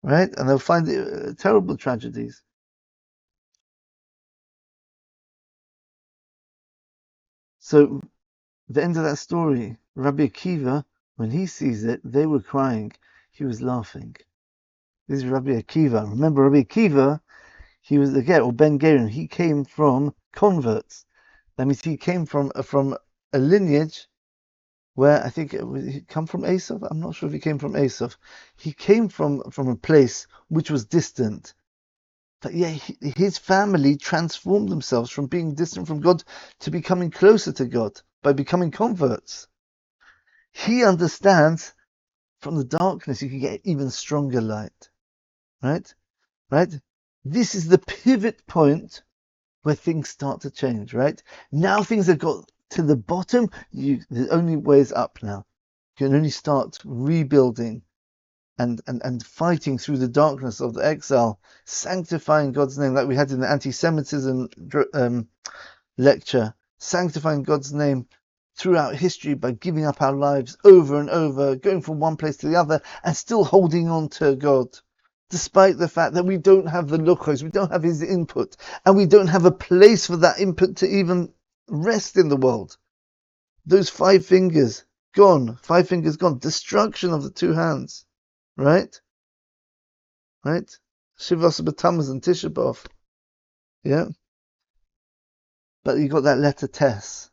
A: Right? And they'll find it terrible tragedies. So the end of that story, Rabbi Akiva, when he sees it, they were crying. He was laughing. This is Rabbi Akiva. Remember, Rabbi Akiva, he was the Ger, or Ben Gerin. He came from converts. That means he came from a lineage where I think he come from Asaph. I'm not sure if he came from Asaph. He came from a place which was distant. But yeah, his family transformed themselves from being distant from God to becoming closer to God by becoming converts. He understands from the darkness you can get even stronger light. Right? Right? This is the pivot point where things start to change, right? Now things have got to the bottom. The only way is up now. You can only start rebuilding and fighting through the darkness of the exile, sanctifying God's name, like we had in the anti-Semitism lecture, sanctifying God's name throughout history by giving up our lives over and over, going from one place to the other, and still holding on to God, despite the fact that we don't have the luchos, we don't have his input, and we don't have a place for that input to even rest in the world. Those 5 fingers gone, 5 fingers gone, destruction of the 2 hands. Right? Right? Shiva BeTammuz and Tisha B'Av. Yeah? But you got that letter Tes.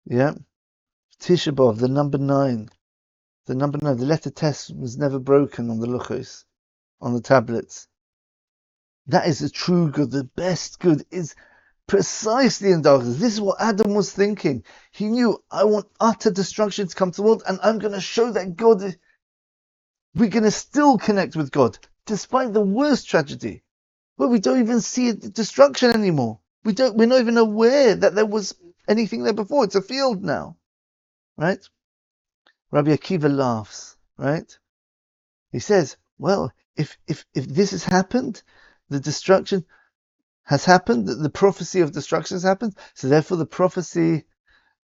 A: Yeah? Tisha B'Av, the number 9. The number 9. The letter Tes was never broken on the luchos, on the tablets. That is the true good. The best good is precisely in darkness. This is what Adam was thinking. He knew, I want utter destruction to come to the world, and I'm going to show that God is... We're going to still connect with God, despite the worst tragedy. But we don't even see destruction anymore. We're not even aware that there was anything there before. It's a field now. Right? Rabbi Akiva laughs, right? He says, well, if this has happened, the destruction has happened, the prophecy of destruction has happened, so therefore the prophecy,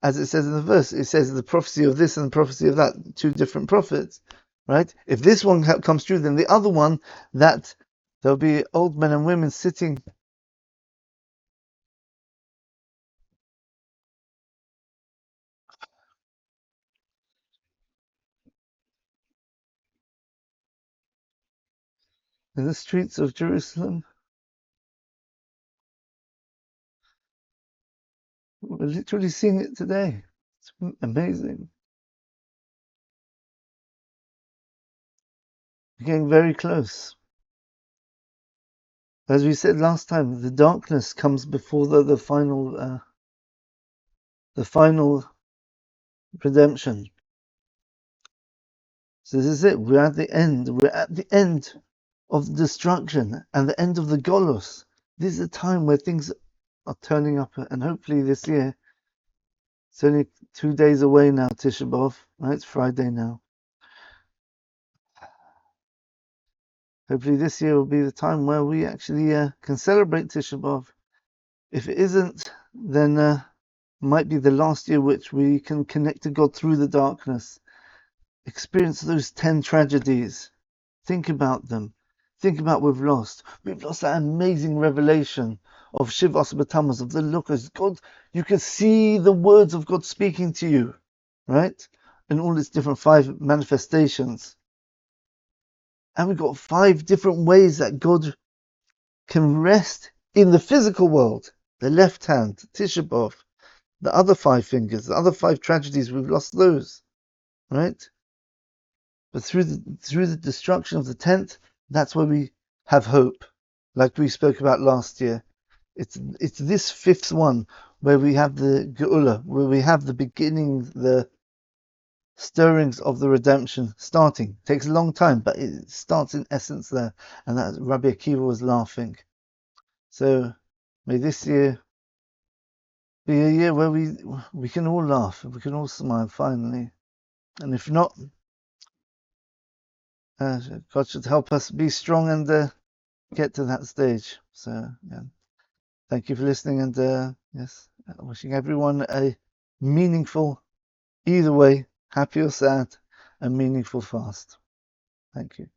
A: as it says in the verse, it says the prophecy of this and the prophecy of that, 2 different prophets, right? If this one comes true, then the other one, that there'll be old men and women sitting in the streets of Jerusalem. We're literally seeing it today. It's amazing. We're getting very close. As we said last time, the darkness comes before the final redemption. So this is it. We're at the end. We're at the end of the destruction and the end of the Golos. This is a time where things are turning up, and hopefully this year, it's only 2 days away now, Tisha B'Av, right? It's Friday now. Hopefully this year will be the time where we actually can celebrate Tisha B'Av. If it isn't, then might be the last year which we can connect to God through the darkness. Experience those 10 tragedies. Think about them. Think about what we've lost. We've lost that amazing revelation of Shiva BeTammuz, of the lookers. God, you can see the words of God speaking to you, right? In all its different 5 manifestations. And we've got 5 different ways that God can rest in the physical world. The left hand, Tisha B'Av, the other 5 fingers, the other 5 tragedies, we've lost those, right? But through the destruction of the 10th, that's where we have hope, like we spoke about last year. It's this 5th one where we have the Geula, where we have the beginning, the stirrings of the redemption starting. It takes a long time, but it starts in essence there, and that Rabbi Akiva was laughing. So may this year be a year where we can all laugh, we can all smile finally. And if not, God should help us be strong and get to that stage. So, yeah. Thank you for listening, and yes, wishing everyone a meaningful, either way, happy or sad, a meaningful fast. Thank you.